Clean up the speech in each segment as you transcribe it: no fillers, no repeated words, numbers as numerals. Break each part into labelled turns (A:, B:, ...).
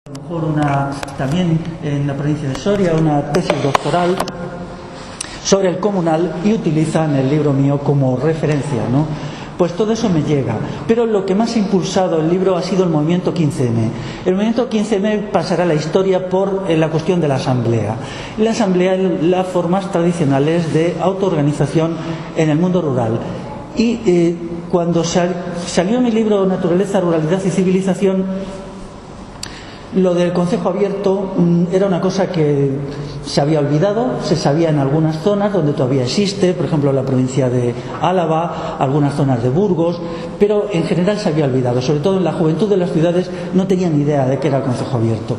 A: A lo mejor también en la provincia de Soria, una tesis doctoral sobre el comunal y utilizan el libro mío como referencia, ¿no? Pues todo eso me llega. Pero lo que más ha impulsado el libro ha sido el movimiento 15M. El movimiento 15M pasará a la historia por la cuestión de la asamblea. La asamblea es las formas tradicionales de autoorganización en el mundo rural. Y cuando salió mi libro Naturaleza, Ruralidad y Civilización, lo del concejo abierto era una cosa que se había olvidado, se sabía en algunas zonas donde todavía existe, por ejemplo la provincia de Álava, algunas zonas de Burgos, pero en general se había olvidado, sobre todo en la juventud de las ciudades no tenían ni idea de qué era el concejo abierto.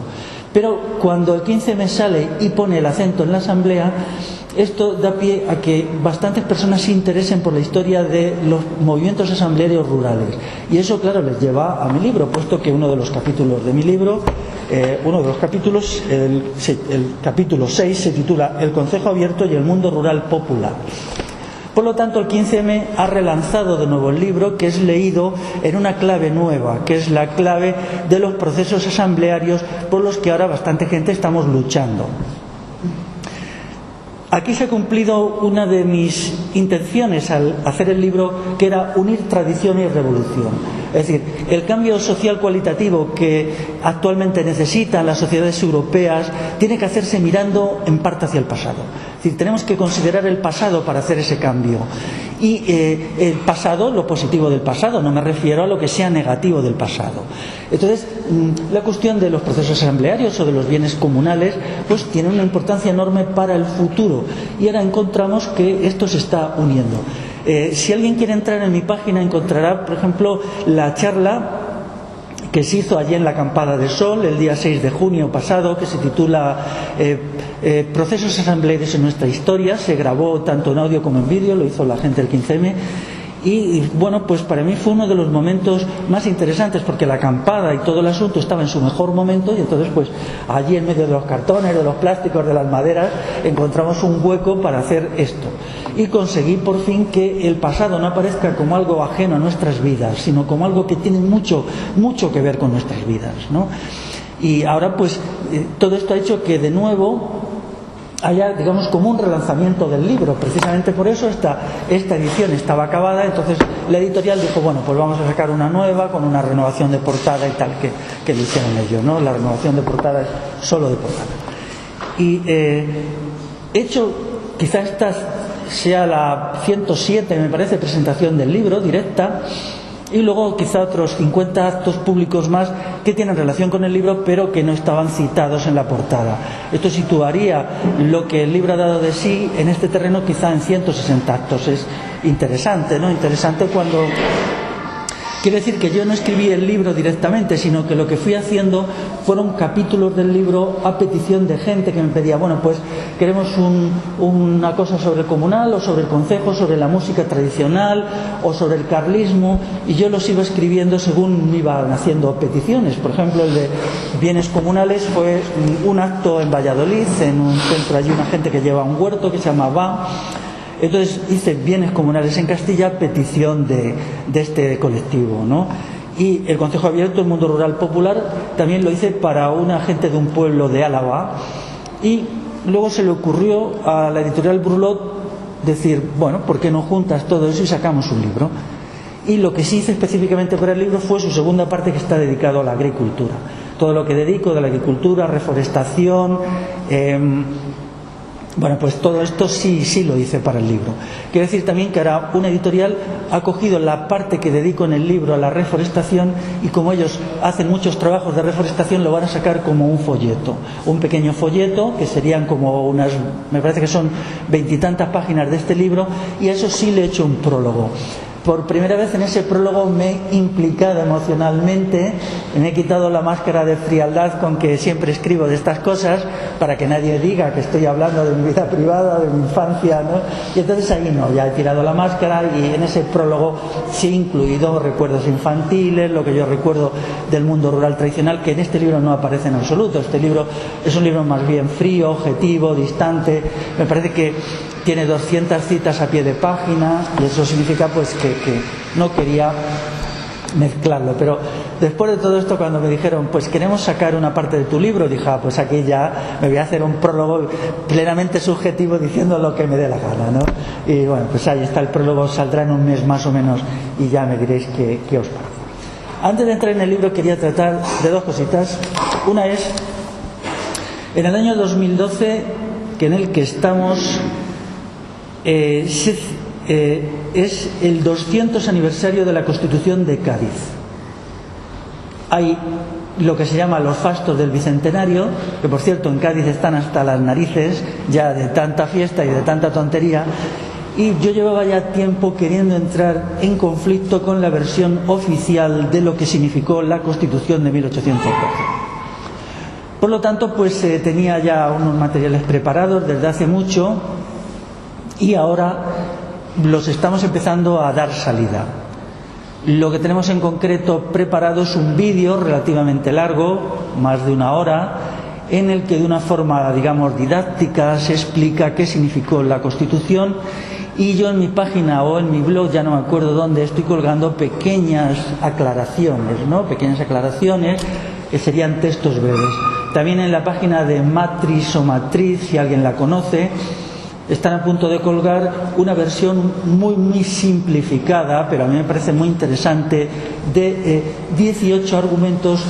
A: Pero cuando el 15M sale y pone el acento en la asamblea, esto da pie a que bastantes personas se interesen por la historia de los movimientos asamblearios rurales. Y eso, claro, les lleva a mi libro, puesto que uno de los capítulos de mi libro, el capítulo 6, se titula El concejo abierto y el mundo rural popular. Por lo tanto, el 15M ha relanzado de nuevo el libro, que es leído en una clave nueva, que es la clave de los procesos asamblearios por los que ahora bastante gente estamos luchando. Aquí se ha cumplido una de mis intenciones al hacer el libro, que era unir tradición y revolución. Es decir, el cambio social cualitativo que actualmente necesitan las sociedades europeas tiene que hacerse mirando en parte hacia el pasado. Es decir, tenemos que considerar el pasado para hacer ese cambio. Y el pasado, lo positivo del pasado, no me refiero a lo que sea negativo del pasado. Entonces, la cuestión de los procesos asamblearios o de los bienes comunales, pues tiene una importancia enorme para el futuro. Y ahora encontramos que esto se está uniendo. Si alguien quiere entrar en mi página, encontrará, por ejemplo, la charla que se hizo allí en la Acampada de Sol el día 6 de junio pasado, que se titula Procesos asamblearios en nuestra historia. Se grabó tanto en audio como en vídeo, lo hizo la gente del 15M. Y bueno, pues para mí fue uno de los momentos más interesantes, porque la acampada y todo el asunto estaba en su mejor momento, y entonces pues allí en medio de los cartones, de los plásticos, de las maderas, encontramos un hueco para hacer esto. Y conseguí por fin que el pasado no aparezca como algo ajeno a nuestras vidas, sino como algo que tiene mucho que ver con nuestras vidas, ¿no? Y ahora pues todo esto ha hecho que de nuevo haya, digamos, como un relanzamiento del libro. Precisamente por eso esta edición estaba acabada. Entonces la editorial dijo, bueno, pues vamos a sacar una nueva con una renovación de portada y tal, que lo hicieron ellos, ¿no? La renovación de portada es solo de portada. Y hecho, quizá esta sea la 107, me parece, presentación del libro directa, y luego quizá otros 50 actos públicos más que tienen relación con el libro, pero que no estaban citados en la portada. Esto situaría lo que el libro ha dado de sí en este terreno quizá en 160 actos. Es interesante, ¿no? Interesante cuando... Quiere decir que yo no escribí el libro directamente, sino que lo que fui haciendo fueron capítulos del libro a petición de gente que me pedía, bueno, pues queremos una cosa sobre el comunal, o sobre el concejo, sobre la música tradicional, o sobre el carlismo, y yo los iba escribiendo según me iban haciendo peticiones. Por ejemplo, el de bienes comunales fue un acto en Valladolid, en un centro allí, una gente que lleva un huerto que se llama Va. Entonces hice bienes comunales en Castilla, petición de este colectivo, ¿no? Y el concejo abierto, el mundo rural popular, también lo hice para una gente de un pueblo de Álava. Y luego se le ocurrió a la editorial Brulot decir, bueno, ¿por qué no juntas todo eso y sacamos un libro? Y lo que sí hice específicamente para el libro fue su segunda parte, que está dedicado a la agricultura. Todo lo que dedico de la agricultura, reforestación... Bueno, pues todo esto sí lo hice para el libro. Quiero decir también que ahora una editorial ha cogido la parte que dedico en el libro a la reforestación, y como ellos hacen muchos trabajos de reforestación, lo van a sacar como un folleto, un pequeño folleto, que serían como unas, me parece que son 20 y tantas páginas de este libro, y a eso sí le he hecho un prólogo. Por primera vez en ese prólogo me he implicado emocionalmente, me he quitado la máscara de frialdad con que siempre escribo de estas cosas, para que nadie diga que estoy hablando de mi vida privada, de mi infancia, ¿no? Y entonces ahí no, ya he tirado la máscara, y en ese prólogo sí he incluido recuerdos infantiles, lo que yo recuerdo del mundo rural tradicional, que en este libro no aparece en absoluto. Este libro es un libro más bien frío, objetivo, distante. Me parece que tiene 200 citas a pie de página, y eso significa pues que no quería mezclarlo. Pero después de todo esto, cuando me dijeron, pues queremos sacar una parte de tu libro, dije, pues aquí ya me voy a hacer un prólogo plenamente subjetivo diciendo lo que me dé la gana, ¿no? Y bueno, pues ahí está el prólogo, saldrá en un mes más o menos y ya me diréis qué os parece. Antes de entrar en el libro quería tratar de dos cositas. Una es, en el año 2012, que en el que estamos, es el 200 aniversario de la Constitución de Cádiz. Hay lo que se llama los fastos del Bicentenario, que por cierto en Cádiz están hasta las narices ya de tanta fiesta y de tanta tontería, y yo llevaba ya tiempo queriendo entrar en conflicto con la versión oficial de lo que significó la Constitución de 1812. Por lo tanto, pues tenía ya unos materiales preparados desde hace mucho y ahora los estamos empezando a dar salida. Lo que tenemos en concreto preparado es un vídeo relativamente largo, más de 1 hora, en el que de una forma, digamos, didáctica se explica qué significó la Constitución, y yo en mi página o en mi blog, ya no me acuerdo dónde, estoy colgando pequeñas aclaraciones, ¿no? Pequeñas aclaraciones que serían textos breves. También en la página de Matriz o Matriz, si alguien la conoce, están a punto de colgar una versión muy simplificada, pero a mí me parece muy interesante, de 18 argumentos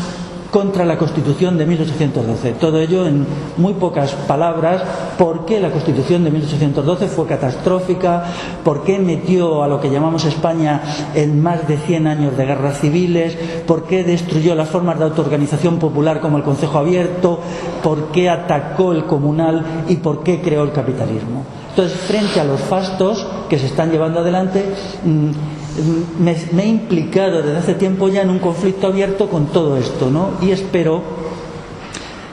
A: contra la Constitución de 1812. Todo ello en muy pocas palabras: por qué la Constitución de 1812 fue catastrófica, por qué metió a lo que llamamos España en más de 100 años de guerras civiles, por qué destruyó las formas de autoorganización popular como el Concejo Abierto, por qué atacó el comunal y por qué creó el capitalismo. Entonces, frente a los fastos que se están llevando adelante, me he implicado desde hace tiempo ya en un conflicto abierto con todo esto, ¿no? Y espero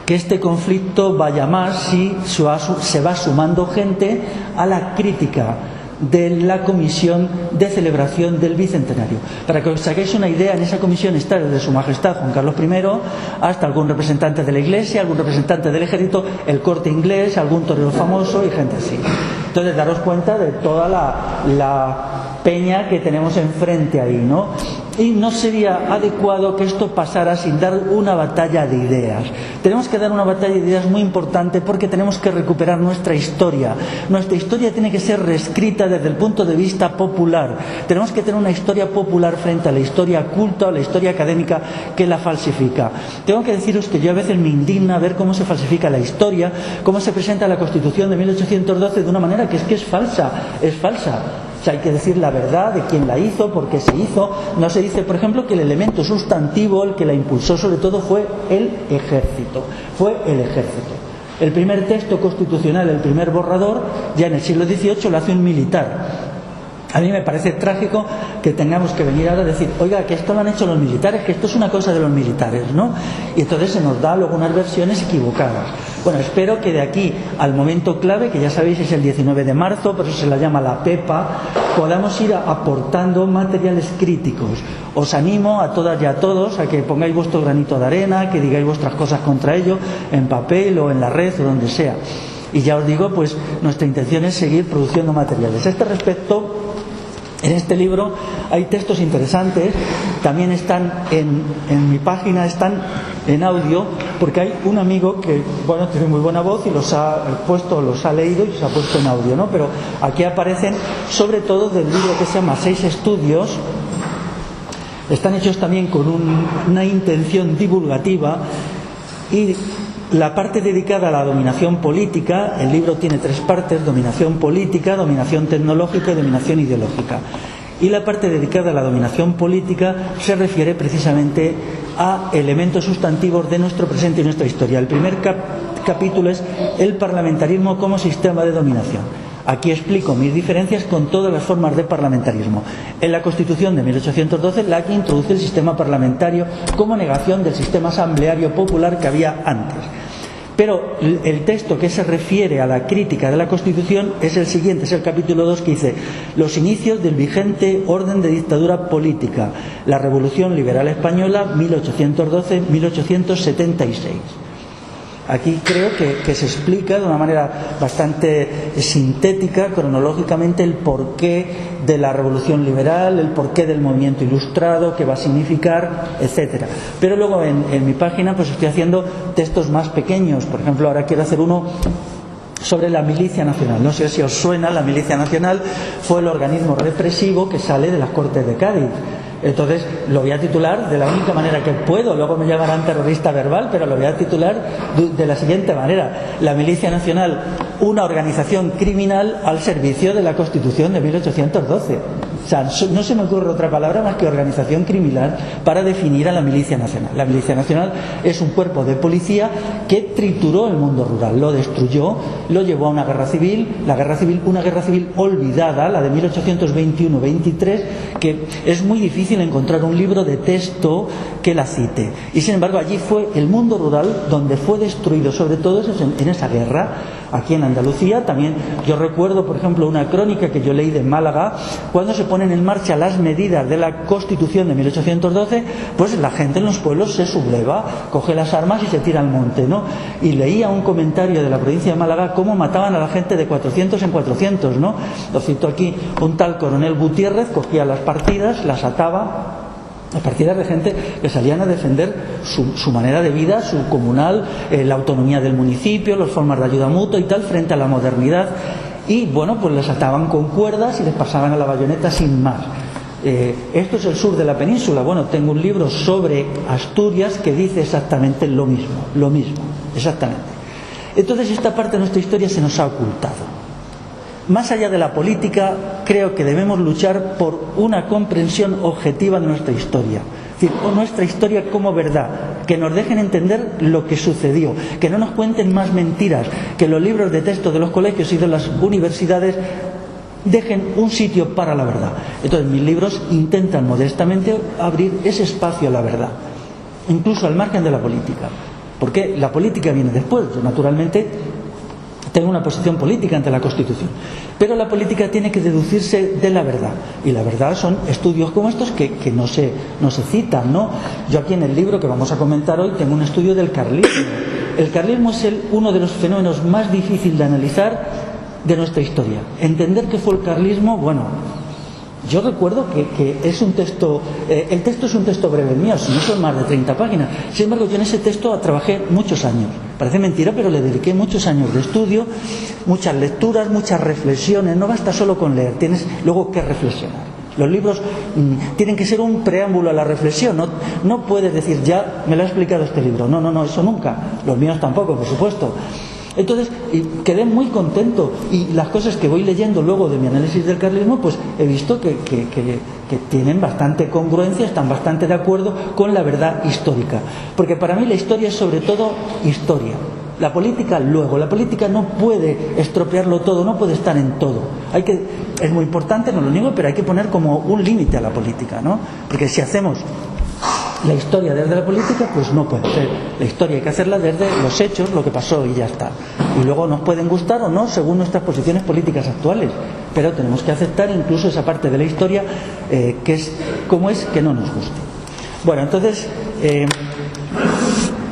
A: que este conflicto vaya más si se va sumando gente a la crítica de la comisión de celebración del Bicentenario. Para que os saquéis una idea, en esa comisión está desde Su Majestad Juan Carlos I hasta algún representante de la Iglesia, algún representante del Ejército, el Corte Inglés, algún torero famoso y gente así. Entonces, daros cuenta de toda la peña que tenemos enfrente ahí, ¿no? Y no sería adecuado que esto pasara sin dar una batalla de ideas. Tenemos que dar una batalla de ideas muy importante porque tenemos que recuperar nuestra historia. Nuestra historia tiene que ser reescrita desde el punto de vista popular. Tenemos que tener una historia popular frente a la historia culta o la historia académica que la falsifica. Tengo que deciros que yo a veces me indigna ver cómo se falsifica la historia, cómo se presenta la Constitución de 1812 de una manera que es falsa, es falsa. O sea, hay que decir la verdad de quién la hizo, por qué se hizo. No se dice, por ejemplo, que el elemento sustantivo, el que la impulsó sobre todo, fue el ejército. Fue el ejército. El primer texto constitucional, el primer borrador, ya en el siglo XVIII lo hace un militar. A mí me parece trágico que tengamos que venir ahora a decir, oiga, que esto lo han hecho los militares, que esto es una cosa de los militares, ¿no? Y entonces se nos da luego unas versiones equivocadas. Bueno, espero que de aquí al momento clave, que ya sabéis es el 19 de marzo, por eso se la llama la PEPA, podamos ir aportando materiales críticos. Os animo a todas y a todos a que pongáis vuestro granito de arena, que digáis vuestras cosas contra ello, en papel o en la red o donde sea. Y ya os digo, pues nuestra intención es seguir produciendo materiales. A este respecto, en este libro hay textos interesantes, también están en mi página, están en audio, porque hay un amigo que, bueno, tiene muy buena voz y los ha leído y los ha puesto en audio, ¿no? Pero aquí aparecen, sobre todo del libro que se llama 6 estudios, están hechos también con una intención divulgativa, y la parte dedicada a la dominación política, el libro tiene 3 partes: dominación política, dominación tecnológica y dominación ideológica. Y la parte dedicada a la dominación política se refiere precisamente a elementos sustantivos de nuestro presente y nuestra historia. El primer capítulo es el parlamentarismo como sistema de dominación. Aquí explico mis diferencias con todas las formas de parlamentarismo. En la Constitución de 1812, la que introduce el sistema parlamentario como negación del sistema asambleario popular que había antes. Pero el texto que se refiere a la crítica de la Constitución es el siguiente, es el capítulo 2, que dice: los inicios del vigente orden de dictadura política, la Revolución Liberal Española 1812-1876. Aquí creo que se explica de una manera bastante sintética, cronológicamente, el porqué de la revolución liberal, el porqué del movimiento ilustrado, qué va a significar, etcétera. Pero luego en mi página pues estoy haciendo textos más pequeños. Por ejemplo, ahora quiero hacer uno sobre la Milicia Nacional. No sé si os suena, la Milicia Nacional fue el organismo represivo que sale de las Cortes de Cádiz. Entonces lo voy a titular de la única manera que puedo, luego me llamarán terrorista verbal, pero lo voy a titular de la siguiente manera: la Milicia Nacional, una organización criminal al servicio de la Constitución de 1812. O sea, no se me ocurre otra palabra más que organización criminal para definir a la Milicia Nacional. La Milicia Nacional es un cuerpo de policía que trituró el mundo rural, lo destruyó, lo llevó a una guerra civil, una guerra civil olvidada, la de 1821-23, que es muy difícil encontrar un libro de texto que la cite. Y sin embargo allí fue el mundo rural donde fue destruido, sobre todo en esa guerra. Aquí en Andalucía también yo recuerdo, por ejemplo, una crónica que yo leí de Málaga, cuando se ponen en marcha las medidas de la Constitución de 1812, pues la gente en los pueblos se subleva, coge las armas y se tira al monte, ¿no? Y leía un comentario de la provincia de Málaga cómo mataban a la gente de 400 en 400, ¿no? Lo cito aquí: un tal coronel Gutiérrez cogía las partidas, las ataba, a partir de gente que salían a defender su manera de vida, su comunal, la autonomía del municipio, las formas de ayuda mutua y tal, frente a la modernidad. Y bueno, pues les ataban con cuerdas y les pasaban a la bayoneta sin más. Esto es el sur de la península. Bueno, tengo un libro sobre Asturias que dice exactamente lo mismo, exactamente. Entonces esta parte de nuestra historia se nos ha ocultado. Más allá de la política, creo que debemos luchar por una comprensión objetiva de nuestra historia. Es decir, nuestra historia como verdad, que nos dejen entender lo que sucedió, que no nos cuenten más mentiras, que los libros de texto de los colegios y de las universidades dejen un sitio para la verdad. Entonces mis libros intentan modestamente abrir ese espacio a la verdad, incluso al margen de la política, porque la política viene después. Yo, naturalmente, tengo una posición política ante la Constitución, pero la política tiene que deducirse de la verdad, y la verdad son estudios como estos que no se citan, ¿no? Yo aquí en el libro que vamos a comentar hoy tengo un estudio del carlismo. El carlismo es uno de los fenómenos más difíciles de analizar de nuestra historia. Entender qué fue el carlismo, bueno, yo recuerdo que es un texto, el texto es un texto breve mío, si no son más de 30 páginas. Sin embargo, yo en ese texto trabajé muchos años. Parece mentira, pero le dediqué muchos años de estudio, muchas lecturas, muchas reflexiones. No basta solo con leer, tienes luego que reflexionar. Los libros tienen que ser un preámbulo a la reflexión. No puedes decir, ya me lo ha explicado este libro. No, eso nunca. Los míos tampoco, por supuesto. Entonces quedé muy contento, y las cosas que voy leyendo luego de mi análisis del carlismo, pues he visto que tienen bastante congruencia, están bastante de acuerdo con la verdad histórica, porque para mí la historia es sobre todo historia. La política luego, la política no puede estropearlo todo, no puede estar en todo. Es muy importante, no lo niego, pero hay que poner como un límite a la política, ¿no? Porque si hacemos la historia desde la política, pues no puede ser. La historia hay que hacerla desde los hechos, lo que pasó, y ya está. Y luego nos pueden gustar o no según nuestras posiciones políticas actuales, pero tenemos que aceptar incluso esa parte de la historia que es como es, que no nos guste. Bueno, entonces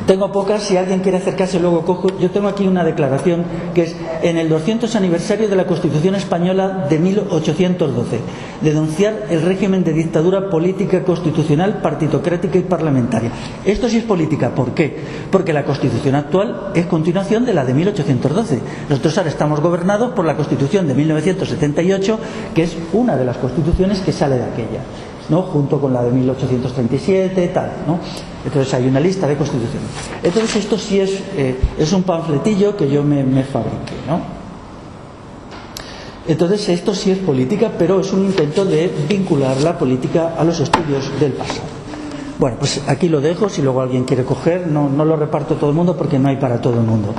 A: tengo pocas, si alguien quiere acercarse luego cojo. Yo tengo aquí una declaración que es en el 200 aniversario de la Constitución Española de 1812, denunciar el régimen de dictadura política, constitucional, partitocrática y parlamentaria. Esto sí es política. ¿Por qué? Porque la Constitución actual es continuación de la de 1812. Nosotros ahora estamos gobernados por la Constitución de 1978, que es una de las constituciones que sale de aquella, ¿no? Junto con la de 1837, tal, ¿no? Entonces hay una lista de constituciones. Entonces esto sí es un panfletillo que yo me fabriqué, ¿no? Entonces esto sí es política, pero es un intento de vincular la política a los estudios del pasado. Bueno, pues aquí lo dejo, si luego alguien quiere coger, no lo reparto a todo el mundo porque no hay para todo el mundo.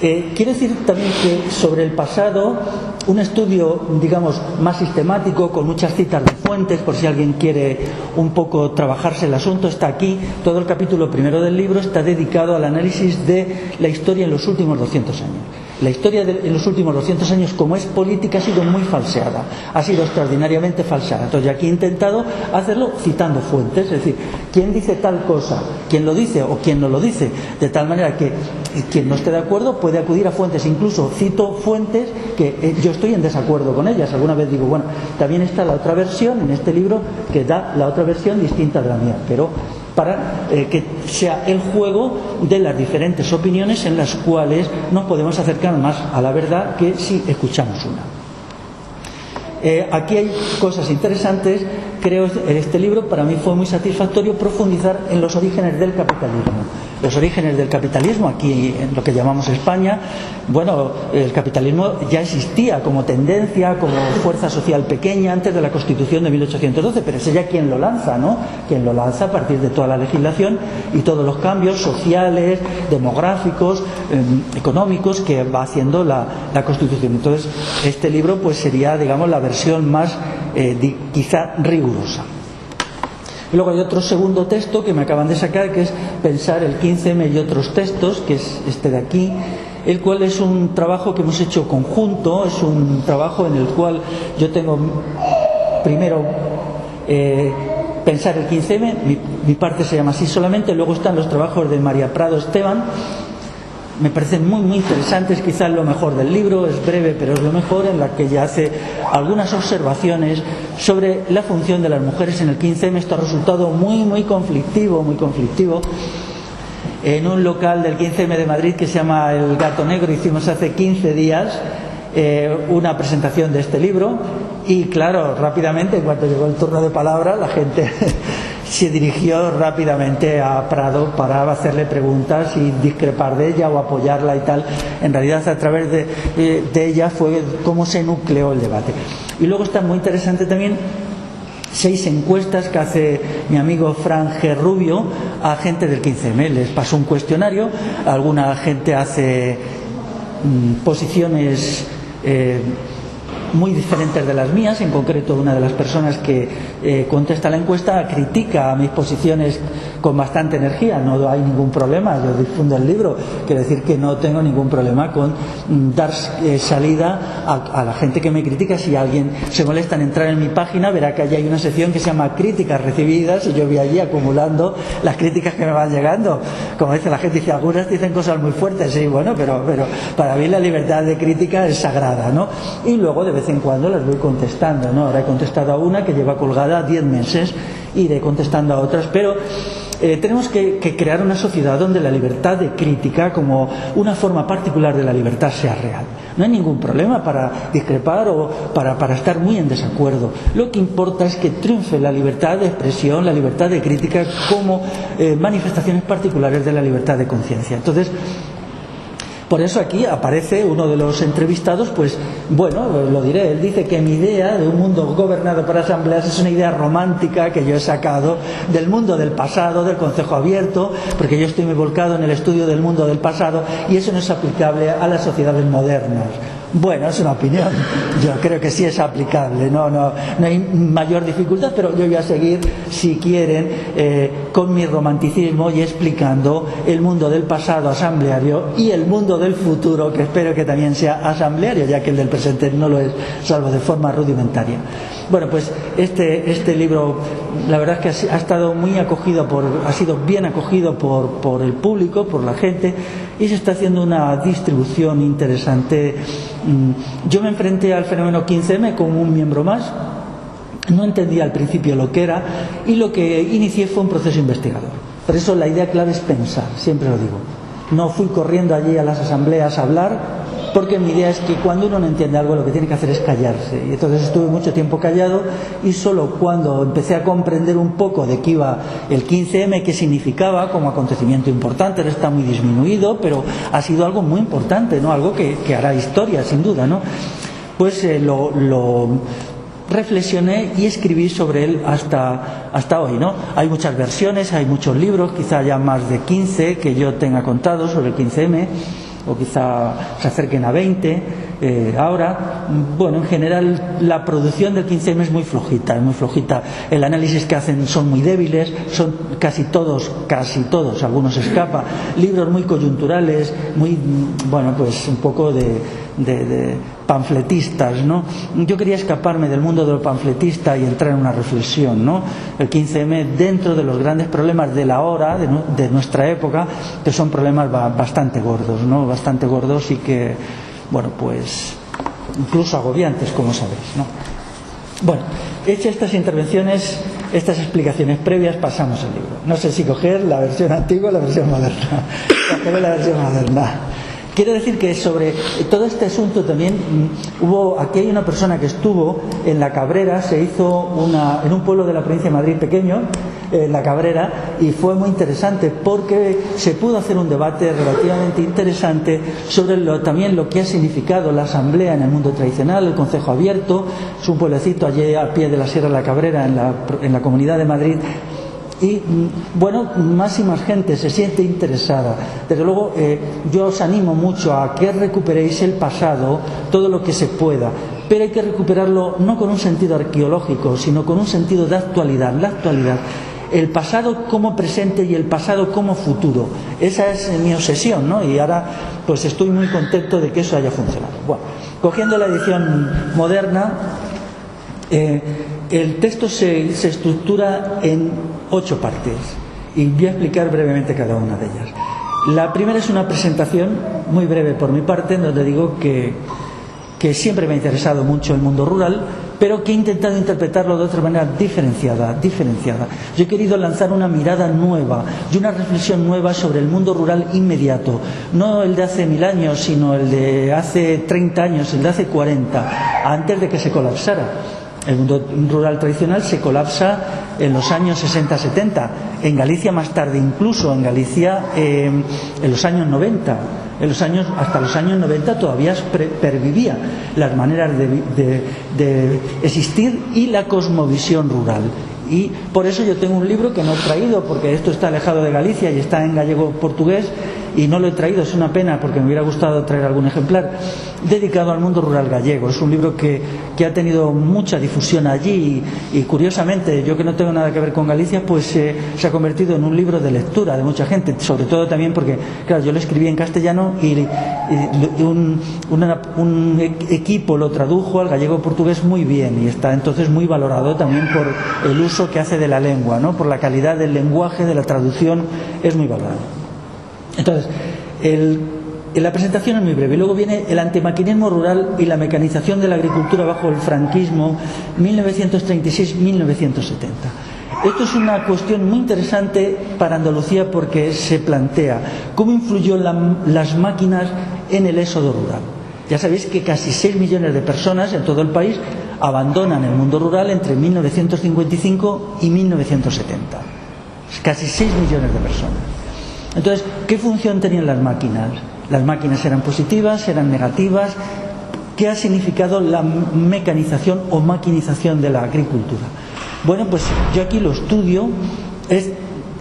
A: Quiero decir también que sobre el pasado, un estudio, digamos, más sistemático, con muchas citas de fuentes, por si alguien quiere un poco trabajarse el asunto, está aquí. Todo el capítulo primero del libro está dedicado al análisis de la historia en los últimos 200 años. La historia en los últimos 200 años, como es política, ha sido muy falseada, ha sido extraordinariamente falseada. Entonces yo aquí he intentado hacerlo citando fuentes, es decir, quién dice tal cosa, quién lo dice o quién no lo dice, de tal manera que quien no esté de acuerdo puede acudir a fuentes. Incluso cito fuentes que yo estoy en desacuerdo con ellas. Alguna vez digo, bueno, también está la otra versión en este libro que da la otra versión distinta de la mía, pero para que sea el juego de las diferentes opiniones en las cuales nos podemos acercar más a la verdad que si escuchamos una. Aquí hay cosas interesantes. Creo en este libro para mí fue muy satisfactorio profundizar en los orígenes del capitalismo. Los orígenes del capitalismo, aquí en lo que llamamos España, bueno, el capitalismo ya existía como tendencia, como fuerza social pequeña antes de la Constitución de 1812, pero es ella quien lo lanza, ¿no? Quien lo lanza a partir de toda la legislación y todos los cambios sociales, demográficos, económicos que va haciendo la Constitución. Entonces, este libro pues sería, digamos, la versión más quizá rigurosa. Y luego hay otro segundo texto que me acaban de sacar, que es Pensar el 15M y otros textos, que es este de aquí, el cual es un trabajo que hemos hecho conjunto. Es un trabajo en el cual yo tengo primero Pensar el 15M, mi parte se llama así solamente, luego están los trabajos de María Prado Esteban. Me parecen muy muy interesantes, quizás lo mejor del libro, es breve pero es lo mejor, en la que ella hace algunas observaciones sobre la función de las mujeres en el 15M. Esto ha resultado muy conflictivo, En un local del 15M de Madrid que se llama El Gato Negro hicimos hace 15 días una presentación de este libro y claro, rápidamente, en cuanto llegó el turno de palabra, la gente se dirigió rápidamente a Prado para hacerle preguntas y discrepar de ella o apoyarla y tal. En realidad, a través de ella fue cómo se nucleó el debate. Y luego está muy interesante también 6 encuestas que hace mi amigo Fran G. Rubio a gente del 15M. Les pasó un cuestionario, alguna gente hace posiciones muy diferentes de las mías. En concreto, una de las personas que contesta la encuesta critica mis posiciones con bastante energía. No hay ningún problema, yo difundo el libro, quiero decir que no tengo ningún problema con dar salida a la gente que me critica. Si alguien se molesta en entrar en mi página, verá que allí hay una sección que se llama críticas recibidas y yo voy allí acumulando las críticas que me van llegando. Como dice la gente, dice, algunas dicen cosas muy fuertes, sí, bueno, pero para mí la libertad de crítica es sagrada, ¿no? Y luego de vez en cuando las voy contestando, ¿no? Ahora he contestado a una que lleva colgada 10 meses, iré contestando a otras, pero tenemos que crear una sociedad donde la libertad de crítica, como una forma particular de la libertad, sea real. No hay ningún problema para discrepar o para estar muy en desacuerdo. Lo que importa es que triunfe la libertad de expresión, la libertad de crítica como manifestaciones particulares de la libertad de conciencia. Entonces, por eso aquí aparece uno de los entrevistados, pues bueno, lo diré, él dice que mi idea de un mundo gobernado por asambleas es una idea romántica que yo he sacado del mundo del pasado, del Concejo Abierto, porque yo estoy muy volcado en el estudio del mundo del pasado y eso no es aplicable a las sociedades modernas. Bueno, es una opinión, yo creo que sí es aplicable, no hay mayor dificultad, pero yo voy a seguir, si quieren, con mi romanticismo y explicando el mundo del pasado asambleario y el mundo del futuro, que espero que también sea asambleario, ya que el del presente no lo es, salvo de forma rudimentaria. Bueno, pues este libro, la verdad es que ha estado muy acogido ha sido bien acogido por el público, por la gente, y se está haciendo una distribución interesante. Yo me enfrenté al fenómeno 15M como un miembro más, no entendía al principio lo que era y lo que inicié fue un proceso investigador. Por eso la idea clave es pensar, siempre lo digo. No fui corriendo allí a las asambleas a hablar, porque mi idea es que cuando uno no entiende algo lo que tiene que hacer es callarse. Y entonces estuve mucho tiempo callado y solo cuando empecé a comprender un poco de qué iba el 15M, qué significaba como acontecimiento importante, ahora está muy disminuido, pero ha sido algo muy importante, ¿no? Algo que hará historia, sin duda, ¿no? Pues lo reflexioné y escribí sobre él hasta hoy, ¿no? Hay muchas versiones, hay muchos libros, quizá ya más de 15 que yo tenga contado sobre el 15M. o quizá se acerquen a 20 ahora. Bueno, en general la producción del 15M es muy flojita, el análisis que hacen son muy débiles, son casi todos, algunos escapa, libros muy coyunturales, muy, bueno, pues un poco de panfletistas, ¿no? Yo quería escaparme del mundo de lo panfletista y entrar en una reflexión, ¿no? El 15M dentro de los grandes problemas de la hora, de nuestra época, que son problemas bastante gordos, ¿no? Bastante gordos y que, bueno, pues incluso agobiantes, como sabéis, ¿no? Bueno, hechas estas intervenciones, estas explicaciones previas, pasamos al libro. No sé si coger la versión antigua o la versión moderna. Cogeré la versión moderna. Quiero decir que sobre todo este asunto también aquí hay una persona que estuvo en La Cabrera, se hizo en un pueblo de la provincia de Madrid pequeño, La Cabrera, y fue muy interesante porque se pudo hacer un debate relativamente interesante sobre también lo que ha significado la asamblea en el mundo tradicional, el concejo abierto. Es un pueblecito allí al pie de la Sierra de La Cabrera, en la Comunidad de Madrid. Y bueno, más y más gente se siente interesada. Desde luego yo os animo mucho a que recuperéis el pasado todo lo que se pueda, pero hay que recuperarlo no con un sentido arqueológico, sino con un sentido de actualidad. La actualidad, el pasado como presente y el pasado como futuro. Esa es mi obsesión, ¿no? Y ahora pues estoy muy contento de que eso haya funcionado. Bueno, cogiendo la edición moderna, el texto se estructura en 8 partes y voy a explicar brevemente cada una de ellas. La primera es una presentación muy breve por mi parte, en donde digo que siempre me ha interesado mucho el mundo rural, pero que he intentado interpretarlo de otra manera diferenciada. Yo he querido lanzar una mirada nueva y una reflexión nueva sobre el mundo rural inmediato, no el de hace 1000 años, sino el de hace 30 años, el de hace 40, antes de que se colapsara. El mundo rural tradicional se colapsa en los años 60-70, en Galicia más tarde, incluso en Galicia en los años 90. Hasta los años 90 todavía pervivía las maneras de existir y la cosmovisión rural. Y por eso yo tengo un libro que no he traído, porque esto está alejado de Galicia y está en gallego-portugués, y no lo he traído, es una pena porque me hubiera gustado traer algún ejemplar, dedicado al mundo rural gallego. Es un libro que ha tenido mucha difusión allí y curiosamente, yo que no tengo nada que ver con Galicia, pues se ha convertido en un libro de lectura de mucha gente, sobre todo también porque, claro, yo lo escribí en castellano y un equipo lo tradujo al gallego-portugués muy bien y está entonces muy valorado también por el uso que hace de la lengua, ¿no? Por la calidad del lenguaje, de la traducción, es muy valorado. Entonces, la presentación es muy breve. Luego viene el antimaquinismo rural y la mecanización de la agricultura bajo el franquismo, 1936-1970. Esto es una cuestión muy interesante para Andalucía porque se plantea cómo influyó las máquinas en el éxodo rural. Ya sabéis que casi 6 millones de personas en todo el país abandonan el mundo rural entre 1955 y 1970. Casi 6 millones de personas. Entonces, ¿qué función tenían las máquinas? Las máquinas eran positivas, eran negativas. ¿Qué ha significado la mecanización o maquinización de la agricultura? Bueno, pues yo aquí lo estudio.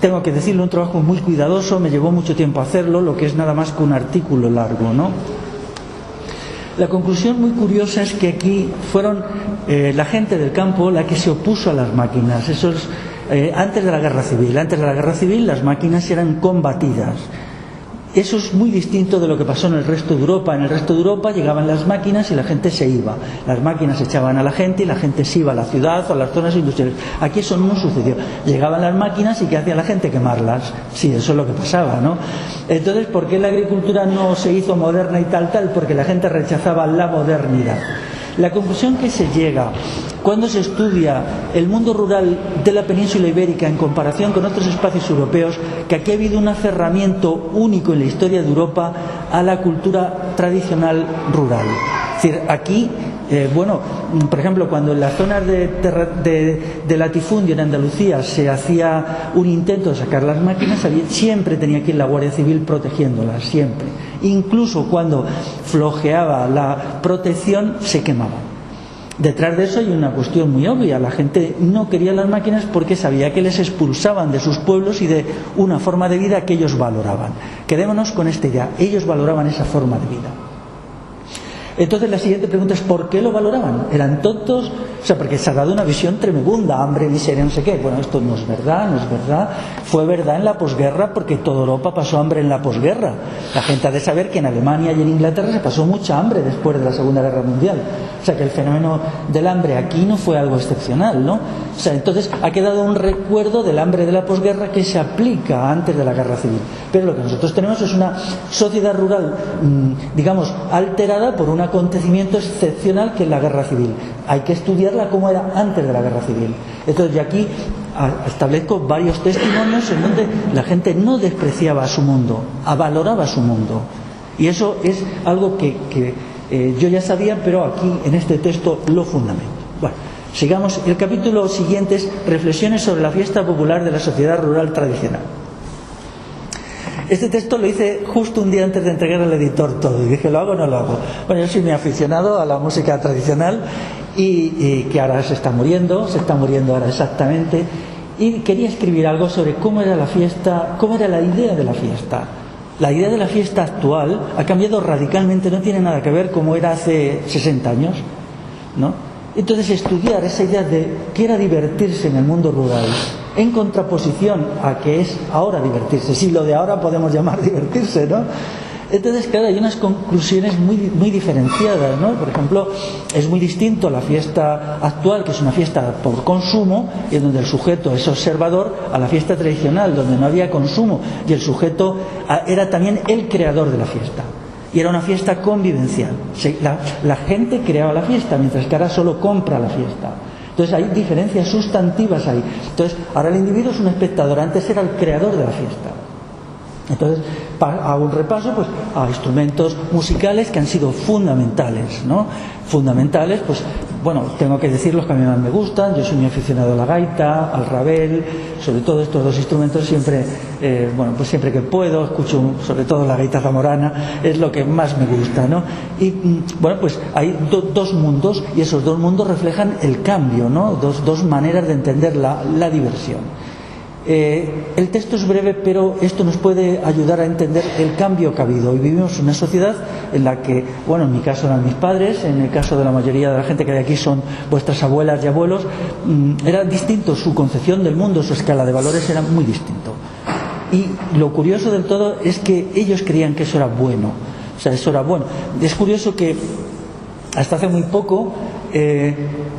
A: Tengo que decirlo, un trabajo muy cuidadoso, me llevó mucho tiempo hacerlo, lo que es nada más que un artículo largo, ¿no? La conclusión muy curiosa es que aquí fueron la gente del campo la que se opuso a las máquinas. Antes de la guerra civil las máquinas eran combatidas. Eso es muy distinto de lo que pasó en el resto de Europa. En el resto de Europa llegaban las máquinas y la gente se iba. Las máquinas echaban a la gente y la gente se iba a la ciudad o a las zonas industriales. Aquí eso no sucedió. Llegaban las máquinas y ¿qué hacía la gente? Quemarlas. Sí, eso es lo que pasaba, ¿no? Entonces, ¿por qué la agricultura no se hizo moderna y tal? Porque la gente rechazaba la modernidad. La conclusión que se llega cuando se estudia el mundo rural de la península ibérica en comparación con otros espacios europeos, que aquí ha habido un aferramiento único en la historia de Europa a la cultura tradicional rural. Es decir, aquí, por ejemplo, cuando en las zonas de latifundio en Andalucía se hacía un intento de sacar las máquinas, siempre tenía que ir la Guardia Civil protegiéndolas, siempre. Incluso cuando flojeaba la protección, se quemaban. Detrás de eso hay una cuestión muy obvia. La gente no quería las máquinas porque sabía que les expulsaban de sus pueblos y de una forma de vida que ellos valoraban, Quedémonos con esta idea. Ellos valoraban esa forma de vida. Entonces la siguiente pregunta es ¿por qué lo valoraban? ¿Eran tontos? O sea, porque se ha dado una visión tremenda, hambre, miseria, no sé qué. Bueno, esto no es verdad, no es verdad. Fue verdad en la posguerra porque toda Europa pasó hambre en la posguerra. La gente ha de saber que en Alemania y en Inglaterra se pasó mucha hambre después de la Segunda Guerra Mundial. O sea, que el fenómeno del hambre aquí no fue algo excepcional, ¿no? O sea, entonces ha quedado un recuerdo del hambre de la posguerra que se aplica antes de la Guerra Civil. Pero lo que nosotros tenemos es una sociedad rural, digamos, alterada por un acontecimiento excepcional que es la Guerra Civil. Hay que estudiarla como era antes de la Guerra Civil. Entonces yo aquí establezco varios testimonios en donde la gente no despreciaba a su mundo, valoraba su mundo. Y eso es algo que yo ya sabía, pero aquí en este texto lo fundamento. Bueno, sigamos. El capítulo siguiente es Reflexiones sobre la fiesta popular de la sociedad rural tradicional. Este texto lo hice justo un día antes de entregar al editor todo. Y dije, ¿lo hago o no lo hago? Bueno, yo soy muy aficionado a la música tradicional y que ahora se está muriendo ahora exactamente. Y quería escribir algo sobre cómo era la fiesta, cómo era la idea de la fiesta. La idea de la fiesta actual ha cambiado radicalmente, no tiene nada que ver como era hace 60 años, ¿no? Entonces estudiar esa idea de qué era divertirse en el mundo rural en contraposición a que es ahora divertirse, si lo de ahora podemos llamar divertirse, ¿no? Entonces, claro, hay unas conclusiones muy diferenciadas, ¿no? Por ejemplo, es muy distinto la fiesta actual, que es una fiesta por consumo, y en donde el sujeto es observador, a la fiesta tradicional, donde no había consumo, y el sujeto era también el creador de la fiesta. Y era una fiesta convivencial. La gente creaba la fiesta, mientras que ahora solo compra la fiesta. Entonces hay diferencias sustantivas ahí. Entonces, ahora el individuo es un espectador, antes era el creador de la fiesta. Entonces, hago un repaso pues a instrumentos musicales que han sido fundamentales, ¿no? Fundamentales, pues bueno, tengo que decir los que a mí más me gustan. Yo soy muy aficionado a la gaita, al rabel, sobre todo estos dos instrumentos siempre, bueno, pues siempre que puedo escucho sobre todo la gaita zamorana, es lo que más me gusta, ¿no? Y bueno, pues hay dos mundos y esos dos mundos reflejan el cambio, ¿no? Dos maneras de entender la diversión. El texto es breve, pero esto nos puede ayudar a entender el cambio que ha habido. Hoy vivimos en una sociedad en la que, bueno, en mi caso eran mis padres, en el caso de la mayoría de la gente que hay aquí son vuestras abuelas y abuelos, era distinto su concepción del mundo, su escala de valores era muy distinto. Y lo curioso del todo es que ellos creían que eso era bueno. O sea, eso era bueno. Es curioso que hasta hace muy poco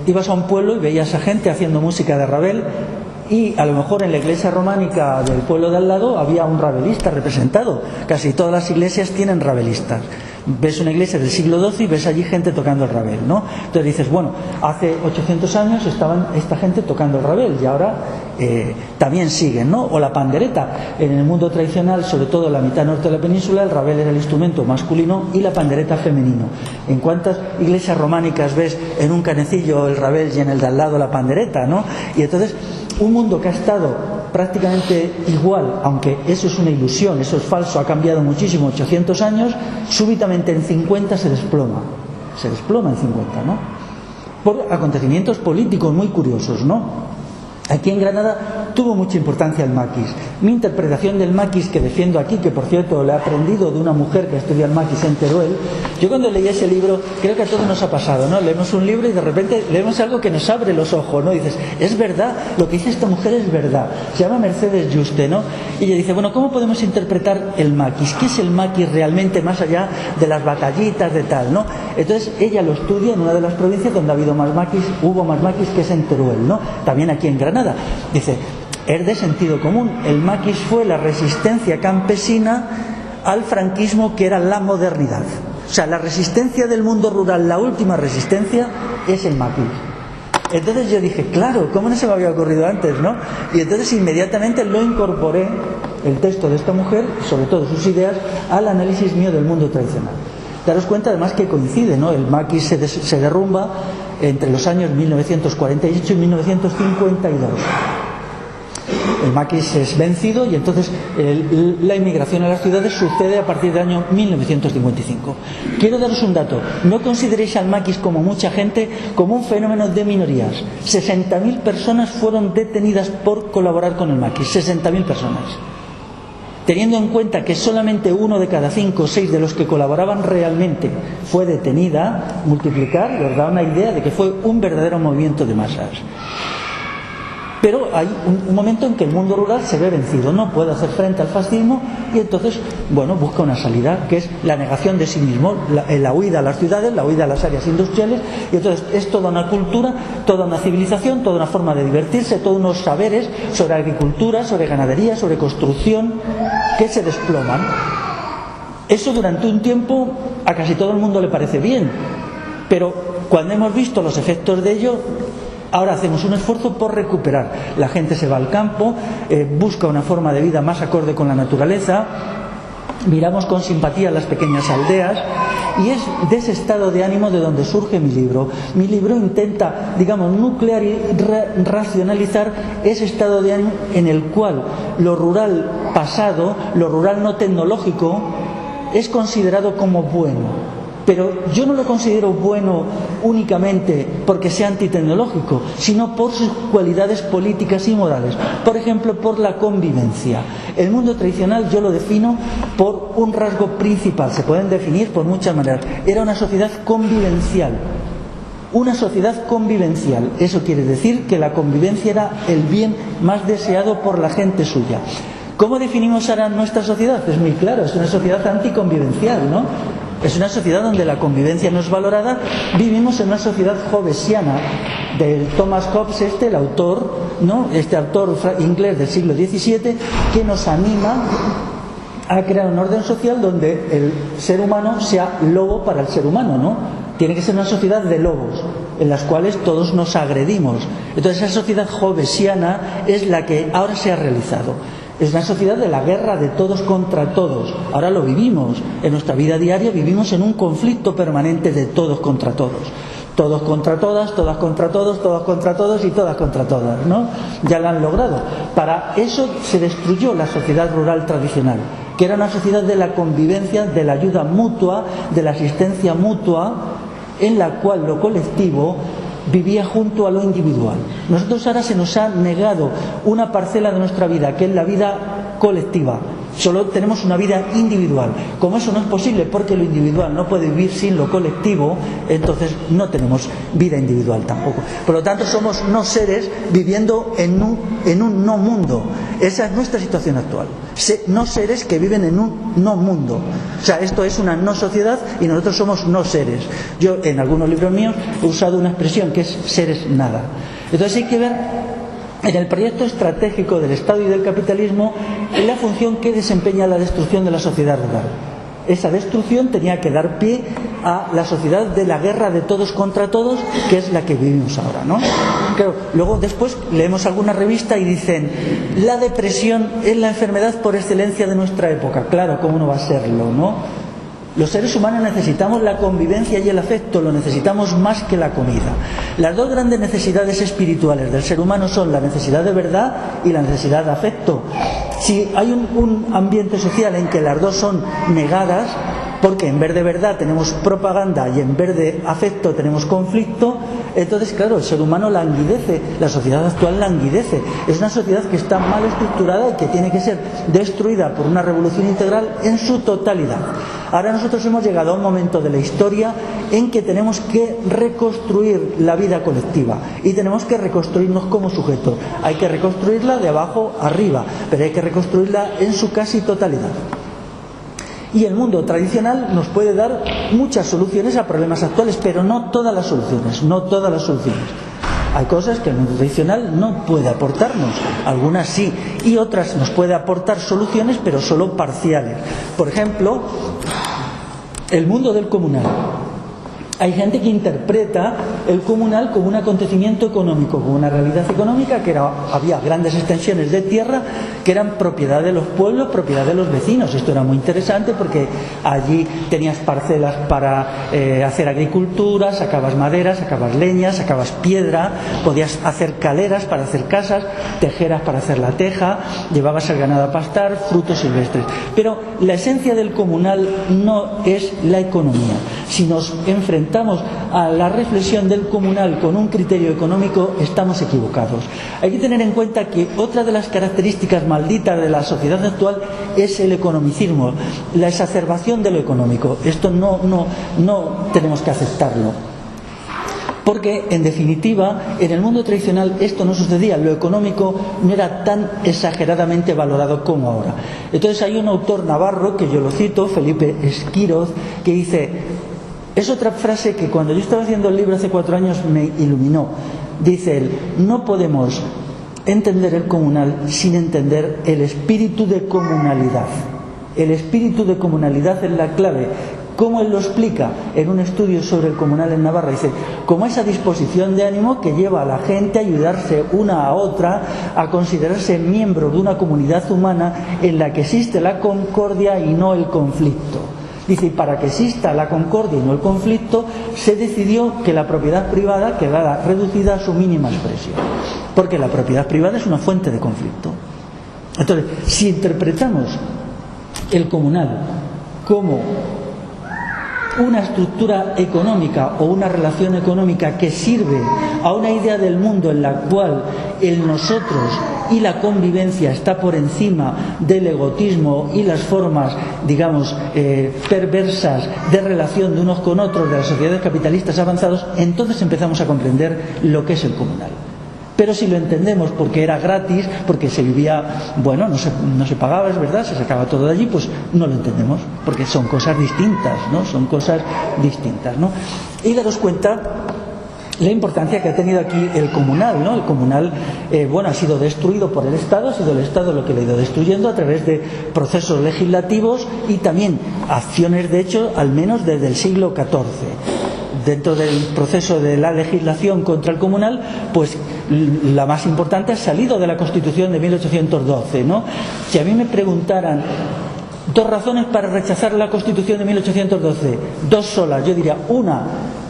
A: ibas a un pueblo y veías a gente haciendo música de rabel. Y a lo mejor en la iglesia románica del pueblo de al lado había un rabelista representado. Casi todas las iglesias tienen rabelistas. Ves una iglesia del siglo XII y ves allí gente tocando el rabel, ¿no? Entonces dices, bueno, hace 800 años estaban esta gente tocando el rabel y ahora también siguen, ¿no? O la pandereta. En el mundo tradicional, sobre todo en la mitad norte de la península, el rabel era el instrumento masculino y la pandereta femenino. ¿En cuántas iglesias románicas ves en un canecillo el rabel y en el de al lado la pandereta, ¿no? Y entonces un mundo que ha estado prácticamente igual, aunque eso es una ilusión, eso es falso, ha cambiado muchísimo, 800 años, súbitamente en 50 se desploma en 50, ¿no? Por acontecimientos políticos muy curiosos, ¿no? Aquí en Granada tuvo mucha importancia el maquis. Mi interpretación del maquis que defiendo aquí, que por cierto le he aprendido de una mujer que estudia el maquis en Teruel, yo cuando leí ese libro, creo que a todos nos ha pasado, ¿no? Leemos un libro y de repente leemos algo que nos abre los ojos, ¿no? Y dices, es verdad, lo que dice esta mujer es verdad. Se llama Mercedes Yuste, ¿no? Y ella dice, bueno, ¿cómo podemos interpretar el maquis? ¿Qué es el maquis realmente más allá de las batallitas de tal, ¿no? Entonces ella lo estudia en una de las provincias donde hubo más maquis, que es en Teruel, ¿no? También aquí en Granada. Dice, es de sentido común. El maquis fue la resistencia campesina al franquismo, que era la modernidad. O sea, la resistencia del mundo rural, la última resistencia, es el maquis. Entonces yo dije, claro, ¿cómo no se me había ocurrido antes, no? Y entonces inmediatamente lo incorporé, el texto de esta mujer, sobre todo sus ideas, al análisis mío del mundo tradicional. Daros cuenta además que coincide, ¿no? El maquis se derrumba entre los años 1948 y 1952. El maquis es vencido y entonces la inmigración a las ciudades sucede a partir del año 1955. Quiero daros un dato. No consideréis al maquis, como mucha gente, como un fenómeno de minorías. 60.000 personas fueron detenidas por colaborar con el maquis. 60.000 personas. teniendo en cuenta que solamente 1 de cada 5 o 6 de los que colaboraban realmente fue detenida, multiplicar nos da una idea de que fue un verdadero movimiento de masas. Pero hay un momento en que el mundo rural se ve vencido, no puede hacer frente al fascismo y entonces, bueno, busca una salida, que es la negación de sí mismo, la huida a las ciudades, la huida a las áreas industriales, y entonces es toda una cultura, toda una civilización, toda una forma de divertirse, todos unos saberes sobre agricultura, sobre ganadería, sobre construcción, que se desploman. Eso durante un tiempo a casi todo el mundo le parece bien, pero cuando hemos visto los efectos de ello, ahora hacemos un esfuerzo por recuperar. La gente se va al campo, busca una forma de vida más acorde con la naturaleza, miramos con simpatía las pequeñas aldeas, y es de ese estado de ánimo de donde surge mi libro. Mi libro intenta, digamos, nuclear y racionalizar ese estado de ánimo en el cual lo rural pasado, lo rural no tecnológico, es considerado como bueno. Pero yo no lo considero bueno únicamente porque sea antitecnológico, sino por sus cualidades políticas y morales. Por ejemplo, por la convivencia. El mundo tradicional yo lo defino por un rasgo principal, se pueden definir por muchas maneras. Era una sociedad convivencial. Una sociedad convivencial. Eso quiere decir que la convivencia era el bien más deseado por la gente suya. ¿Cómo definimos ahora nuestra sociedad? Es muy claro, es una sociedad anticonvivencial, ¿no? Es una sociedad donde la convivencia no es valorada. Vivimos en una sociedad hobbesiana del Thomas Hobbes, el autor, ¿no? Este autor inglés del siglo XVII, que nos anima a crear un orden social donde el ser humano sea lobo para el ser humano, ¿no? Tiene que ser una sociedad de lobos, en las cuales todos nos agredimos. Entonces esa sociedad hobbesiana es la que ahora se ha realizado. Es una sociedad de la guerra de todos contra todos. Ahora lo vivimos. En nuestra vida diaria vivimos en un conflicto permanente de todos contra todos. Todos contra todas, todas contra todos, todos contra todos y todas contra todas, ¿no? Ya lo han logrado. Para eso se destruyó la sociedad rural tradicional, que era una sociedad de la convivencia, de la ayuda mutua, de la asistencia mutua, en la cual lo colectivo vivía junto a lo individual. Nosotros ahora se nos ha negado una parcela de nuestra vida, que es la vida colectiva. Solo tenemos una vida individual. Como eso no es posible porque lo individual no puede vivir sin lo colectivo, entonces no tenemos vida individual tampoco. Por lo tanto, somos no seres viviendo en un no mundo. Esa es nuestra situación actual. No seres que viven en un no mundo. O sea, esto es una no sociedad y nosotros somos no seres. Yo en algunos libros míos he usado una expresión que es seres nada. Entonces hay que ver en el proyecto estratégico del Estado y del capitalismo la función que desempeña la destrucción de la sociedad rural. Esa destrucción tenía que dar pie a la sociedad de la guerra de todos contra todos, que es la que vivimos ahora, ¿no? Claro, luego después leemos alguna revista y dicen: la depresión es la enfermedad por excelencia de nuestra época. Claro, ¿cómo no va a serlo, no? Los seres humanos necesitamos la convivencia y el afecto, lo necesitamos más que la comida. Las dos grandes necesidades espirituales del ser humano son la necesidad de verdad y la necesidad de afecto. Si hay un ambiente social en que las dos son negadas, porque en vez de verdad tenemos propaganda y en vez de afecto tenemos conflicto, entonces claro, el ser humano languidece, la sociedad actual languidece. Es una sociedad que está mal estructurada y que tiene que ser destruida por una revolución integral en su totalidad. Ahora nosotros hemos llegado a un momento de la historia en que tenemos que reconstruir la vida colectiva y tenemos que reconstruirnos como sujetos. Hay que reconstruirla de abajo arriba, pero hay que reconstruirla en su casi totalidad. Y el mundo tradicional nos puede dar muchas soluciones a problemas actuales, pero no todas las soluciones, no todas las soluciones. Hay cosas que el mundo tradicional no puede aportarnos, algunas sí, y otras nos puede aportar soluciones, pero solo parciales. Por ejemplo, el mundo del comunal. Hay gente que interpreta el comunal como un acontecimiento económico, como una realidad económica, que había grandes extensiones de tierra que eran propiedad de los pueblos, propiedad de los vecinos. Esto era muy interesante porque allí tenías parcelas para hacer agricultura, sacabas madera, sacabas leña, sacabas piedra, podías hacer caleras para hacer casas, tejeras para hacer la teja, llevabas el ganado a pastar, frutos silvestres. Pero la esencia del comunal no es la economía. Si nos enfrentamos a la reflexión entender comunal con un criterio económico, estamos equivocados. Hay que tener en cuenta que otra de las características malditas de la sociedad actual es el economicismo, la exacerbación de lo económico. Esto no tenemos que aceptarlo. Porque, en definitiva, en el mundo tradicional esto no sucedía, lo económico no era tan exageradamente valorado como ahora. Entonces hay un autor navarro, que yo lo cito, Felipe Esquiroz, que dice, es otra frase que cuando yo estaba haciendo el libro hace 4 años me iluminó. Dice él, no podemos entender el comunal sin entender el espíritu de comunalidad. El espíritu de comunalidad es la clave. ¿Cómo él lo explica? En un estudio sobre el comunal en Navarra, dice, como esa disposición de ánimo que lleva a la gente a ayudarse una a otra, a considerarse miembro de una comunidad humana en la que existe la concordia y no el conflicto. Dice, y para que exista la concordia y no el conflicto, se decidió que la propiedad privada quedara reducida a su mínima expresión, porque la propiedad privada es una fuente de conflicto. Entonces, si interpretamos el comunal como una estructura económica o una relación económica que sirve a una idea del mundo en la cual el nosotros y la convivencia está por encima del egotismo y las formas, digamos, perversas de relación de unos con otros de las sociedades capitalistas avanzados, entonces empezamos a comprender lo que es el comunal. Pero si lo entendemos porque era gratis, porque se vivía, bueno, no se pagaba, es verdad, se sacaba todo de allí, pues no lo entendemos, porque son cosas distintas, ¿no? Son cosas distintas, ¿no? Y daros cuenta la importancia que ha tenido aquí el comunal, ¿no? El comunal, bueno, ha sido destruido por el Estado, ha sido el Estado lo que lo ha ido destruyendo a través de procesos legislativos y también acciones, de hecho, al menos desde el siglo XIV. Dentro del proceso de la legislación contra el comunal, pues la más importante ha salido de la Constitución de 1812, ¿no? Si a mí me preguntaran 2 razones para rechazar la Constitución de 1812, 2 solas, yo diría, 1,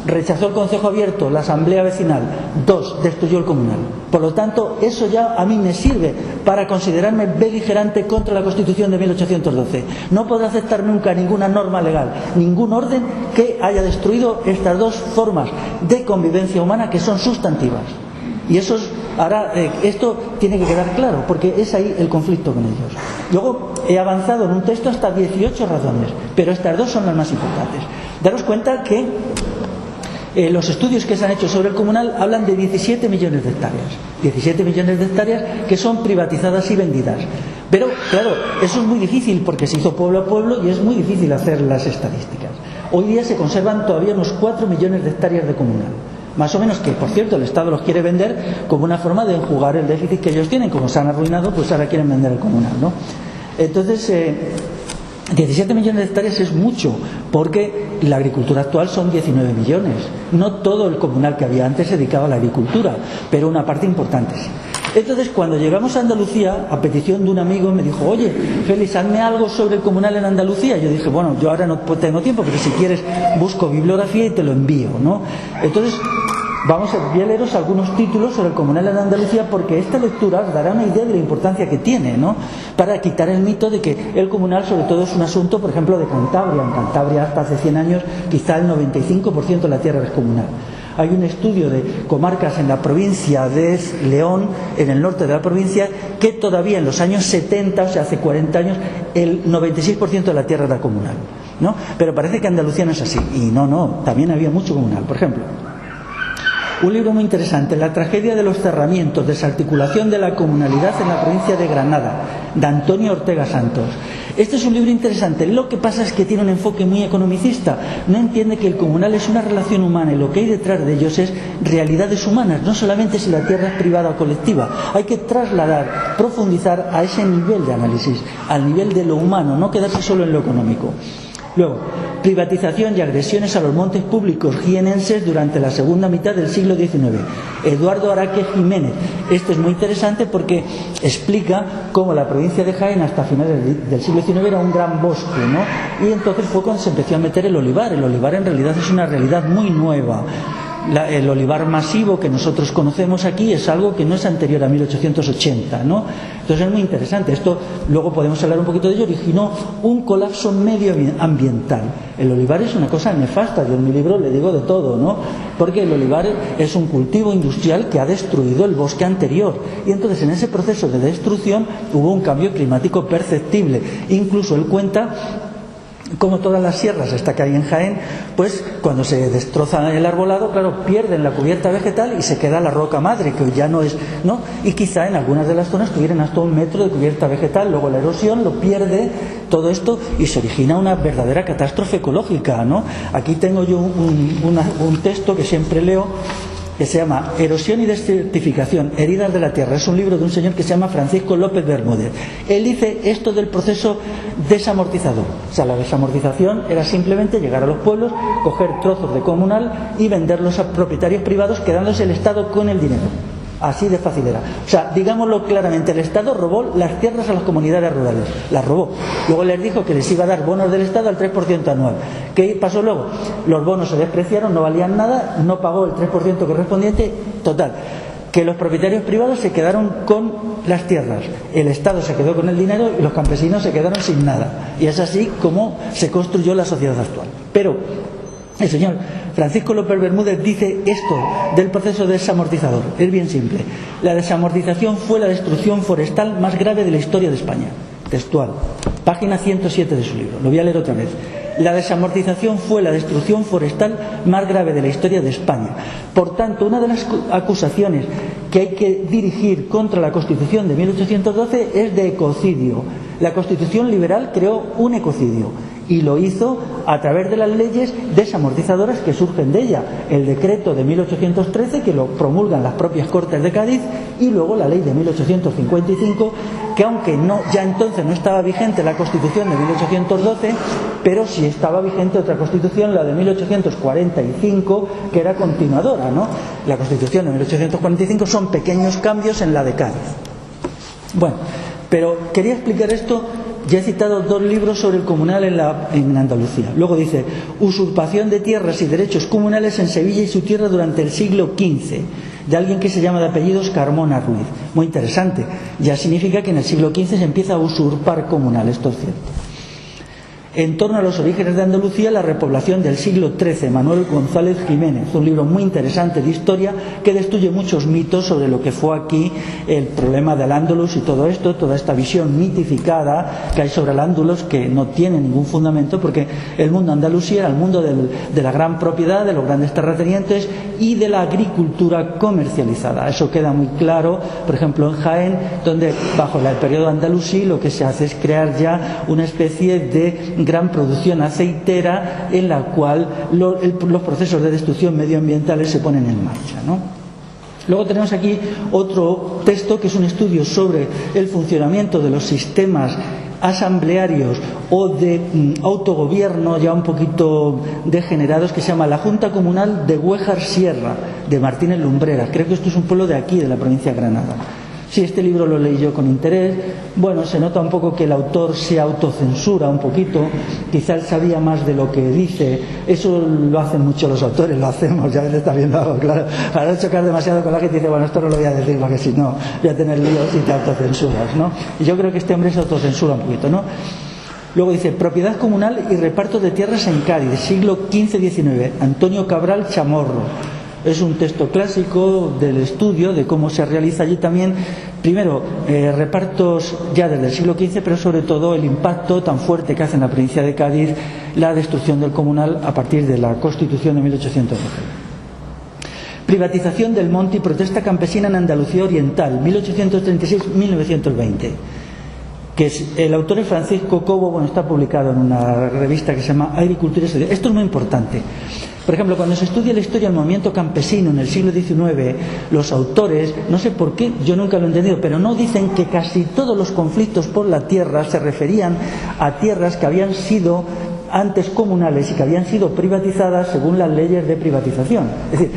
A: rechazó el Concejo Abierto, la Asamblea Vecinal, 2, destruyó el comunal. Por lo tanto, eso ya a mí me sirve para considerarme beligerante contra la Constitución de 1812. No podré aceptar nunca ninguna norma legal, ningún orden que haya destruido estas 2 formas de convivencia humana que son sustantivas. Y eso ahora, esto tiene que quedar claro, porque es ahí el conflicto con ellos. Luego he avanzado en un texto hasta 18 razones, pero estas 2 son las más importantes. Daros cuenta que los estudios que se han hecho sobre el comunal hablan de 17 millones de hectáreas. 17 millones de hectáreas que son privatizadas y vendidas. Pero, claro, eso es muy difícil porque se hizo pueblo a pueblo y es muy difícil hacer las estadísticas. Hoy día se conservan todavía unos 4 millones de hectáreas de comunal. Más o menos que, por cierto, el Estado los quiere vender como una forma de enjugar el déficit que ellos tienen. Como se han arruinado, pues ahora quieren vender el comunal, ¿no? Entonces, 17 millones de hectáreas es mucho, porque la agricultura actual son 19 millones. No todo el comunal que había antes se dedicaba a la agricultura, pero una parte importante sí. Entonces, cuando llegamos a Andalucía, a petición de un amigo, me dijo, oye, Félix, hazme algo sobre el comunal en Andalucía. Yo dije, bueno, yo ahora no tengo tiempo, pero si quieres busco bibliografía y te lo envío, ¿no? Entonces, voy a leeros algunos títulos sobre el comunal en Andalucía, porque esta lectura os dará una idea de la importancia que tiene, ¿no? Para quitar el mito de que el comunal sobre todo es un asunto, por ejemplo, de Cantabria. En Cantabria hasta hace 100 años quizá el 95% de la tierra es comunal. Hay un estudio de comarcas en la provincia de León, en el norte de la provincia, que todavía en los años 70, o sea, hace 40 años, el 96% de la tierra era comunal, ¿no? Pero parece que Andalucía no es así. Y no, también había mucho comunal. Por ejemplo, un libro muy interesante, La tragedia de los cerramientos, desarticulación de la comunalidad en la provincia de Granada, de Antonio Ortega Santos. Este es un libro interesante. Lo que pasa es que tiene un enfoque muy economicista. No entiende que el comunal es una relación humana y lo que hay detrás de ellos es realidades humanas, no solamente si la tierra es privada o colectiva. Hay que trasladar, profundizar a ese nivel de análisis, al nivel de lo humano, no quedarse solo en lo económico. Luego, privatización y agresiones a los montes públicos jienenses durante la segunda mitad del siglo XIX. Eduardo Araque Jiménez. Este es muy interesante porque explica cómo la provincia de Jaén hasta finales del siglo XIX era un gran bosque, ¿no? Y entonces fue cuando se empezó a meter el olivar. El olivar en realidad es una realidad muy nueva. El olivar masivo que nosotros conocemos aquí es algo que no es anterior a 1880, ¿no? Entonces es muy interesante. Esto, luego podemos hablar un poquito de ello, originó un colapso medioambiental. El olivar es una cosa nefasta, yo en mi libro le digo de todo, ¿no? Porque el olivar es un cultivo industrial que ha destruido el bosque anterior. Y entonces en ese proceso de destrucción hubo un cambio climático perceptible. Incluso él cuenta como todas las sierras, esta que hay en Jaén, pues cuando se destroza el arbolado, claro, pierden la cubierta vegetal y se queda la roca madre, que ya no es, ¿no? Y quizá en algunas de las zonas tuvieran hasta 1 metro de cubierta vegetal, luego la erosión lo pierde todo esto y se origina una verdadera catástrofe ecológica, ¿no? Aquí tengo yo un texto que siempre leo, que se llama Erosión y desertificación, heridas de la tierra. Es un libro de un señor que se llama Francisco López Bermúdez. Él dice esto del proceso desamortizador. O sea, la desamortización era simplemente llegar a los pueblos, coger trozos de comunal y venderlos a propietarios privados, quedándose el Estado con el dinero. Así de fácil era. O sea, digámoslo claramente, el Estado robó las tierras a las comunidades rurales. Las robó. Luego les dijo que les iba a dar bonos del Estado al 3% anual. ¿Qué pasó luego? Los bonos se despreciaron, no valían nada, no pagó el 3% correspondiente. Total, que los propietarios privados se quedaron con las tierras. El Estado se quedó con el dinero y los campesinos se quedaron sin nada. Y es así como se construyó la sociedad actual. Pero el señor Francisco López Bermúdez dice esto del proceso desamortizador. Es bien simple. La desamortización fue la destrucción forestal más grave de la historia de España. Textual. Página 107 de su libro. Lo voy a leer otra vez. La desamortización fue la destrucción forestal más grave de la historia de España. Por tanto, una de las acusaciones que hay que dirigir contra la Constitución de 1812 es de ecocidio. La Constitución liberal creó un ecocidio y lo hizo a través de las leyes desamortizadoras que surgen de ella. El decreto de 1813, que lo promulgan las propias Cortes de Cádiz, y luego la ley de 1855, que aunque ya entonces no estaba vigente la Constitución de 1812, pero sí estaba vigente otra Constitución, la de 1845, que era continuadora, ¿no? La Constitución de 1845 son pequeños cambios en la de Cádiz. Bueno, pero quería explicar esto. Ya he citado 2 libros sobre el comunal en Andalucía. Luego dice, usurpación de tierras y derechos comunales en Sevilla y su tierra durante el siglo XV, de alguien que se llama de apellidos Carmona Ruiz. Muy interesante. Ya significa que en el siglo XV se empieza a usurpar comunal, esto es cierto. En torno a los orígenes de Andalucía, la repoblación del siglo XIII, Manuel González Jiménez, un libro muy interesante de historia que destruye muchos mitos sobre lo que fue aquí el problema del Andalus y todo esto, toda esta visión mitificada que hay sobre el Andalus que no tiene ningún fundamento, porque el mundo andalusí era el mundo de la gran propiedad, de los grandes terratenientes y de la agricultura comercializada. Eso queda muy claro, por ejemplo, en Jaén, donde bajo el periodo andalusí lo que se hace es crear ya una especie de gran producción aceitera en la cual los procesos de destrucción medioambientales se ponen en marcha, ¿no? Luego tenemos aquí otro texto que es un estudio sobre el funcionamiento de los sistemas asamblearios o de autogobierno ya un poquito degenerados, que se llama La Junta Comunal de Güéjar Sierra, de Martínez Lumbreras. Creo que esto es un pueblo de aquí, de la provincia de Granada. Sí, este libro lo leí yo con interés. Bueno, se nota un poco que el autor se autocensura un poquito, quizá él sabía más de lo que dice. Eso lo hacen mucho los autores, lo hacemos, ya está bien, claro, para no chocar demasiado con la gente, dice, bueno, esto no lo voy a decir porque si no voy a tener líos y te autocensuras, ¿no? Y yo creo que este hombre se autocensura un poquito, ¿no? Luego dice, propiedad comunal y reparto de tierras en Cádiz, siglo XV-XIX, Antonio Cabral Chamorro. Es un texto clásico del estudio de cómo se realiza allí también, primero, repartos ya desde el siglo XV, pero sobre todo el impacto tan fuerte que hace en la provincia de Cádiz la destrucción del comunal a partir de la Constitución de 1812. Privatización del monte y protesta campesina en Andalucía Oriental, 1836-1920. Que el autor es Francisco Cobo, bueno, está publicado en una revista que se llama Agricultura y Sociedad. Esto es muy importante. Por ejemplo, cuando se estudia la historia del movimiento campesino en el siglo XIX, los autores, no sé por qué, yo nunca lo he entendido, pero no dicen que casi todos los conflictos por la tierra se referían a tierras que habían sido antes comunales y que habían sido privatizadas según las leyes de privatización. Es decir,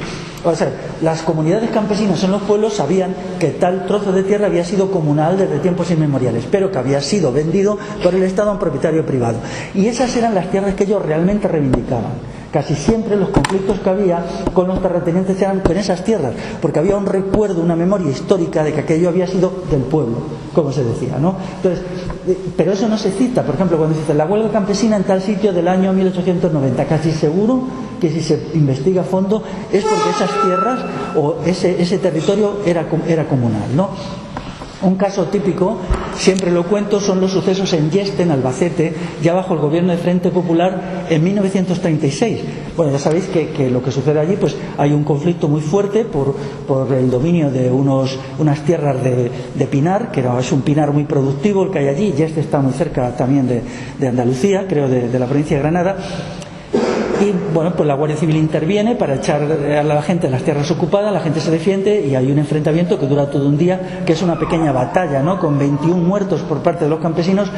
A: o sea, las comunidades campesinas en los pueblos sabían que tal trozo de tierra había sido comunal desde tiempos inmemoriales, pero que había sido vendido por el Estado a un propietario privado. Y esas eran las tierras que ellos realmente reivindicaban. Casi siempre los conflictos que había con los terratenientes eran con esas tierras, porque había un recuerdo, una memoria histórica de que aquello había sido del pueblo, como se decía, ¿no? Entonces, pero eso no se cita. Por ejemplo, cuando se dice la huelga campesina en tal sitio del año 1890, casi seguro que si se investiga a fondo es porque esas tierras o ese territorio era comunal, ¿no? Un caso típico, siempre lo cuento, son los sucesos en Yeste, en Albacete, ya bajo el gobierno de Frente Popular en 1936. Bueno, ya sabéis que lo que sucede allí, pues hay un conflicto muy fuerte por el dominio de unas tierras de pinar, que es un pinar muy productivo el que hay allí. Yeste está muy cerca también de Andalucía, creo de la provincia de Granada. Y bueno, pues la Guardia Civil interviene para echar a la gente de las tierras ocupadas, la gente se defiende y hay un enfrentamiento que dura todo un día, que es una pequeña batalla, ¿no? Con 21 muertos por parte de los campesinos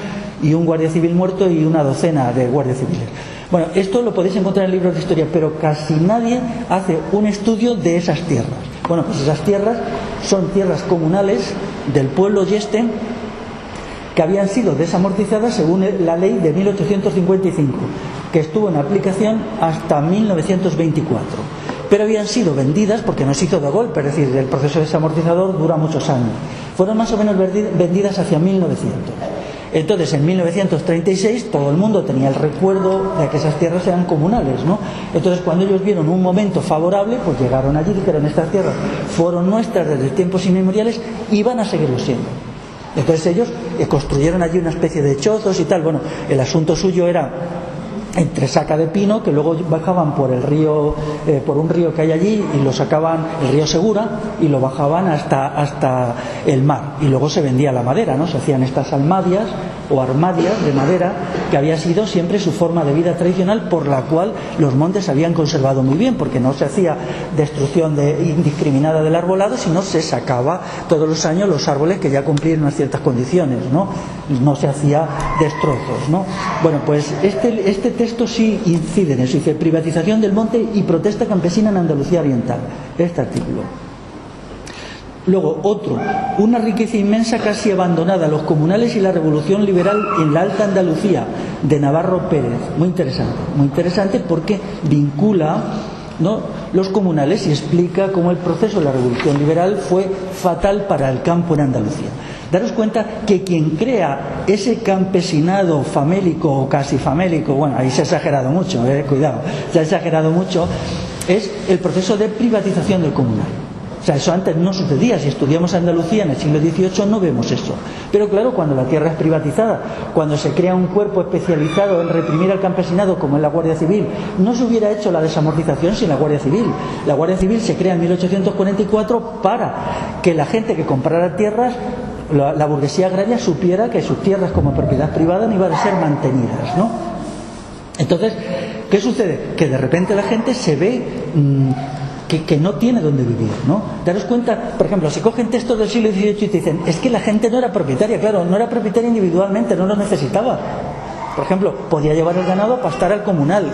A: y un guardia civil muerto y una docena de guardias civiles. Bueno, esto lo podéis encontrar en libros de historia, pero casi nadie hace un estudio de esas tierras. Bueno, pues esas tierras son tierras comunales del pueblo Yeste que habían sido desamortizadas según la ley de 1855, que estuvo en aplicación hasta 1924. Pero habían sido vendidas, porque no se hizo de golpe, es decir, el proceso desamortizador dura muchos años. Fueron más o menos vendidas hacia 1900. Entonces, en 1936, todo el mundo tenía el recuerdo de que esas tierras eran comunales, ¿no? Entonces, cuando ellos vieron un momento favorable, pues llegaron allí y dijeron: estas tierras fueron nuestras desde tiempos inmemoriales y van a seguirlo siendo. Entonces ellos construyeron allí una especie de chozos y tal. Bueno, el asunto suyo era entre saca de pino, que luego bajaban por el río, por un río que hay allí, y lo sacaban, el río Segura, y lo bajaban hasta el mar, y luego se vendía la madera, ¿no? Se hacían estas almadias o armadias de madera, que había sido siempre su forma de vida tradicional, por la cual los montes se habían conservado muy bien, porque no se hacía destrucción indiscriminada del arbolado, sino se sacaba todos los años los árboles que ya cumplían unas ciertas condiciones, ¿no? No se hacía destrozos, ¿no? Bueno, pues este texto sí incide en eso. Dice: privatización del monte y protesta campesina en Andalucía Oriental. Este artículo. Luego, otro: una riqueza inmensa casi abandonada, los comunales y la revolución liberal en la Alta Andalucía, de Navarro Pérez. Muy interesante porque vincula, ¿no?, los comunales y explica cómo el proceso de la revolución liberal fue fatal para el campo en Andalucía. Daros cuenta que quien crea ese campesinado famélico o casi famélico, bueno, ahí se ha exagerado mucho, cuidado, se ha exagerado mucho, es el proceso de privatización del comunal. O sea, eso antes no sucedía. Si estudiamos Andalucía en el siglo XVIII no vemos eso. Pero claro, cuando la tierra es privatizada, cuando se crea un cuerpo especializado en reprimir al campesinado, como es la Guardia Civil, no se hubiera hecho la desamortización sin la Guardia Civil. La Guardia Civil se crea en 1844 para que la gente que comprara tierras, la burguesía agraria, supiera que sus tierras como propiedad privada no iban a ser mantenidas, ¿no? Entonces, ¿qué sucede? Que de repente la gente se ve que no tiene dónde vivir, ¿no? Daros cuenta, por ejemplo, se cogen textos del siglo XVIII y te dicen: es que la gente no era propietaria. Claro, no era propietaria individualmente, no lo necesitaba. Por ejemplo, podía llevar el ganado a pastar al comunal.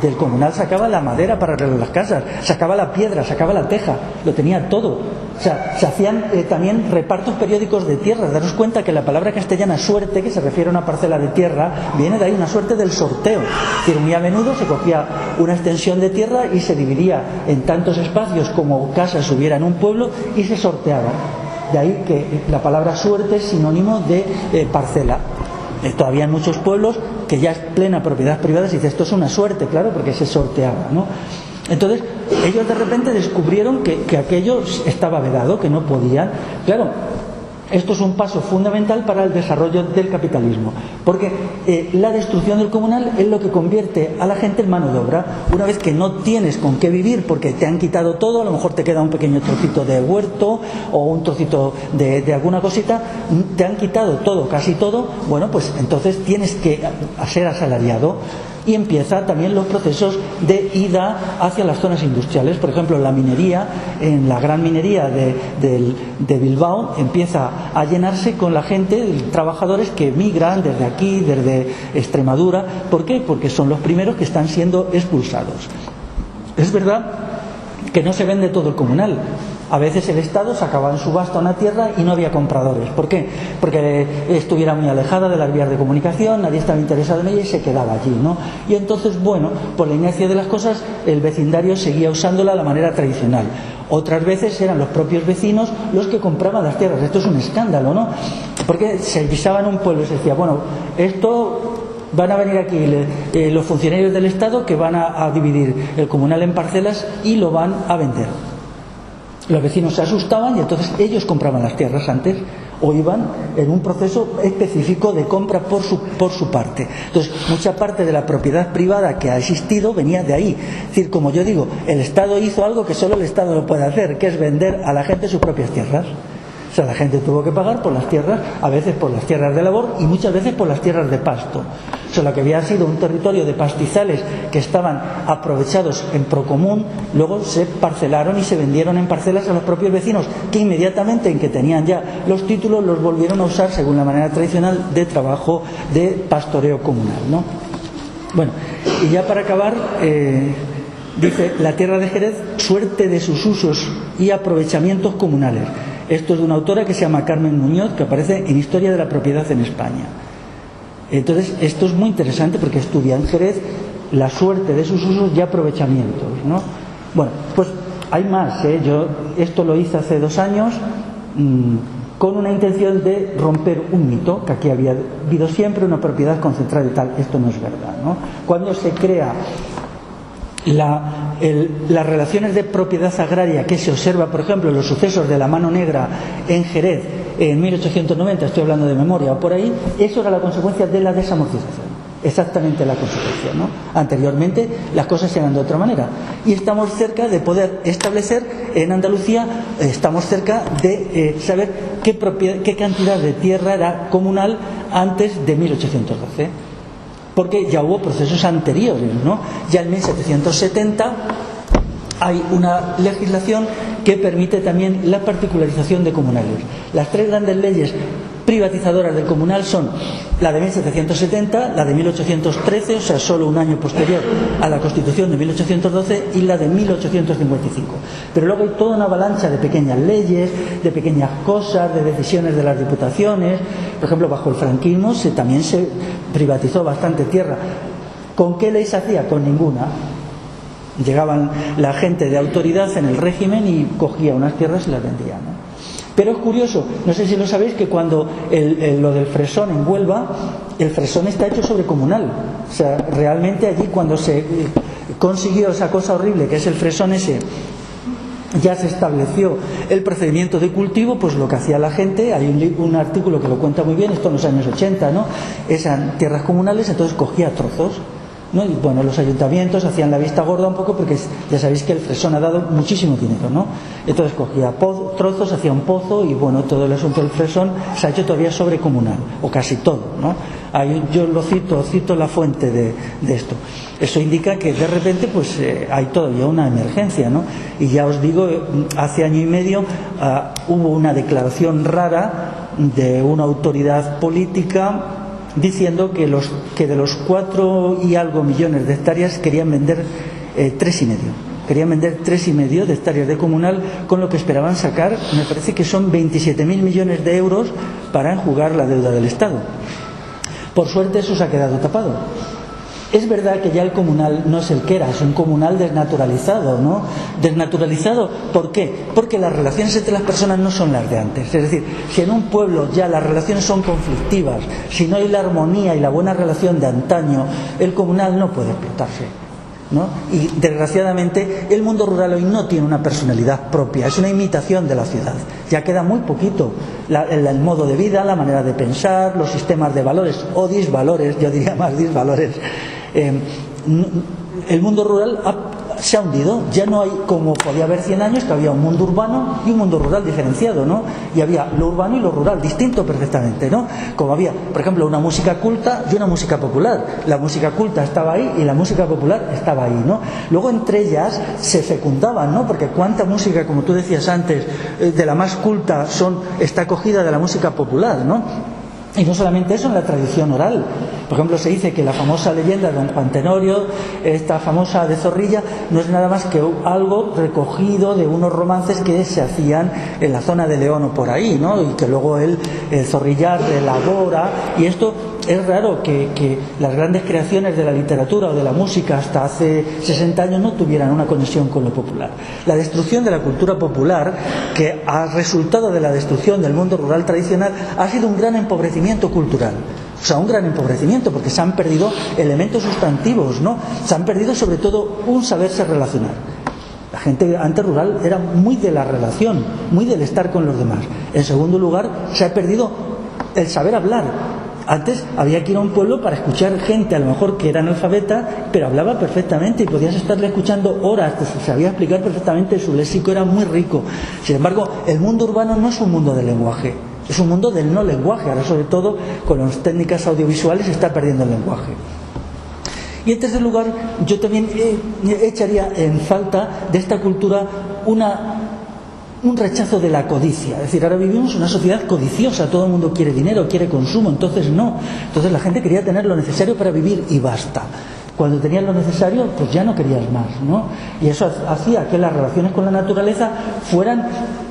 A: Del comunal sacaba la madera para arreglar las casas, sacaba la piedra, sacaba la teja, lo tenía todo. O sea, se hacían también repartos periódicos de tierras. Daros cuenta que la palabra castellana suerte, que se refiere a una parcela de tierra, viene de ahí, una suerte del sorteo. Es decir, muy a menudo se cogía una extensión de tierra y se dividía en tantos espacios como casas hubiera en un pueblo y se sorteaba. De ahí que la palabra suerte es sinónimo de parcela. Todavía en muchos pueblos que ya es plena propiedad privada se dice: esto es una suerte, claro, porque se sorteaba, ¿no? Entonces ellos de repente descubrieron que aquello estaba vedado, que no podían. Claro, esto es un paso fundamental para el desarrollo del capitalismo, porque la destrucción del comunal es lo que convierte a la gente en mano de obra. Una vez que no tienes con qué vivir porque te han quitado todo, a lo mejor te queda un pequeño trocito de huerto o un trocito de alguna cosita, te han quitado todo, casi todo, bueno, pues entonces tienes que ser asalariado. Y empieza también los procesos de ida hacia las zonas industriales. Por ejemplo, la minería, en la gran minería de Bilbao, empieza a llenarse con la gente, trabajadores que migran desde aquí, desde Extremadura. ¿Por qué? Porque son los primeros que están siendo expulsados. Es verdad que no se vende todo el comunal, A veces el Estado sacaba en subasta una tierra y no había compradores. ¿Por qué? Porque estuviera muy alejada de las vías de comunicación, nadie estaba interesado en ella y se quedaba allí, ¿no? Y entonces, bueno, por la inercia de las cosas, el vecindario seguía usándola a la manera tradicional. Otras veces eran los propios vecinos los que compraban las tierras. Esto es un escándalo, ¿no? Porque se avisaba en un pueblo y se decía, bueno, esto... van a venir aquí los funcionarios del Estado que van a dividir el comunal en parcelas y lo van a vender. Los vecinos se asustaban y entonces ellos compraban las tierras antes o iban en un proceso específico de compra por su parte. Entonces, mucha parte de la propiedad privada que ha existido venía de ahí. Es decir, como yo digo, el Estado hizo algo que solo el Estado lo puede hacer, que es vender a la gente sus propias tierras. O sea, la gente tuvo que pagar por las tierras, a veces por las tierras de labor y muchas veces por las tierras de pasto. O sea, lo que había sido un territorio de pastizales que estaban aprovechados en procomún, luego se parcelaron y se vendieron en parcelas a los propios vecinos, que inmediatamente en que tenían ya los títulos los volvieron a usar según la manera tradicional de trabajo de pastoreo comunal, ¿no? Bueno, y ya para acabar, dice, la tierra de Jerez, suerte de sus usos y aprovechamientos comunales. Esto es de una autora que se llama Carmen Muñoz, que aparece en Historia de la Propiedad en España. Entonces, esto es muy interesante porque estudia en Jerez la suerte de sus usos y aprovechamientos, ¿no? Bueno, pues hay más, ¿eh? Yo esto lo hice hace 2 años con una intención de romper un mito, que aquí había habido siempre una propiedad concentrada y tal. Esto no es verdad, ¿no? Cuando se crea las relaciones de propiedad agraria que se observa, por ejemplo, en los sucesos de la Mano Negra en Jerez en 1890, estoy hablando de memoria o por ahí, eso era la consecuencia de la desamortización, exactamente la consecuencia, ¿no? Anteriormente las cosas eran de otra manera y estamos cerca de poder establecer en Andalucía, estamos cerca de saber qué cantidad de tierra era comunal antes de 1812. Porque ya hubo procesos anteriores, ¿no? Ya en 1770 hay una legislación que permite también la particularización de comunales. Las 3 grandes leyes privatizadoras del comunal son la de 1770, la de 1813, o sea, solo un año posterior a la Constitución de 1812, y la de 1855. Pero luego hay toda una avalancha de pequeñas leyes, de pequeñas cosas, de decisiones de las diputaciones. Por ejemplo, bajo el franquismo también se privatizó bastante tierra. ¿Con qué ley se hacía? Con ninguna. Llegaban la gente de autoridad en el régimen y cogía unas tierras y las vendía, ¿no? Pero es curioso, no sé si lo sabéis, que cuando lo del fresón en Huelva, el fresón está hecho sobre comunal. O sea, realmente allí cuando se consiguió esa cosa horrible que es el fresón ese, ya se estableció el procedimiento de cultivo, pues lo que hacía la gente, hay un artículo que lo cuenta muy bien, esto en los años 80, ¿no? Eran tierras comunales, entonces cogía trozos, ¿no? Y bueno, los ayuntamientos hacían la vista gorda un poco porque ya sabéis que el fresón ha dado muchísimo dinero, ¿no? Entonces cogía trozos, hacía un pozo y bueno, todo el asunto del fresón se ha hecho todavía sobre comunal, o casi todo, ¿no? Yo lo cito la fuente de esto. Eso indica que de repente pues hay todavía una emergencia, ¿no? Y ya os digo, hace año y medio hubo una declaración rara de una autoridad política diciendo que de los 4 y algo millones de hectáreas querían vender 3,5. Querían vender 3,5 de hectáreas de comunal, con lo que esperaban sacar, me parece que son 27.000 millones de euros para enjugar la deuda del Estado. Por suerte eso se ha quedado tapado. Es verdad que ya el comunal no es el que era, es un comunal desnaturalizado, ¿no? Desnaturalizado, ¿por qué? Porque las relaciones entre las personas no son las de antes. Es decir, si en un pueblo ya las relaciones son conflictivas, si no hay la armonía y la buena relación de antaño, el comunal no puede explotarse, ¿no? Y desgraciadamente el mundo rural hoy no tiene una personalidad propia, es una imitación de la ciudad. Ya queda muy poquito el modo de vida, la manera de pensar, los sistemas de valores o disvalores, yo diría más disvalores. El mundo rural se ha hundido, ya no hay, como podía haber 100 años, que había un mundo urbano y un mundo rural diferenciado, ¿no? Y había lo urbano y lo rural, distinto perfectamente, ¿no? Como había, por ejemplo, una música culta y una música popular. La música culta estaba ahí y la música popular estaba ahí, ¿no? Luego entre ellas se fecundaban, ¿no? Porque cuánta música, como tú decías antes, de la más culta está cogida de la música popular, ¿no? Y no solamente eso, en la tradición oral. Por ejemplo, se dice que la famosa leyenda de don Juan Tenorio, esta famosa de Zorrilla, no es nada más que algo recogido de unos romances que se hacían en la zona de León o por ahí, ¿no? Y que luego el Zorrillar elabora, y esto es raro que las grandes creaciones de la literatura o de la música hasta hace 60 años no tuvieran una conexión con lo popular. La destrucción de la cultura popular, que ha resultado de la destrucción del mundo rural tradicional, ha sido un gran empobrecimiento cultural. O sea, un gran empobrecimiento, porque se han perdido elementos sustantivos, ¿no? Se han perdido sobre todo un saberse relacionar. La gente antes rural era muy de la relación, muy del estar con los demás. En segundo lugar, se ha perdido el saber hablar. Antes había que ir a un pueblo para escuchar gente, a lo mejor que era analfabeta, pero hablaba perfectamente y podías estarle escuchando horas, te sabía explicar perfectamente, su léxico era muy rico. Sin embargo, el mundo urbano no es un mundo del lenguaje, es un mundo del no lenguaje. Ahora, sobre todo con las técnicas audiovisuales, se está perdiendo el lenguaje. Y en tercer lugar, yo también echaría en falta de esta cultura un rechazo de la codicia. Es decir, ahora vivimos en una sociedad codiciosa, todo el mundo quiere dinero, quiere consumo, entonces no. Entonces la gente quería tener lo necesario para vivir y basta. Cuando tenías lo necesario, pues ya no querías más, ¿no? Y eso hacía que las relaciones con la naturaleza fueran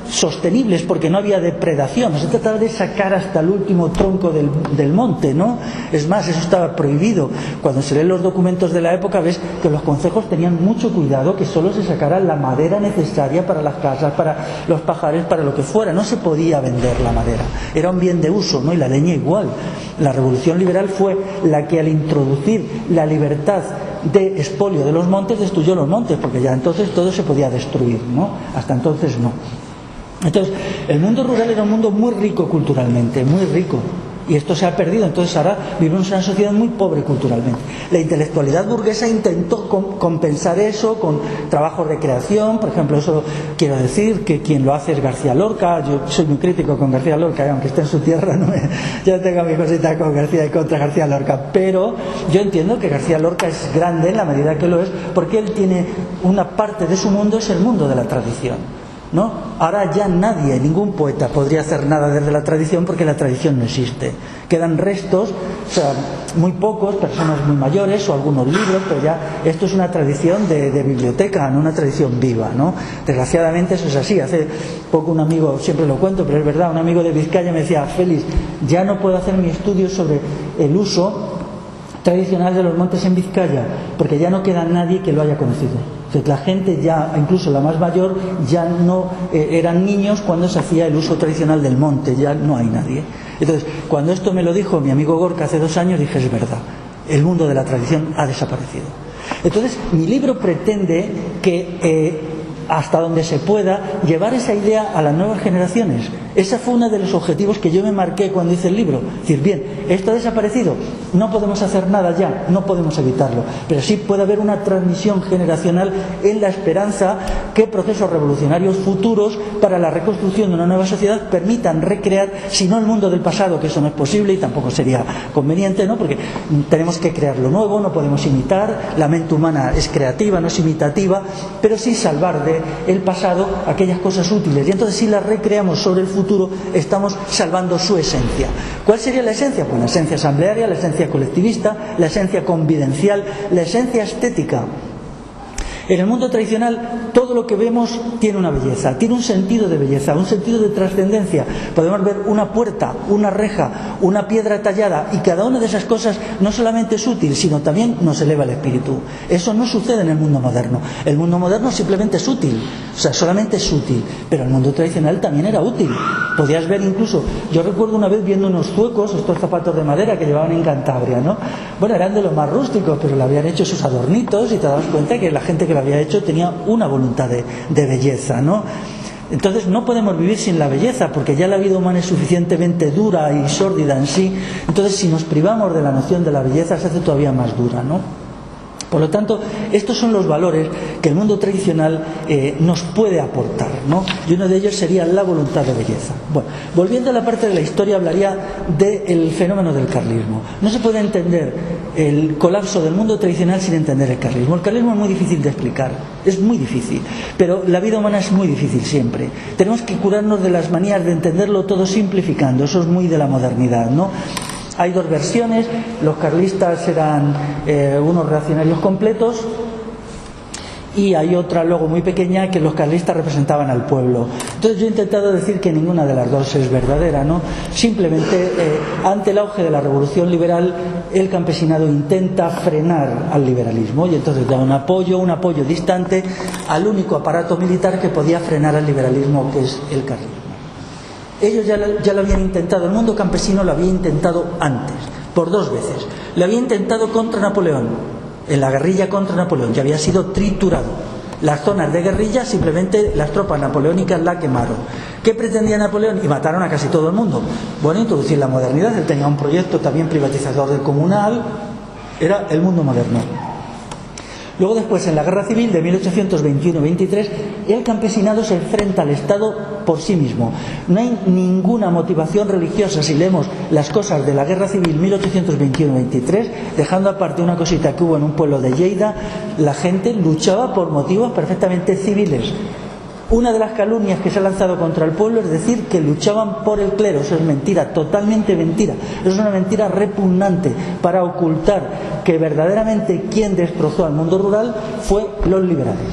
A: sostenibles, porque no había depredación. No se trataba de sacar hasta el último tronco del monte, ¿no? Es más, eso estaba prohibido. Cuando se leen los documentos de la época, ves que los concejos tenían mucho cuidado que solo se sacara la madera necesaria para las casas, para los pajares, para lo que fuera. No se podía vender la madera, era un bien de uso, ¿no? Y la leña igual. La revolución liberal fue la que, al introducir la libertad de expolio de los montes, destruyó los montes, porque ya entonces todo se podía destruir, ¿no? Hasta entonces no. Entonces, el mundo rural era un mundo muy rico culturalmente, muy rico, y esto se ha perdido. Entonces ahora vivimos en una sociedad muy pobre culturalmente. La intelectualidad burguesa intentó compensar eso con trabajos de creación. Por ejemplo, eso quiero decir que quien lo hace es García Lorca. Yo soy muy crítico con García Lorca, aunque esté en su tierra, yo tengo mi cosita con García y contra García Lorca, pero yo entiendo que García Lorca es grande en la medida que lo es, porque él tiene una parte de su mundo, es el mundo de la tradición, ¿no? Ahora ya nadie, ningún poeta podría hacer nada desde la tradición, porque la tradición no existe. Quedan restos, o sea, muy pocos, personas muy mayores o algunos libros, pero ya esto es una tradición de biblioteca, no una tradición viva, ¿no? Desgraciadamente eso es así. Hace poco un amigo, siempre lo cuento, pero es verdad, un amigo de Vizcaya me decía: Félix, ya no puedo hacer mi estudio sobre el uso tradicional de los montes en Vizcaya, porque ya no queda nadie que lo haya conocido. La gente ya, incluso la más mayor, ya no eran niños cuando se hacía el uso tradicional del monte, ya no hay nadie. Entonces, cuando esto me lo dijo mi amigo Gorka hace 2 años, dije: es verdad, el mundo de la tradición ha desaparecido. Entonces, mi libro pretende que hasta donde se pueda llevar esa idea a las nuevas generaciones. Ese fue uno de los objetivos que yo me marqué cuando hice el libro. Es decir, bien, esto ha desaparecido, no podemos hacer nada ya, no podemos evitarlo, pero sí puede haber una transmisión generacional en la esperanza que procesos revolucionarios futuros para la reconstrucción de una nueva sociedad permitan recrear, si no el mundo del pasado, que eso no es posible y tampoco sería conveniente, ¿no? Porque tenemos que crear lo nuevo, no podemos imitar, la mente humana es creativa, no es imitativa, pero sí salvar del pasado aquellas cosas útiles, y entonces si las recreamos sobre el futuro estamos salvando su esencia. ¿Cuál sería la esencia? Pues la esencia asamblearia, la esencia colectivista, la esencia convivencial, la esencia estética. En el mundo tradicional todo lo que vemos tiene una belleza, tiene un sentido de belleza, un sentido de trascendencia. Podemos ver una puerta, una reja, una piedra tallada, y cada una de esas cosas no solamente es útil, sino también nos eleva el espíritu. Eso no sucede en el mundo moderno. El mundo moderno simplemente es útil, o sea, solamente es útil, pero el mundo tradicional también era útil. Podías ver incluso, yo recuerdo una vez viendo unos zuecos, estos zapatos de madera que llevaban en Cantabria, ¿no? Bueno, eran de los más rústicos, pero le habían hecho sus adornitos, y te das cuenta que la gente que lo había hecho tenía una voluntad de belleza, ¿no? Entonces no podemos vivir sin la belleza, porque ya la vida humana es suficientemente dura y sórdida en sí. Entonces, si nos privamos de la noción de la belleza, se hace todavía más dura, ¿no? Por lo tanto, estos son los valores que el mundo tradicional nos puede aportar, ¿no? Y uno de ellos sería la voluntad de belleza. Bueno, volviendo a la parte de la historia, hablaría del fenómeno del carlismo. No se puede entender el colapso del mundo tradicional sin entender el carlismo. El carlismo es muy difícil de explicar, es muy difícil, pero la vida humana es muy difícil siempre. Tenemos que curarnos de las manías de entenderlo todo simplificando, eso es muy de la modernidad, ¿no? Hay dos versiones, los carlistas eran unos reaccionarios completos, y hay otra luego muy pequeña que los carlistas representaban al pueblo. Entonces yo he intentado decir que ninguna de las dos es verdadera, ¿no? Simplemente ante el auge de la revolución liberal el campesinado intenta frenar al liberalismo y entonces da un apoyo distante al único aparato militar que podía frenar al liberalismo, que es el carlismo. Ellos ya lo habían intentado, el mundo campesino lo había intentado antes, por 2 veces. Lo había intentado contra Napoleón, en la guerrilla contra Napoleón, ya había sido triturado. Las zonas de guerrilla, simplemente las tropas napoleónicas la quemaron. ¿Qué pretendía Napoleón? Y mataron a casi todo el mundo. Bueno, introducir la modernidad. Él tenía un proyecto también privatizador del comunal, era el mundo moderno. Luego después, en la guerra civil de 1821-23, el campesinado se enfrenta al Estado por sí mismo. No hay ninguna motivación religiosa si leemos las cosas de la guerra civil 1821-23, dejando aparte una cosita que hubo en un pueblo de Lleida. La gente luchaba por motivos perfectamente civiles. Una de las calumnias que se ha lanzado contra el pueblo es decir que luchaban por el clero. Eso es mentira, totalmente mentira. Es una mentira repugnante para ocultar que verdaderamente quien destrozó al mundo rural fue los liberales.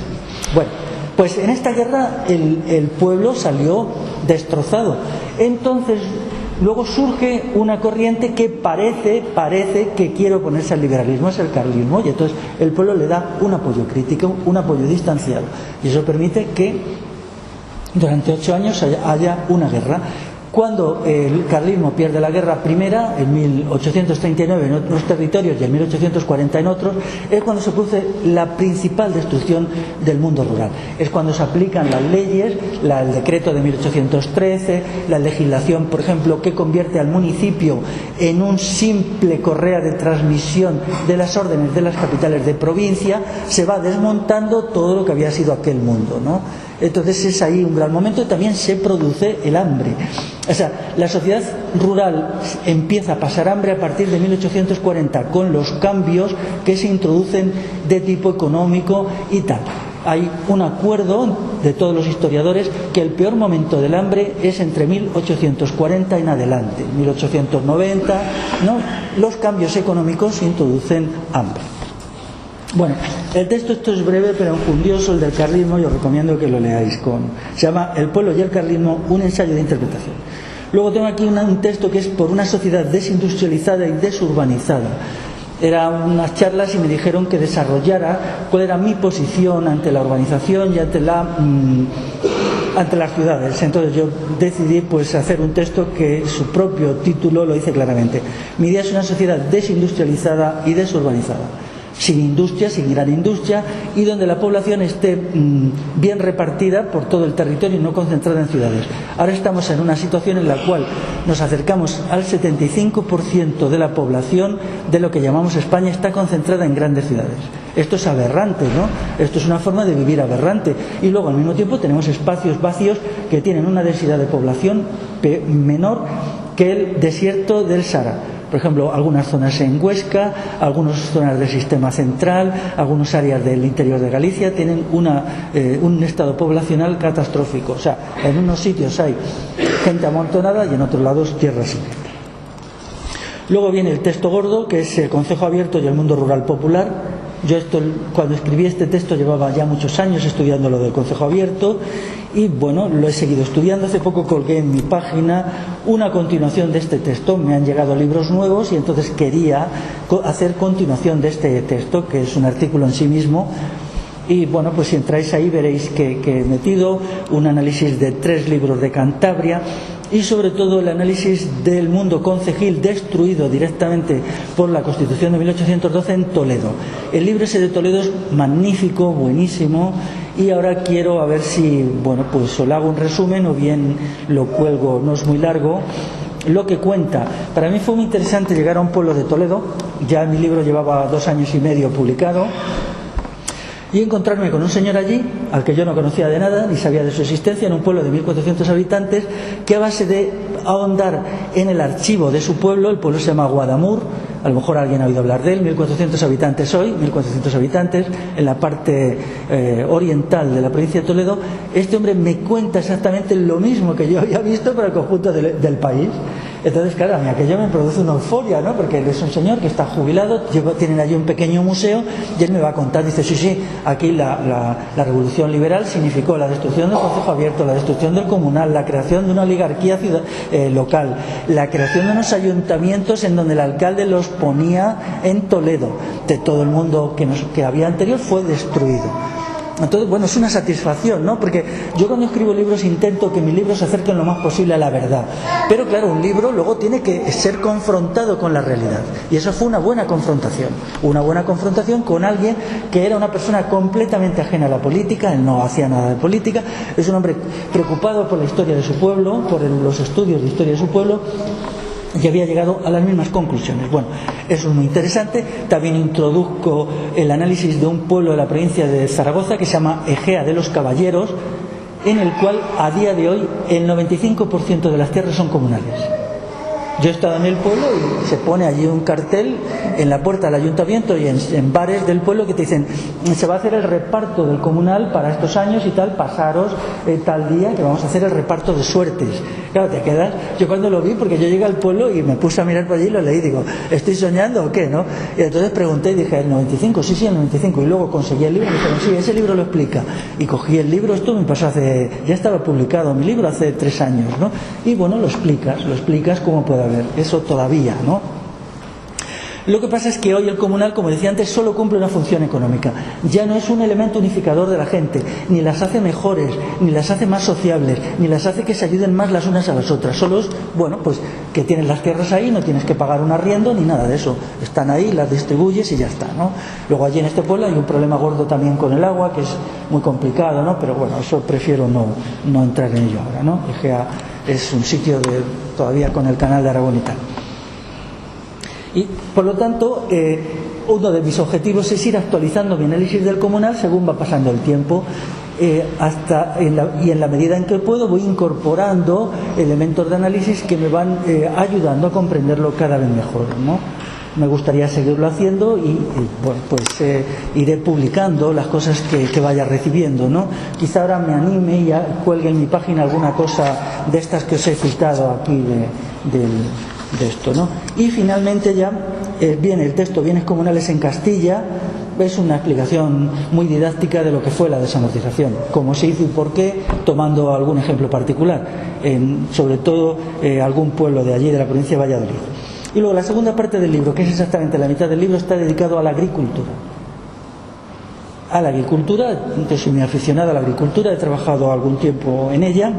A: Bueno, pues en esta guerra el pueblo salió destrozado. Entonces luego surge una corriente que parece que quiere oponerse al liberalismo, es el carlismo, y entonces el pueblo le da un apoyo crítico, un apoyo distanciado, y eso permite que durante 8 años haya una guerra. Cuando el carlismo pierde la guerra primera, en 1839 en otros territorios y en 1840 en otros, es cuando se produce la principal destrucción del mundo rural. Es cuando se aplican las leyes, el decreto de 1813, la legislación, por ejemplo, que convierte al municipio en un simple correa de transmisión de las órdenes de las capitales de provincia. Se va desmontando todo lo que había sido aquel mundo, ¿no? Entonces es ahí un gran momento y también se produce el hambre. O sea, la sociedad rural empieza a pasar hambre a partir de 1840 con los cambios que se introducen de tipo económico y tal. Hay un acuerdo de todos los historiadores que el peor momento del hambre es entre 1840 en adelante. 1890, ¿no? Los cambios económicos introducen hambre. Bueno, el texto, esto es breve pero enjundioso, el del carlismo, yo os recomiendo que lo leáis. Se llama El pueblo y el carlismo, un ensayo de interpretación. Luego tengo aquí un texto que es por una sociedad desindustrializada y desurbanizada. Eran unas charlas y me dijeron que desarrollara cuál era mi posición ante la urbanización y ante las ciudades. Entonces yo decidí pues hacer un texto que su propio título lo dice claramente. Mi idea es una sociedad desindustrializada y desurbanizada, sin industria, sin gran industria, y donde la población esté bien repartida por todo el territorio y no concentrada en ciudades. Ahora estamos en una situación en la cual nos acercamos al 75% de la población de lo que llamamos España está concentrada en grandes ciudades. Esto es aberrante, ¿no? Esto es una forma de vivir aberrante. Y luego al mismo tiempo tenemos espacios vacíos que tienen una densidad de población menor que el desierto del Sahara. Por ejemplo, algunas zonas en Huesca, algunas zonas del sistema central, algunas áreas del interior de Galicia tienen un estado poblacional catastrófico. O sea, en unos sitios hay gente amontonada y en otros lados tierra sin gente. Luego viene el texto gordo, que es el Concejo Abierto y el mundo rural popular. Yo cuando escribí este texto llevaba ya muchos años estudiando lo del Concejo Abierto y bueno, lo he seguido estudiando. Hace poco colgué en mi página una continuación de este texto. Me han llegado libros nuevos y entonces quería hacer continuación de este texto, que es un artículo en sí mismo. Y bueno, pues si entráis ahí veréis que he metido un análisis de 3 libros de Cantabria y sobre todo el análisis del mundo concejil destruido directamente por la Constitución de 1812 en Toledo. El libro ese de Toledo es magnífico, buenísimo, y ahora quiero a ver si, bueno, pues o le hago un resumen o bien lo cuelgo, no es muy largo. Lo que cuenta, para mí fue muy interesante llegar a un pueblo de Toledo, ya mi libro llevaba 2 años y medio publicado, y encontrarme con un señor allí, al que yo no conocía de nada, ni sabía de su existencia, en un pueblo de 1.400 habitantes, que a base de ahondar en el archivo de su pueblo, el pueblo se llama Guadamur, a lo mejor alguien ha oído hablar de él, 1.400 habitantes hoy, 1.400 habitantes, en la parte oriental de la provincia de Toledo. Este hombre me cuenta exactamente lo mismo que yo había visto para el conjunto del país. Entonces, claro, a mí aquello me produce una euforia, ¿no? Porque él es un señor que está jubilado, tienen allí un pequeño museo, y él me va a contar, dice, sí, aquí la revolución liberal significó la destrucción del Consejo Abierto, la destrucción del comunal, la creación de una oligarquía local, la creación de unos ayuntamientos en donde el alcalde los ponía en Toledo. De todo el mundo que había anterior fue destruido. Entonces, bueno, es una satisfacción, ¿no? Porque yo cuando escribo libros intento que mis libros se acerquen lo más posible a la verdad. Pero claro, un libro luego tiene que ser confrontado con la realidad. Y eso fue una buena confrontación. Una buena confrontación con alguien que era una persona completamente ajena a la política, él no hacía nada de política, es un hombre preocupado por la historia de su pueblo, por los estudios de historia de su pueblo, y había llegado a las mismas conclusiones. Bueno, eso es muy interesante. También introduzco el análisis de un pueblo de la provincia de Zaragoza que se llama Egea de los Caballeros, en el cual a día de hoy el 95% de las tierras son comunales. Yo he estado en el pueblo y se pone allí un cartel en la puerta del ayuntamiento y en bares del pueblo que te dicen, se va a hacer el reparto del comunal para estos años y tal, pasaros tal día que vamos a hacer el reparto de suertes. Claro, te quedas. Yo cuando lo vi, porque yo llegué al pueblo y me puse a mirar por allí y lo leí, digo, ¿estoy soñando o qué, no? Y entonces pregunté y dije, ¿el 95? Sí, el 95. Y luego conseguí el libro y me dijeron, sí, ese libro lo explica. Y cogí el libro, esto me pasó ya estaba publicado mi libro hace 3 años, ¿no? Y bueno, lo explicas cómo puede haber eso todavía, ¿no? Lo que pasa es que hoy el comunal, como decía antes, solo cumple una función económica. Ya no es un elemento unificador de la gente, ni las hace mejores, ni las hace más sociables, ni las hace que se ayuden más las unas a las otras. Solo es, bueno, pues que tienes las tierras ahí, no tienes que pagar un arriendo ni nada de eso. Están ahí, las distribuyes y ya está, ¿no? Luego allí en este pueblo hay un problema gordo también con el agua, que es muy complicado, ¿no? Pero bueno, eso prefiero no entrar en ello ahora, ¿no? Egea es un sitio todavía con el canal de Aragón y tal. Y por lo tanto, uno de mis objetivos es ir actualizando mi análisis del comunal según va pasando el tiempo, y en la medida en que puedo voy incorporando elementos de análisis que me van ayudando a comprenderlo cada vez mejor, ¿no? Me gustaría seguirlo haciendo y bueno, pues iré publicando las cosas que vaya recibiendo, ¿no? Quizá ahora me anime y cuelgue en mi página alguna cosa de estas que os he citado aquí de esto, ¿no? Y finalmente ya viene el texto Bienes Comunales en Castilla. Es una explicación muy didáctica de lo que fue la desamortización, cómo se hizo y por qué, tomando algún ejemplo particular, sobre todo algún pueblo de allí, de la provincia de Valladolid. Y luego la segunda parte del libro, que es exactamente la mitad del libro, está dedicado a la agricultura. A la agricultura, yo soy muy aficionado a la agricultura, he trabajado algún tiempo en ella.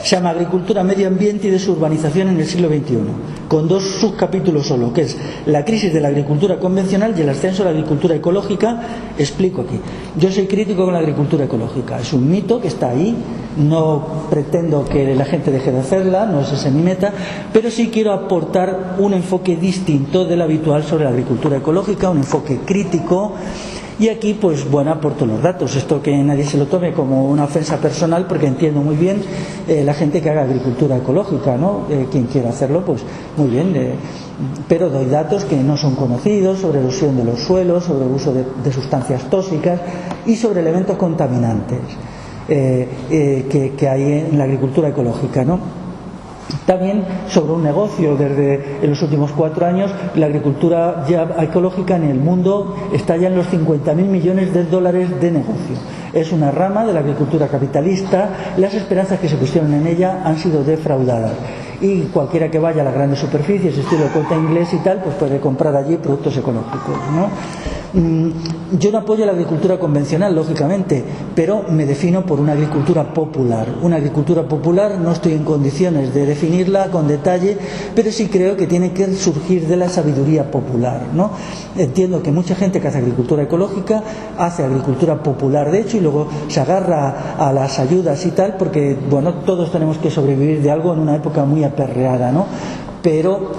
A: Se llama Agricultura, Medio Ambiente y Desurbanización en el siglo XXI, con 2 subcapítulos solo, que es la crisis de la agricultura convencional y el ascenso de la agricultura ecológica. Explico aquí. Yo soy crítico con la agricultura ecológica. Es un mito que está ahí. No pretendo que la gente deje de hacerla, no es esa mi meta, pero sí quiero aportar un enfoque distinto del habitual sobre la agricultura ecológica, un enfoque crítico. Y aquí, pues bueno, aporto los datos. Esto que nadie se lo tome como una ofensa personal, porque entiendo muy bien la gente que haga agricultura ecológica, ¿no? Quien quiera hacerlo, pues muy bien. Pero doy datos que no son conocidos sobre erosión de los suelos, sobre el uso de sustancias tóxicas y sobre elementos contaminantes que hay en la agricultura ecológica, ¿no? También sobre un negocio. Desde en los últimos 4 años la agricultura ya ecológica en el mundo está ya en los 50.000 millones de dólares de negocio. Es una rama de la agricultura capitalista. Las esperanzas que se pusieron en ella han sido defraudadas. Y cualquiera que vaya a las grandes superficies, estilo Corte Inglés y tal, pues puede comprar allí productos ecológicos, ¿no? Yo no apoyo la agricultura convencional, lógicamente, pero me defino por una agricultura popular. Una agricultura popular no estoy en condiciones de definirla con detalle, pero sí creo que tiene que surgir de la sabiduría popular, ¿no? Entiendo que mucha gente que hace agricultura ecológica hace agricultura popular, de hecho, y luego se agarra a las ayudas y tal, porque, bueno, todos tenemos que sobrevivir de algo en una época muy aperreada, ¿no? Pero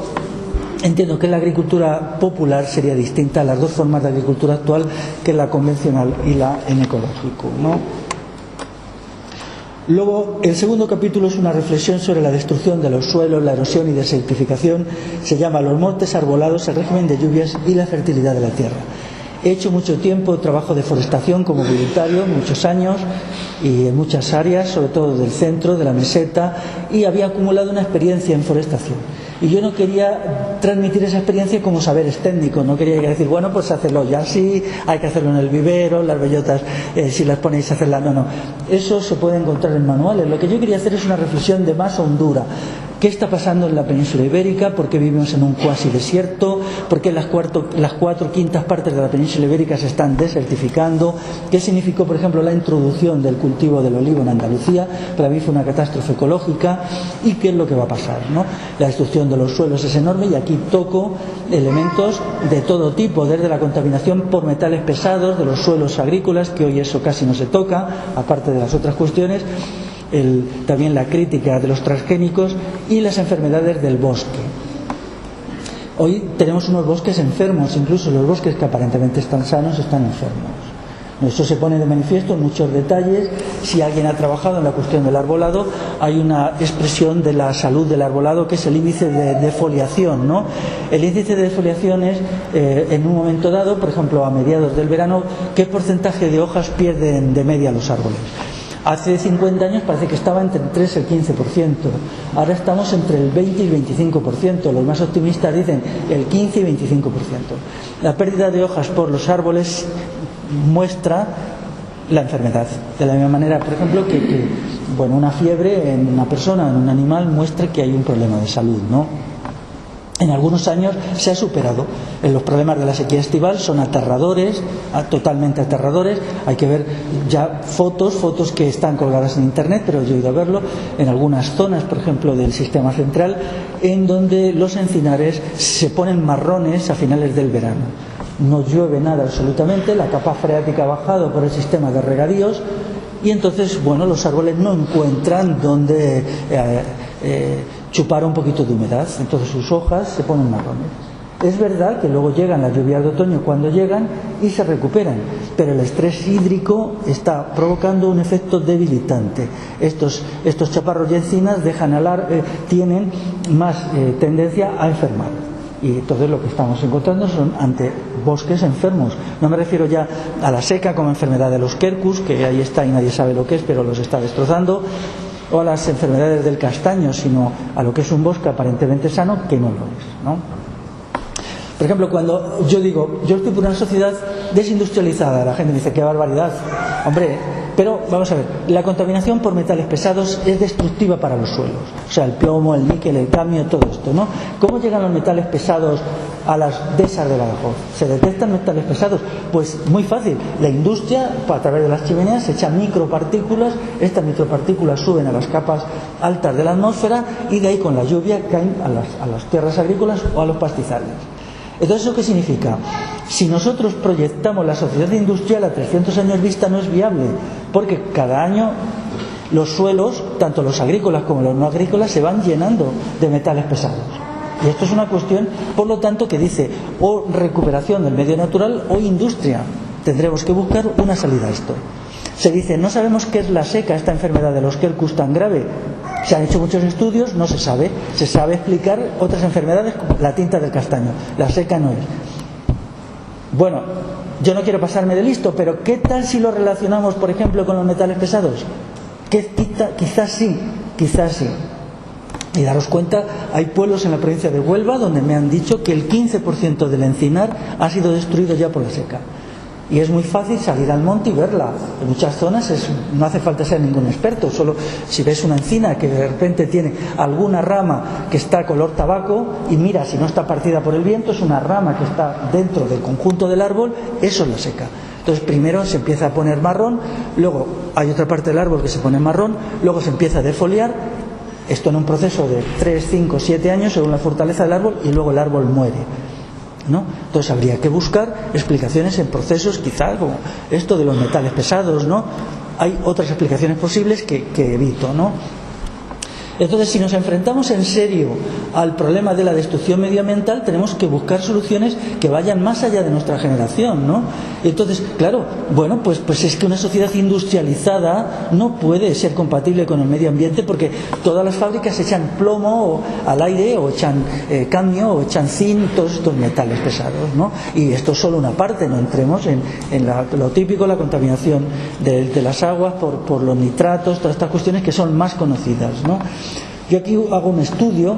A: entiendo que la agricultura popular sería distinta a las 2 formas de agricultura actual, que es la convencional y la en ecológico, ¿no? Luego, el segundo capítulo es una reflexión sobre la destrucción de los suelos, la erosión y desertificación. Se llama Los montes arbolados, el régimen de lluvias y la fertilidad de la tierra. He hecho mucho tiempo trabajo de forestación como voluntario, muchos años, y en muchas áreas, sobre todo del centro, de la meseta, y había acumulado una experiencia en forestación. Y yo no quería transmitir esa experiencia como saberes técnicos, no quería decir, bueno, pues hacerlo ya así, hay que hacerlo en el vivero, las bellotas, si las ponéis a hacerlas, no. Eso se puede encontrar en manuales. Lo que yo quería hacer es una reflexión de más hondura. ¿Qué está pasando en la península ibérica? ¿Por qué vivimos en un cuasi desierto? ¿Por qué las 4/5 partes de la península ibérica se están desertificando? ¿Qué significó, por ejemplo, la introducción del cultivo del olivo en Andalucía? Para mí fue una catástrofe ecológica. ¿Y qué es lo que va a pasar, ¿no? La destrucción de los suelos es enorme, y aquí toco elementos de todo tipo, desde la contaminación por metales pesados de los suelos agrícolas, que hoy eso casi no se toca, aparte de las otras cuestiones. También la crítica de los transgénicos y las enfermedades del bosque. Hoy tenemos unos bosques enfermos, incluso los bosques que aparentemente están sanos están enfermos. Eso se pone de manifiesto en muchos detalles. Si alguien ha trabajado en la cuestión del arbolado, hay una expresión de la salud del arbolado que es el índice de defoliación, ¿no? El índice de defoliación es, en un momento dado, por ejemplo a mediados del verano, qué porcentaje de hojas pierden de media los árboles. Hace 50 años parece que estaba entre el 3 y el 15%. Ahora estamos entre el 20 y el 25%. Los más optimistas dicen el 15 y 25%. La pérdida de hojas por los árboles muestra la enfermedad. De la misma manera, por ejemplo, que una fiebre en una persona, en un animal, muestra que hay un problema de salud, ¿no? En algunos años se ha superado. Los problemas de la sequía estival son aterradores, totalmente aterradores. Hay que ver ya fotos que están colgadas en internet, pero yo he ido a verlo en algunas zonas, por ejemplo, del sistema central, en donde los encinares se ponen marrones a finales del verano. No llueve nada absolutamente, la capa freática ha bajado por el sistema de regadíos, y entonces, los árboles no encuentran donde chupar un poquito de humedad, entonces sus hojas se ponen marrones. Es verdad que luego llegan las lluvias de otoño cuando llegan y se recuperan, pero el estrés hídrico está provocando un efecto debilitante. Estos chaparros y encinas tienen más tendencia a enfermar. Y entonces lo que estamos encontrando son ante bosques enfermos. No me refiero ya a la seca como enfermedad de los quercus, que ahí está y nadie sabe lo que es, pero los está destrozando, o a las enfermedades del castaño, sino a lo que es un bosque aparentemente sano, que no lo es, ¿no? Por ejemplo, cuando yo digo, yo estoy por una sociedad desindustrializada, la gente me dice, qué barbaridad. Hombre, pero vamos a ver, la contaminación por metales pesados es destructiva para los suelos. O sea, el plomo, el níquel, el cadmio, todo esto, ¿no? ¿Cómo llegan los metales pesados a las dehesas de Badajoz? ¿Se detectan metales pesados? Pues muy fácil. La industria, a través de las chimeneas, echa micropartículas. Estas micropartículas suben a las capas altas de la atmósfera y de ahí con la lluvia caen a las tierras agrícolas o a los pastizales. Entonces, ¿eso qué significa? Si nosotros proyectamos la sociedad industrial a 300 años vista, no es viable, porque cada año los suelos, tanto los agrícolas como los no agrícolas, se van llenando de metales pesados. Y esto es una cuestión, por lo tanto, que dice o recuperación del medio natural o industria. Tendremos que buscar una salida a esto. Se dice, no sabemos qué es la seca, esta enfermedad de los quercus tan grave. Se han hecho muchos estudios, no se sabe. Se sabe explicar otras enfermedades como la tinta del castaño. La seca no es. Bueno, yo no quiero pasarme de listo, pero ¿qué tal si lo relacionamos, por ejemplo, con los metales pesados? Quizás sí. Y daros cuenta, hay pueblos en la provincia de Huelva donde me han dicho que el 15% del encinar ha sido destruido ya por la seca. Y es muy fácil salir al monte y verla. En muchas zonas no hace falta ser ningún experto, solo si ves una encina que de repente tiene alguna rama que está color tabaco y mira si no está partida por el viento, es una rama que está dentro del conjunto del árbol, eso es la seca. Entonces primero se empieza a poner marrón, luego hay otra parte del árbol que se pone marrón, luego se empieza a defoliar, esto en un proceso de 3, 5, 7 años según la fortaleza del árbol, y luego el árbol muere, ¿no? Entonces habría que buscar explicaciones en procesos quizás como esto de los metales pesados, ¿no? Hay otras explicaciones posibles que evito, ¿no? Entonces, si nos enfrentamos en serio al problema de la destrucción medioambiental, tenemos que buscar soluciones que vayan más allá de nuestra generación, ¿no? Entonces, claro, bueno, pues es que una sociedad industrializada no puede ser compatible con el medio ambiente, porque todas las fábricas echan plomo al aire, o echan cadmio, o echan zinc, todos estos metales pesados, ¿no? Y esto es solo una parte, no entremos en lo típico, la contaminación de las aguas por los nitratos, todas estas cuestiones que son más conocidas, ¿no? Yo aquí hago un estudio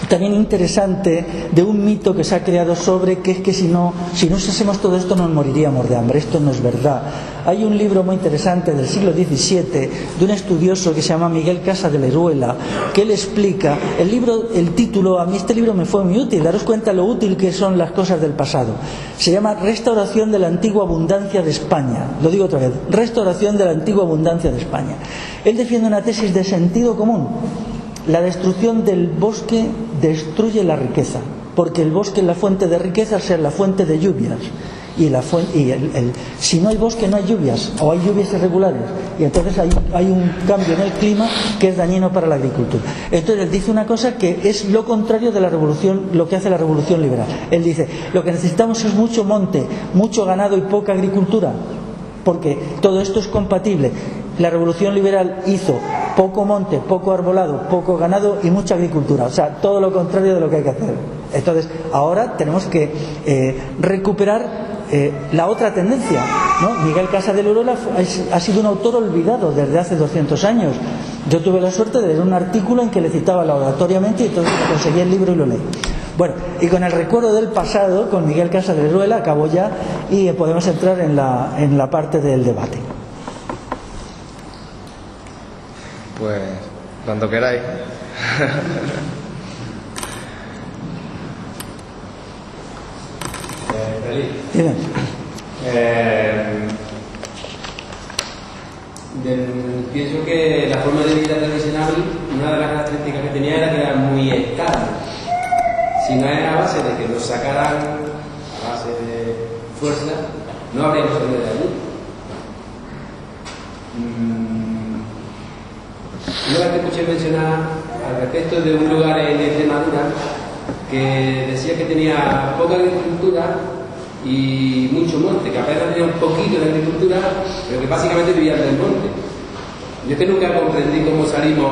A: también interesante de un mito que se ha creado sobre que es que si no usásemos todo esto nos moriríamos de hambre. Esto no es verdad. Hay un libro muy interesante del siglo XVII de un estudioso que se llama Miguel Casaderuela, que él explica, el título, a mí este libro me fue muy útil, daros cuenta lo útil que son las cosas del pasado. Se llama Restauración de la antigua abundancia de España. Lo digo otra vez, Restauración de la antigua abundancia de España. Él defiende una tesis de sentido común. La destrucción del bosque destruye la riqueza, porque el bosque es la fuente de riqueza, es la fuente de lluvias. Si no hay bosque no hay lluvias, o hay lluvias irregulares, y entonces hay un cambio en el clima que es dañino para la agricultura. Entonces él dice una cosa que es lo contrario de la revolución, lo que hace la revolución liberal. Él dice, lo que necesitamos es mucho monte, mucho ganado y poca agricultura, porque todo esto es compatible. La revolución liberal hizo poco monte, poco arbolado, poco ganado y mucha agricultura, o sea, todo lo contrario de lo que hay que hacer. Entonces, ahora tenemos que recuperar la otra tendencia, ¿no? Miguel Casaderuela ha sido un autor olvidado desde hace 200 años. Yo tuve la suerte de leer un artículo en que le citaba laudatoriamente y entonces conseguí el libro y lo leí. Bueno, y con el recuerdo del pasado, con Miguel Casaderuela, acabo ya y podemos entrar en la parte del debate.
B: Pues cuando queráis.
A: Bien.
C: Pienso que la forma de vida tradicional, una de las características que tenía era que era muy estable. Si no era a base de que nos sacaran a base de fuerza, no habríamos salido de allí. Una vez que escuché mencionar al respecto de un lugar en Extremadura que decía que tenía poca agricultura y mucho monte, que apenas tenía un poquito de agricultura, pero que básicamente vivían del monte. Yo es que nunca comprendí cómo salimos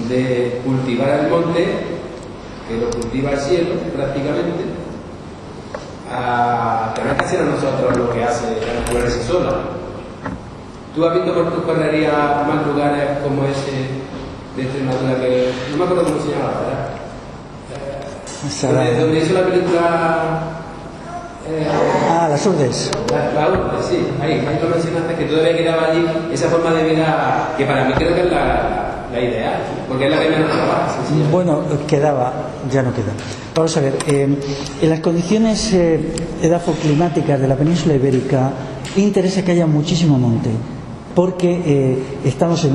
C: de cultivar el monte, que lo cultiva el cielo prácticamente, a tener que hacer a nosotros lo que hace la naturaleza sola. Tú has visto por tus correrías más lugares como ese de Extremadura, que no me acuerdo cómo se llama, ¿verdad? Donde hizo la película...
A: Las Urdes.
C: La Urdes, sí. Ahí lo mencionaste, que todavía quedaba allí esa forma de vida que para mí creo que es la ideal, porque es la que menos trabaja.
A: Bueno, ya no queda. Vamos a ver, en las condiciones edafoclimáticas de la península ibérica interesa que haya muchísimo monte, porque estamos en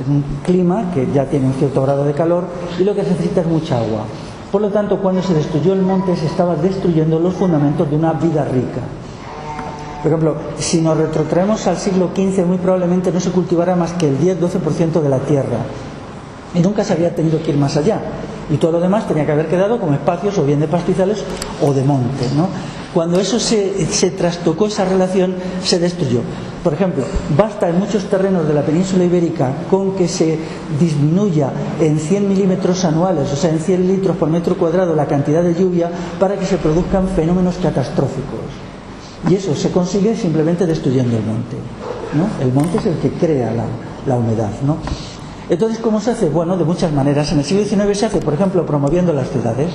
A: un clima que ya tiene un cierto grado de calor y lo que se necesita es mucha agua. Por lo tanto, cuando se destruyó el monte se estaba destruyendo los fundamentos de una vida rica. Por ejemplo, si nos retrotraemos al siglo XV, muy probablemente no se cultivara más que el 10-12% de la tierra y nunca se había tenido que ir más allá, y todo lo demás tenía que haber quedado como espacios o bien de pastizales o de monte, ¿no? Cuando eso se trastocó, esa relación se destruyó. Por ejemplo, basta en muchos terrenos de la península ibérica con que se disminuya en 100 milímetros anuales, o sea, en 100 litros por metro cuadrado, la cantidad de lluvia para que se produzcan fenómenos catastróficos. Y eso se consigue simplemente destruyendo el monte, ¿no? El monte es el que crea la humedad, ¿no? Entonces, ¿cómo se hace? Bueno, de muchas maneras. En el siglo XIX se hace, por ejemplo, promoviendo las ciudades.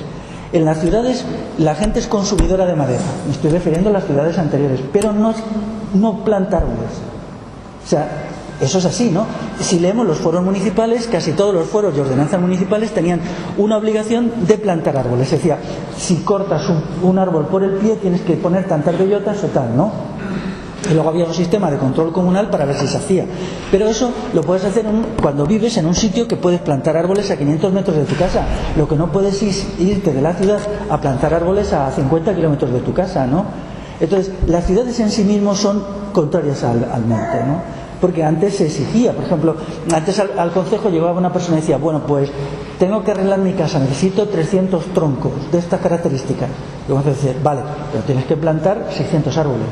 A: En las ciudades la gente es consumidora de madera, me estoy refiriendo a las ciudades anteriores, pero no planta árboles. O sea, eso es así, ¿no? Si leemos los fueros municipales, casi todos los fueros y ordenanzas municipales tenían una obligación de plantar árboles. Decía, si cortas un árbol por el pie tienes que poner tantas bellotas o tal, ¿no? Y luego había un sistema de control comunal para ver si se hacía. Pero eso lo puedes hacer cuando vives en un sitio que puedes plantar árboles a 500 metros de tu casa. Lo que no puedes es irte de la ciudad a plantar árboles a 50 kilómetros de tu casa, ¿no? Entonces, las ciudades en sí mismas son contrarias al monte, ¿no? porque antes se exigía. Por ejemplo, antes al concejo llegaba una persona y decía, bueno, pues tengo que arreglar mi casa, necesito 300 troncos de estas características. Y vamos a decir, vale, pero tienes que plantar 600 árboles.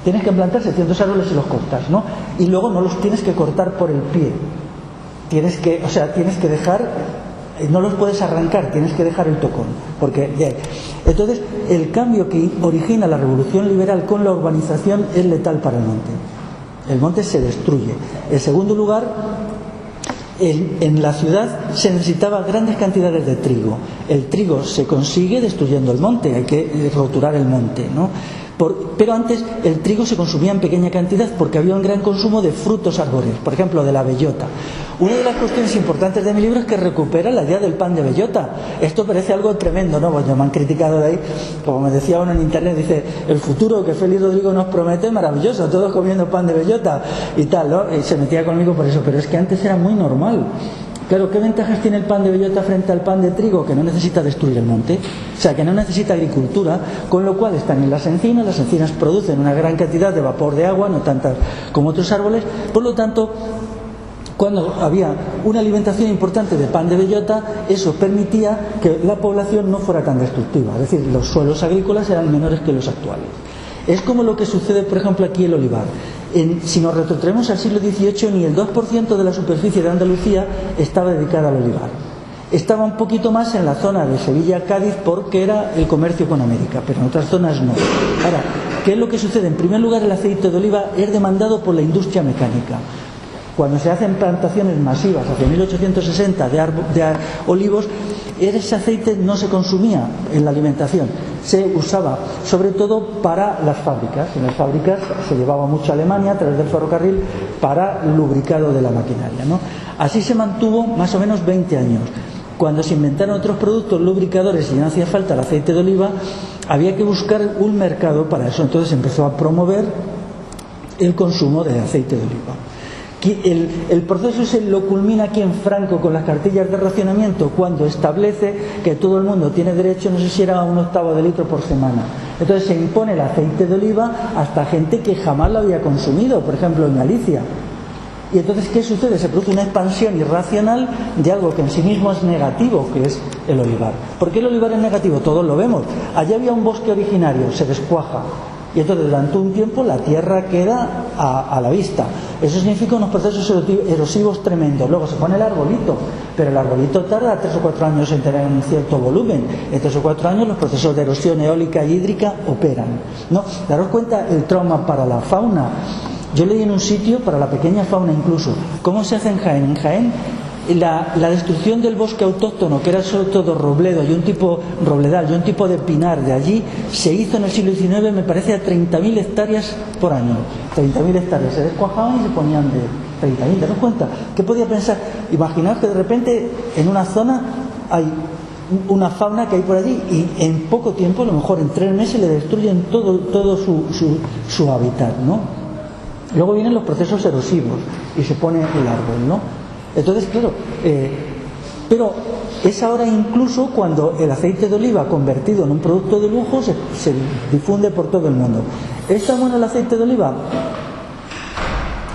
A: Tienes que plantar 600 árboles y los cortas, ¿no? Y luego no los tienes que cortar por el pie. Tienes que dejar, no los puedes arrancar, tienes que dejar el tocón. Entonces, el cambio que origina la revolución liberal con la urbanización es letal para el monte. El monte se destruye. En segundo lugar, en la ciudad se necesitaba grandes cantidades de trigo. El trigo se consigue destruyendo el monte, hay que roturar el monte, ¿no? Pero antes el trigo se consumía en pequeña cantidad porque había un gran consumo de frutos arbóreos, por ejemplo de la bellota. Una de las cuestiones importantes de mi libro es que recupera la idea del pan de bellota. Esto parece algo tremendo, ¿no? Bueno, me han criticado de ahí, como me decía uno en internet, dice, el futuro que Félix Rodrigo nos promete es maravilloso, todos comiendo pan de bellota y tal, ¿no? Y se metía conmigo por eso, pero es que antes era muy normal. Claro, ¿qué ventajas tiene el pan de bellota frente al pan de trigo? Que no necesita destruir el monte, o sea, que no necesita agricultura, con lo cual están en las encinas producen una gran cantidad de vapor de agua, no tantas como otros árboles, por lo tanto, cuando había una alimentación importante de pan de bellota, eso permitía que la población no fuera tan destructiva, es decir, los suelos agrícolas eran menores que los actuales. Es como lo que sucede, por ejemplo, aquí en el olivar. Si nos retrotraemos al siglo XVIII, ni el 2% de la superficie de Andalucía estaba dedicada al olivar. Estaba un poquito más en la zona de Sevilla-Cádiz porque era el comercio con América, pero en otras zonas no. Ahora, ¿qué es lo que sucede? En primer lugar, el aceite de oliva es demandado por la industria mecánica. Cuando se hacen plantaciones masivas hacia 1860 de olivos, ese aceite no se consumía en la alimentación, se usaba sobre todo para las fábricas. En las fábricas se llevaba mucho a Alemania a través del ferrocarril para lubricado de la maquinaria, ¿no? Así se mantuvo más o menos 20 años. Cuando se inventaron otros productos lubricadores y no hacía falta el aceite de oliva, había que buscar un mercado para eso. Entonces se empezó a promover el consumo de aceite de oliva. El proceso ese lo culmina aquí en Franco con las cartillas de racionamiento, cuando establece que todo el mundo tiene derecho, no sé si era a 1/8 de litro por semana. Entonces se impone el aceite de oliva hasta gente que jamás lo había consumido, por ejemplo en Galicia. Y entonces, ¿qué sucede? Se produce una expansión irracional de algo que en sí mismo es negativo, que es el olivar. ¿Por qué el olivar es negativo? Todos lo vemos. Allá había un bosque originario, se descuaja. Y entonces durante un tiempo la tierra queda a la vista. Eso significa unos procesos erosivos tremendos. Luego se pone el arbolito, pero el arbolito tarda 3 o 4 años en tener un cierto volumen. En 3 o 4 años los procesos de erosión eólica y hídrica operan, ¿no? Daros cuenta el trauma para la fauna. Yo leí en un sitio, para la pequeña fauna incluso, ¿cómo se hace en Jaén? En Jaén la destrucción del bosque autóctono, que era sobre todo robledal y un tipo de pinar de allí, se hizo en el siglo XIX, me parece, a 30.000 hectáreas por año. 30.000 hectáreas se descuajaban y se ponían de 30.000. ¿Daros cuenta? ¿Qué podía pensar? Imaginaos que de repente en una zona hay una fauna que hay por allí y en poco tiempo, a lo mejor en 3 meses, le destruyen todo su hábitat, ¿no? Luego vienen los procesos erosivos y se pone el árbol, ¿no? Entonces, claro, pero es ahora incluso cuando el aceite de oliva convertido en un producto de lujo se difunde por todo el mundo. ¿Es tan bueno el aceite de oliva?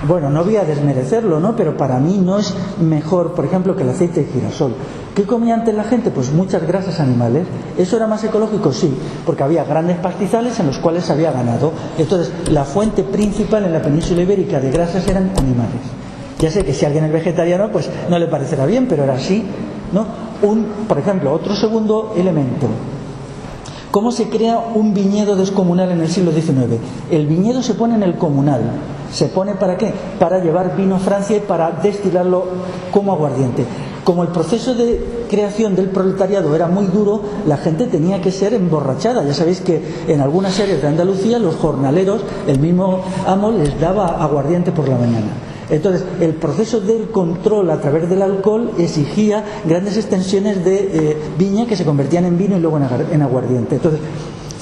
A: Bueno, no voy a desmerecerlo, ¿no? Pero para mí no es mejor, por ejemplo, que el aceite de girasol. ¿Qué comía antes la gente? Pues muchas grasas animales. ¿Eso era más ecológico? Sí, porque había grandes pastizales en los cuales había ganado. Entonces, la fuente principal en la península ibérica de grasas eran animales. Ya sé que si alguien es vegetariano, pues no le parecerá bien, pero era así, ¿no? Por ejemplo, otro segundo elemento. ¿Cómo se crea un viñedo descomunal en el siglo XIX? El viñedo se pone en el comunal. ¿Se pone para qué? Para llevar vino a Francia y para destilarlo como aguardiente. Como el proceso de creación del proletariado era muy duro, la gente tenía que ser emborrachada. Ya sabéis que en algunas áreas de Andalucía los jornaleros, el mismo amo les daba aguardiente por la mañana. Entonces, el proceso del control a través del alcohol exigía grandes extensiones de viña que se convertían en vino y luego en aguardiente. Entonces,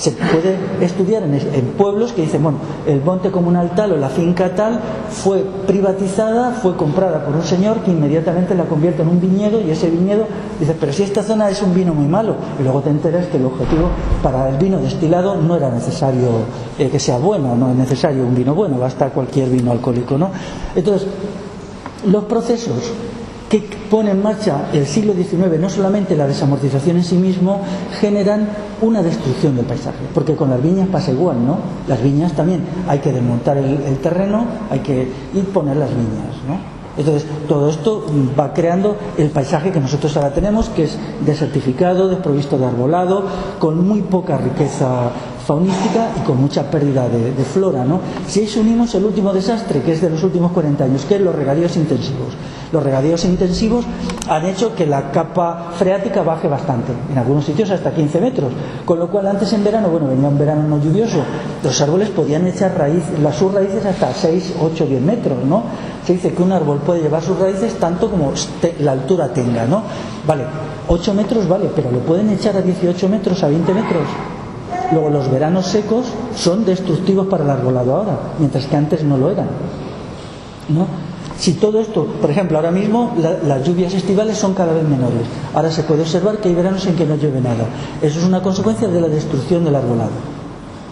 A: se puede estudiar en pueblos que dicen, bueno, el monte comunal tal o la finca tal fue privatizada, fue comprada por un señor que inmediatamente la convierte en un viñedo, y ese viñedo dice, pero si esta zona es un vino muy malo, y luego te enteras que el objetivo para el vino destilado no era necesario que sea bueno, no es necesario un vino bueno, basta cualquier vino alcohólico, ¿no? Entonces, los procesos que pone en marcha el siglo XIX, no solamente la desamortización en sí mismo, generan una destrucción del paisaje, porque con las viñas pasa igual, ¿no? Las viñas también hay que desmontar el terreno, hay que ir poner las viñas, ¿no? Entonces, todo esto va creando el paisaje que nosotros ahora tenemos, que es desertificado, desprovisto de arbolado, con muy poca riqueza faunística y con mucha pérdida de flora, ¿no? Si ahí unimos el último desastre, que es de los últimos 40 años, que es los regadíos intensivos. Los regadíos intensivos han hecho que la capa freática baje bastante, en algunos sitios hasta 15 metros, con lo cual antes en verano, bueno, venía un verano no lluvioso, los árboles podían echar sus raíces hasta 6, 8, 10 metros, ¿no? Se dice que un árbol puede llevar sus raíces tanto como la altura tenga, ¿no? Vale, 8 metros vale, pero lo pueden echar a 18 metros, a 20 metros. Luego los veranos secos son destructivos para el arbolado ahora, mientras que antes no lo eran, ¿no? Si todo esto, por ejemplo, ahora mismo las lluvias estivales son cada vez menores. Ahora se puede observar que hay veranos en que no llueve nada. Eso es una consecuencia de la destrucción del arbolado.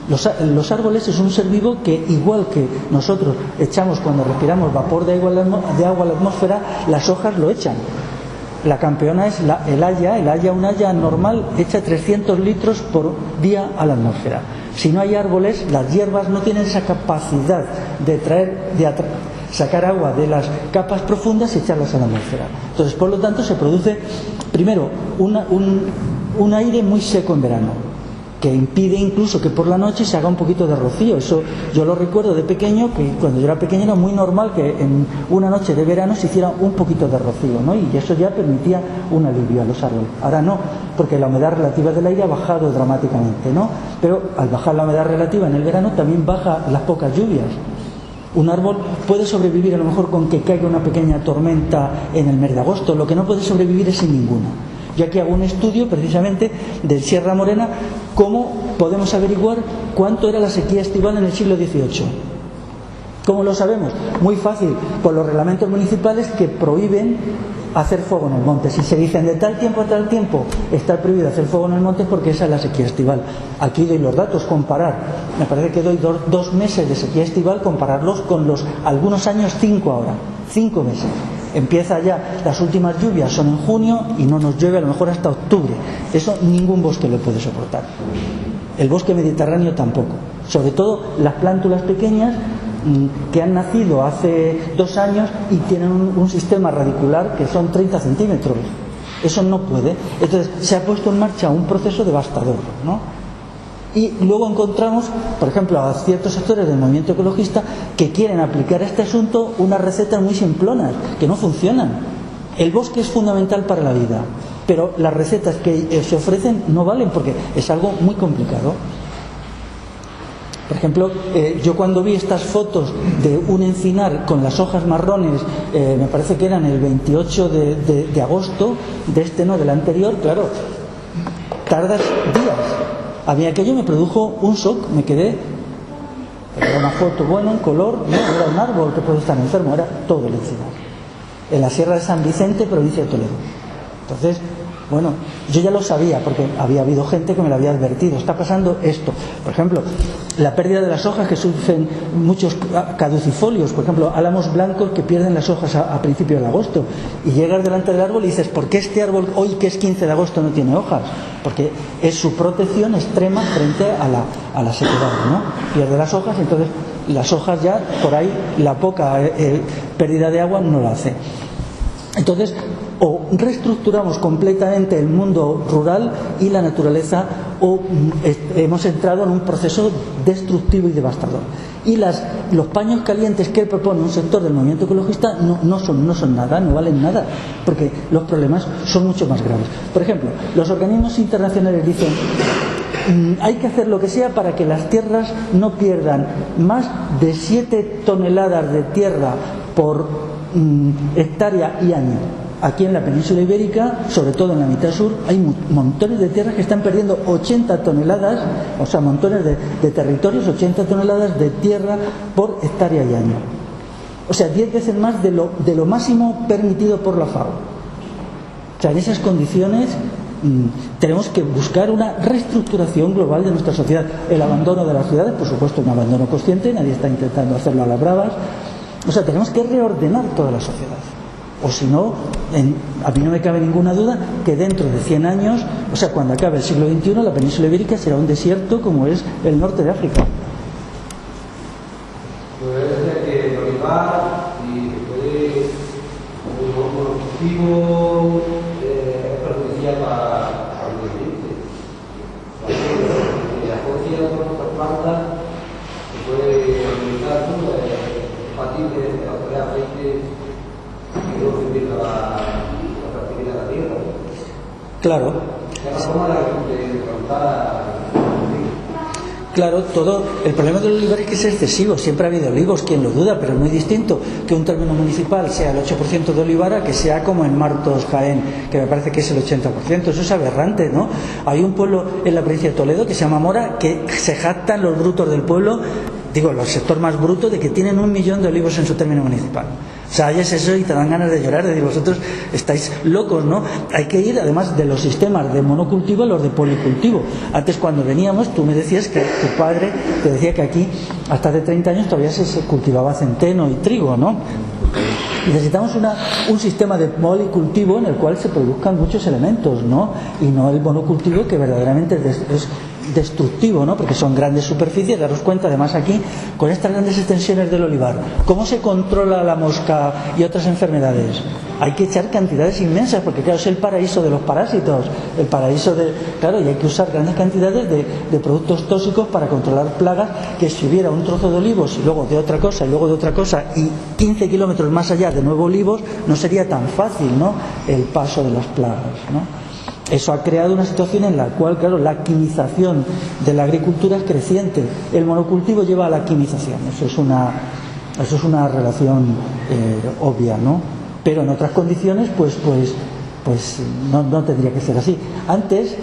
A: Los árboles es un ser vivo que, igual que nosotros echamos cuando respiramos vapor de agua a la atmósfera, las hojas lo echan. La campeona es el haya, una haya normal echa 300 litros por día a la atmósfera. Si no hay árboles, las hierbas no tienen esa capacidad de sacar agua de las capas profundas y echarlas a la atmósfera. Entonces, por lo tanto, se produce primero un aire muy seco en verano, que impide incluso que por la noche se haga un poquito de rocío. Eso yo lo recuerdo de pequeño, que cuando yo era pequeño era muy normal que en una noche de verano se hiciera un poquito de rocío, ¿no? Y eso ya permitía un alivio a los árboles. Ahora no, porque la humedad relativa del aire ha bajado dramáticamente, ¿no? Pero al bajar la humedad relativa en el verano también baja las pocas lluvias. Un árbol puede sobrevivir a lo mejor con que caiga una pequeña tormenta en el mes de agosto, lo que no puede sobrevivir es sin ninguna. Yo aquí hago un estudio precisamente del Sierra Morena, cómo podemos averiguar cuánto era la sequía estival en el siglo XVIII. ¿Cómo lo sabemos? Muy fácil, por los reglamentos municipales que prohíben hacer fuego en el monte. Si se dicen de tal tiempo a tal tiempo está prohibido hacer fuego en el monte, porque esa es la sequía estival. Aquí doy los datos, comparar. Me parece que doy 2 meses de sequía estival, compararlos con los algunos años 5 ahora. 5 meses. Empieza ya, las últimas lluvias son en junio y no nos llueve a lo mejor hasta octubre. Eso ningún bosque lo puede soportar. El bosque mediterráneo tampoco. Sobre todo las plántulas pequeñas que han nacido hace 2 años y tienen un sistema radicular que son 30 centímetros. Eso no puede. Entonces se ha puesto en marcha un proceso devastador, ¿no? Y luego encontramos, por ejemplo, a ciertos sectores del movimiento ecologista que quieren aplicar a este asunto unas recetas muy simplonas, que no funcionan. El bosque es fundamental para la vida, pero las recetas que se ofrecen no valen porque es algo muy complicado. Por ejemplo, yo cuando vi estas fotos de un encinar con las hojas marrones, me parece que eran el 28 de agosto, de este no, del anterior, claro, tardas días. A mí aquello me produjo un shock, me quedé, era una foto buena, en color, no era un árbol que puede estar enfermo, era todo el encinar. En la Sierra de San Vicente, provincia de Toledo. Entonces, bueno, yo ya lo sabía porque había habido gente que me lo había advertido. Está pasando esto. Por ejemplo, la pérdida de las hojas que sufren muchos caducifolios. Por ejemplo, álamos blancos que pierden las hojas a principios de agosto. Y llegas delante del árbol y dices, ¿por qué este árbol hoy que es 15 de agosto no tiene hojas? Porque es su protección extrema frente a la sequedad, ¿no? Pierde las hojas y entonces las hojas ya, por ahí, la poca pérdida de agua no lo hace. Entonces, o reestructuramos completamente el mundo rural y la naturaleza, o hemos entrado en un proceso destructivo y devastador. Y los paños calientes que propone un sector del movimiento ecologista no son nada, no valen nada, porque los problemas son mucho más graves. Por ejemplo, los organismos internacionales dicen hay que hacer lo que sea para que las tierras no pierdan más de 7 toneladas de tierra por hectárea y año. Aquí en la península ibérica, sobre todo en la mitad sur, hay montones de tierras que están perdiendo 80 toneladas, o sea, montones de territorios, 80 toneladas de tierra por hectárea y año. O sea, 10 veces más de lo máximo permitido por la FAO. O sea, en esas condiciones tenemos que buscar una reestructuración global de nuestra sociedad. El abandono de las ciudades, por supuesto, un abandono consciente, nadie está intentando hacerlo a las bravas. O sea, tenemos que reordenar toda la sociedad. O si no, a mí no me cabe ninguna duda que dentro de 100 años, o sea, cuando acabe el siglo XXI, la península ibérica será un desierto como es el norte de África.
C: Pues que el olivar y que puede un monocultivo es perjudicial para el medio ambiente. La cocina de otras plantas se puede utilizar compatible de la aceite.
A: Claro. Claro, todo. El problema del olivar es que es excesivo. Siempre ha habido olivos, quien lo duda, pero es muy distinto que un término municipal sea el 8% de olivar que sea como en Martos, Jaén, que me parece que es el 80%. Eso es aberrante, ¿no? Hay un pueblo en la provincia de Toledo que se llama Mora, que se jactan los brutos del pueblo, digo, los sector más bruto, de que tienen 1 millón de olivos en su término municipal. O sea, oyes eso y te dan ganas de llorar, de decir, vosotros estáis locos, ¿no? Hay que ir, además de los sistemas de monocultivo, a los de policultivo. Antes, cuando veníamos, tú me decías que tu padre te decía que aquí, hasta hace 30 años, todavía se cultivaba centeno y trigo, ¿no? Necesitamos un sistema de policultivo en el cual se produzcan muchos elementos, ¿no? Y no el monocultivo, que verdaderamente es destructivo, ¿no? Porque son grandes superficies. Daros cuenta, además, aquí con estas grandes extensiones del olivar, ¿cómo se controla la mosca y otras enfermedades? Hay que echar cantidades inmensas, porque claro, es el paraíso de los parásitos, el paraíso de... Claro, y hay que usar grandes cantidades de productos tóxicos para controlar plagas, que si hubiera un trozo de olivos y luego de otra cosa y luego de otra cosa y 15 kilómetros más allá de nuevo olivos, no sería tan fácil, ¿no?, el paso de las plagas, ¿no? Eso ha creado una situación en la cual, claro, la quimización de la agricultura es creciente. El monocultivo lleva a la quimización. Eso es una relación obvia, ¿no? Pero en otras condiciones, pues no tendría que ser así. Antes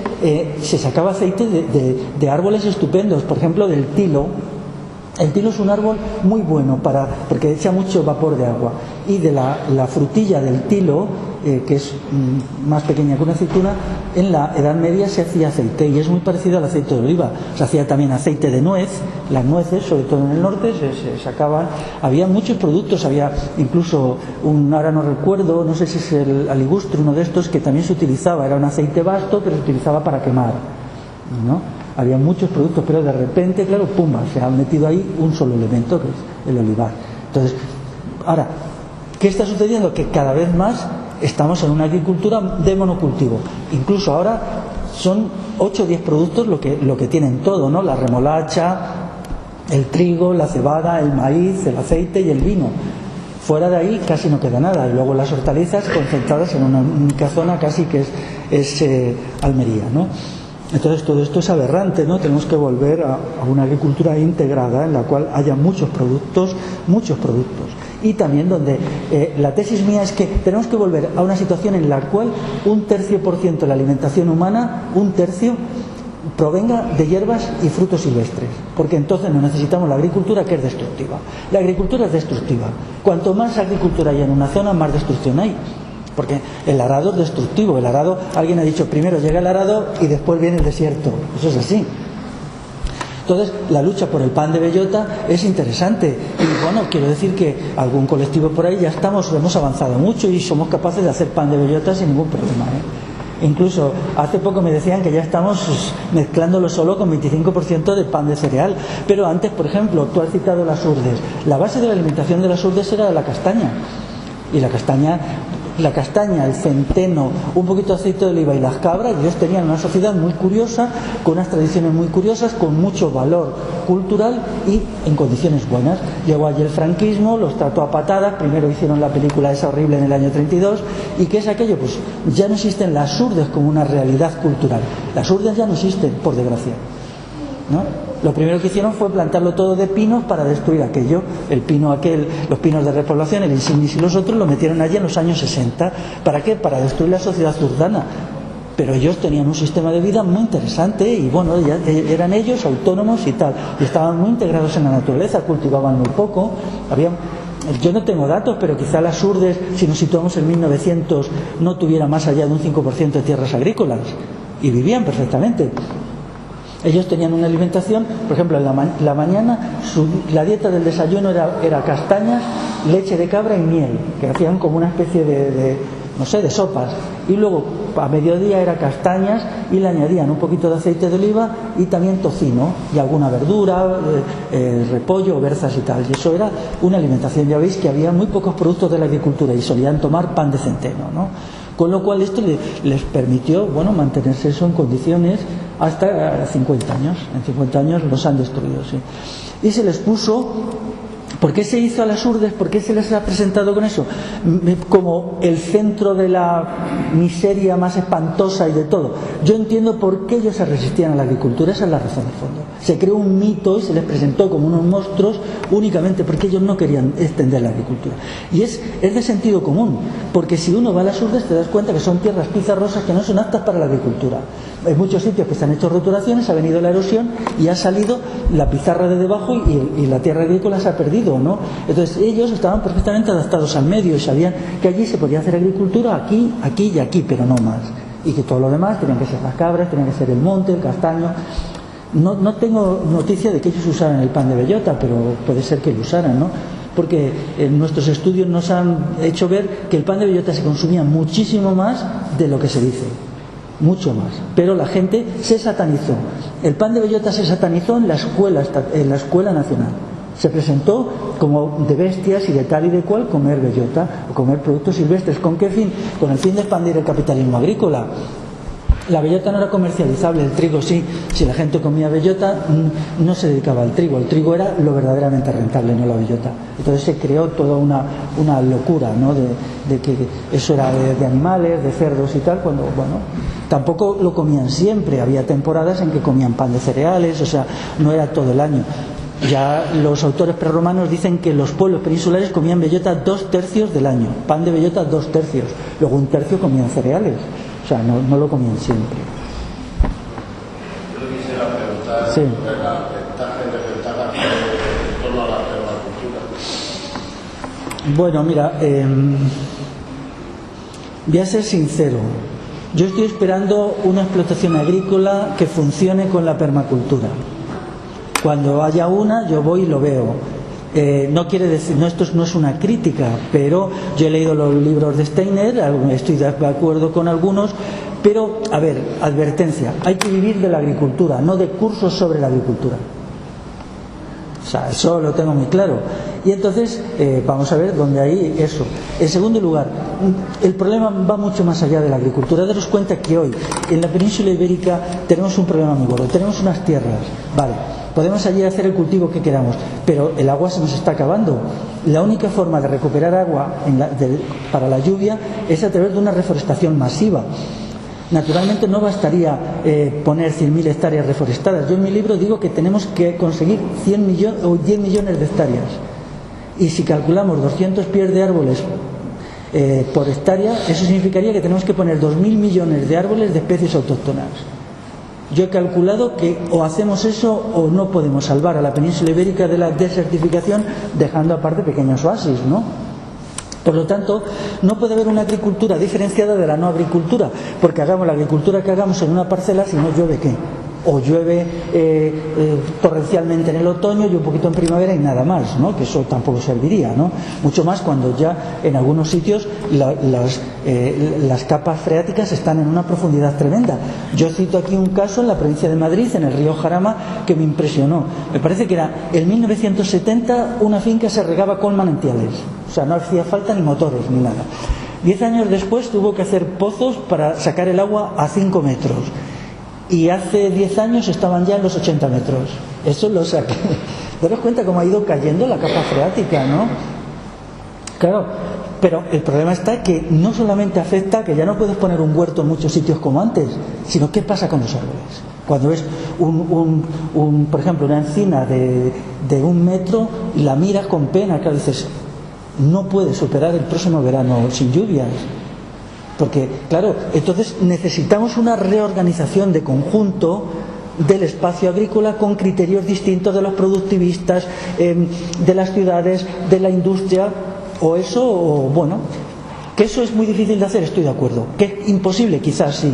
A: se sacaba aceite de árboles estupendos, por ejemplo, del tilo. El tilo es un árbol muy bueno porque echa mucho vapor de agua. Y de la frutilla del tilo, que es más pequeña que una aceituna, en la Edad Media se hacía aceite, y es muy parecido al aceite de oliva. Se hacía también aceite de nuez. Las nueces, sobre todo en el norte, se sacaban. Había muchos productos, había incluso ahora no recuerdo, no sé si es el aligustre, uno de estos, que también se utilizaba. Era un aceite vasto, pero se utilizaba para quemar, ¿no? Había muchos productos, pero de repente, claro, pumba, se ha metido ahí un solo elemento, que es el olivar. Entonces, ahora, ¿qué está sucediendo? Que cada vez más estamos en una agricultura de monocultivo. Incluso ahora son 8 o 10 productos lo que tienen todo, ¿no? La remolacha, el trigo, la cebada, el maíz, el aceite y el vino. Fuera de ahí casi no queda nada. Y luego las hortalizas concentradas en una única zona, casi que es Almería, ¿no? Entonces todo esto es aberrante, ¿no? Tenemos que volver a una agricultura integrada en la cual haya muchos productos. Y también donde la tesis mía es que tenemos que volver a una situación en la cual 1/3% de la alimentación humana, 1/3, provenga de hierbas y frutos silvestres, porque entonces no necesitamos la agricultura, que es destructiva. La agricultura es destructiva. Cuanto más agricultura hay en una zona, más destrucción hay. Porque el arado es destructivo. El arado, alguien ha dicho, primero llega el arado y después viene el desierto. Eso es así. Entonces, la lucha por el pan de bellota es interesante. Y bueno, quiero decir que algún colectivo por ahí hemos avanzado mucho y somos capaces de hacer pan de bellota sin ningún problema, ¿eh? Incluso hace poco me decían que ya estamos mezclándolo solo con 25% de pan de cereal. Pero antes, por ejemplo, tú has citado las urdes. La base de la alimentación de las urdes era la castaña. Y la castaña, el centeno, un poquito de aceite de oliva y las cabras, ellos tenían una sociedad muy curiosa, con unas tradiciones muy curiosas, con mucho valor cultural y en condiciones buenas. Llegó allí el franquismo, los trató a patadas, primero hicieron la película esa horrible en el año 32, ¿y qué es aquello? Pues ya no existen las urdes como una realidad cultural. Las urdes ya no existen, por desgracia, ¿no? lo primero que hicieron fue plantarlo todo de pinos para destruir aquello. El pino aquel, los pinos de repoblación, el insignis y los otros, lo metieron allí en los años 60. ¿Para qué? Para destruir la sociedad urbana. Pero ellos tenían un sistema de vida muy interesante y bueno, ya eran ellos autónomos y tal, y estaban muy integrados en la naturaleza, cultivaban muy poco. Yo no tengo datos, pero quizá las Urdes, si nos situamos en 1900, no tuviera más allá de un 5% de tierras agrícolas y vivían perfectamente. Ellos tenían una alimentación, por ejemplo, en la mañana la dieta del desayuno era castañas, leche de cabra y miel, que hacían como una especie de sopas. Y luego a mediodía era castañas y le añadían un poquito de aceite de oliva y también tocino y alguna verdura, repollo, berzas y tal. Y eso era una alimentación. Ya veis que había muy pocos productos de la agricultura y solían tomar pan de centeno, ¿no? Con lo cual esto les permitió, bueno, mantenerse eso en condiciones hasta 50 años. En 50 años los han destruido, sí. Y se les puso... ¿Por qué se hizo a las Urdes? ¿Por qué se les ha presentado con eso? Como el centro de la miseria más espantosa y de todo. Yo entiendo por qué ellos se resistían a la agricultura, esa es la razón de fondo. Se creó un mito y se les presentó como unos monstruos únicamente porque ellos no querían extender la agricultura. Y es de sentido común, porque si uno va a las Urdes te das cuenta que son tierras pizarrosas que no son aptas para la agricultura. En muchos sitios que se han hecho roturaciones, ha venido la erosión y ha salido la pizarra de debajo y la tierra agrícola se ha perdido, ¿no? Entonces ellos estaban perfectamente adaptados al medio y sabían que allí se podía hacer agricultura aquí, aquí y aquí, pero no más. Y que todo lo demás tenían que ser las cabras, tenían que ser el monte, el castaño. No tengo noticia de que ellos usaran el pan de bellota, pero puede ser que lo usaran, ¿no? Porque en nuestros estudios nos han hecho ver que el pan de bellota se consumía muchísimo más de lo que se dice. Mucho más, pero la gente se satanizó. El pan de bellota se satanizó en la escuela nacional. Se presentó como de bestias y de tal y de cual comer bellota o comer productos silvestres. ¿Con qué fin? Con el fin de expandir el capitalismo agrícola. La bellota no era comercializable, el trigo sí. Si la gente comía bellota, no se dedicaba al trigo. El trigo era lo verdaderamente rentable, no la bellota. Entonces se creó toda una locura, ¿no? de que eso era de animales, de cerdos y tal, cuando, bueno, tampoco lo comían siempre. Había temporadas en que comían pan de cereales, o sea, no era todo el año. Ya los autores prerromanos dicen que los pueblos peninsulares comían bellota 2/3 del año, pan de bellota 2/3, luego 1/3 comían cereales. O sea, no lo comían siempre.
D: Yo quisiera preguntar
A: sí.
D: sobre la ventaja y desventaja en torno a la permacultura.
A: Bueno, mira, voy a ser sincero. Yo estoy esperando una explotación agrícola que funcione con la permacultura. Cuando haya una, yo voy y lo veo. No quiere decir, esto no es una crítica, pero yo he leído los libros de Steiner, estoy de acuerdo con algunos, pero, a ver, advertencia, hay que vivir de la agricultura, no de cursos sobre la agricultura. O sea, eso lo tengo muy claro. Y entonces, vamos a ver dónde hay eso. En segundo lugar, el problema va mucho más allá de la agricultura. Daros cuenta que hoy, en la península ibérica, tenemos un problema muy gordo. Tenemos unas tierras, vale, podemos allí hacer el cultivo que queramos, pero el agua se nos está acabando. La única forma de recuperar agua para la lluvia es a través de una reforestación masiva. Naturalmente no bastaría poner 100.000 hectáreas reforestadas. Yo en mi libro digo que tenemos que conseguir 10 millones de hectáreas. Y si calculamos 200 pies de árboles por hectárea, eso significaría que tenemos que poner 2.000 millones de árboles de especies autóctonas. Yo he calculado que o hacemos eso o no podemos salvar a la península ibérica de la desertificación, dejando aparte pequeños oasis, ¿no? Por lo tanto, no puede haber una agricultura diferenciada de la no agricultura, porque hagamos la agricultura que hagamos en una parcela, si no llueve, ¿qué? O llueve torrencialmente en el otoño y un poquito en primavera y nada más, ¿no? Que eso tampoco serviría, ¿no? Mucho más cuando ya en algunos sitios las capas freáticas están en una profundidad tremenda. Yo cito aquí un caso en la provincia de Madrid, en el río Jarama, que me impresionó. Me parece que era en 1970 una finca se regaba con manantiales. O sea, no hacía falta ni motores ni nada. 10 años después tuvo que hacer pozos para sacar el agua a 5 metros. Y hace 10 años estaban ya en los 80 metros. Eso lo saqué. Daros cuenta cómo ha ido cayendo la capa freática, ¿no? Claro, Pero el problema está que no solamente afecta que ya no puedes poner un huerto en muchos sitios como antes, sino qué pasa con los árboles. Cuando ves por ejemplo, una encina de 1 metro y la miras con pena, claro, dices, no puedes superar el próximo verano sin lluvias. Porque, claro, entonces necesitamos una reorganización de conjunto del espacio agrícola con criterios distintos de los productivistas, de las ciudades, de la industria, o eso, o bueno, que eso es muy difícil de hacer, estoy de acuerdo. Que es imposible, quizás sí,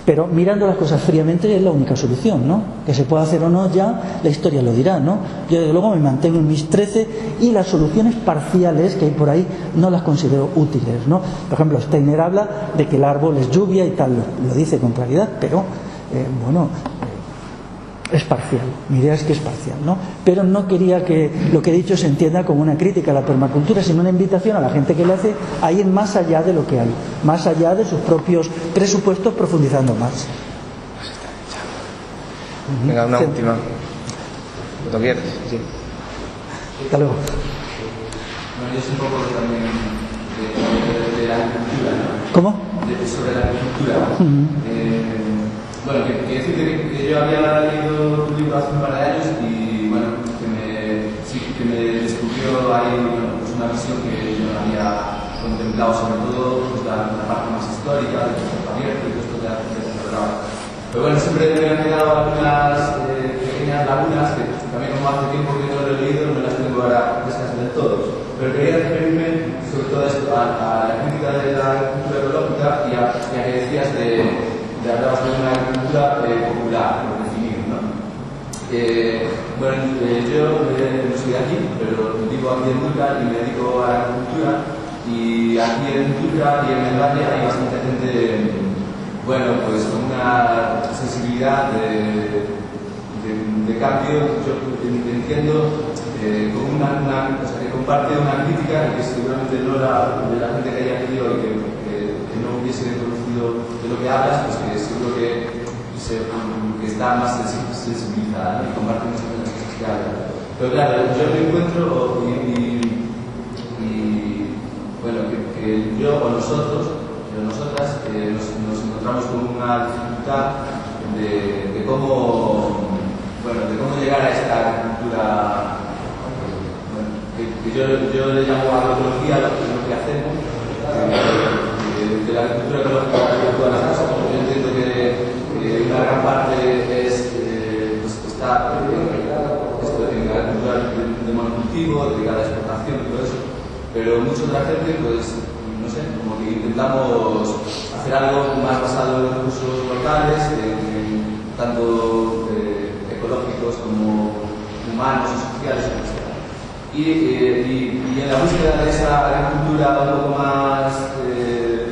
A: pero mirando las cosas fríamente es la única solución, ¿no? Que se pueda hacer o no ya, la historia lo dirá, ¿no? Yo desde luego me mantengo en mis 13 y las soluciones parciales que hay por ahí no las considero útiles, ¿no? Por ejemplo, Steiner habla de que el árbol es lluvia y tal, lo dice con claridad, pero es parcial, mi idea es que es parcial, ¿no? Pero no quería que lo que he dicho se entienda como una crítica a la permacultura, sino una invitación a la gente que lo hace a ir más allá de lo que hay, más allá de sus propios presupuestos, profundizando más.
B: Venga, una última. ¿Lo quieres? Sí.
A: Hasta luego.
E: Bueno, yo soy un poco también de la agricultura, ¿no?
A: ¿Cómo?
E: Sobre la agricultura. Bueno, que decirte que yo había leído tu libro hace un par de años y bueno, que me descubrió ahí pues una visión que yo no había contemplado, sobre todo pues la parte más histórica, del concepto abierto y todo esto de la programa. Pero bueno, siempre me han quedado algunas pequeñas lagunas que también como hace tiempo que no lo he leído, no las tengo ahora frescas del todo. Pero quería referirme sobre todo esto, a la crítica de la agricultura ecológica y a que decías hablabas de una agricultura popular, por definir, ¿no? Bueno, yo no soy de aquí, pero vivo aquí en Dúrcal y me dedico a la agricultura, y aquí en Dúrcal y en el valle hay bastante gente, bueno, pues con una sensibilidad de cambio. Yo entiendo como o sea, que comparte una crítica que seguramente no de la gente que hay aquí hoy, que no hubiese conocido de lo que hablas, pues que seguro que está más sensibilizada, ¿no? Y comparte muchas cosas que hablas. Pero claro, yo me encuentro bueno, que yo o nosotros o nosotras nos encontramos con una dificultad de cómo llegar a esta agricultura, que yo le llamo agroecología lo que hacemos, de la agricultura ecológica de todas las cosas. Yo entiendo que una gran parte está en la agricultura de monocultivo, dedicada a la exportación y todo eso, pero mucha otra gente, pues, no sé, como que intentamos hacer algo más basado en recursos locales, tanto ecológicos como humanos y sociales, etc. Y en la búsqueda de esa agricultura un poco más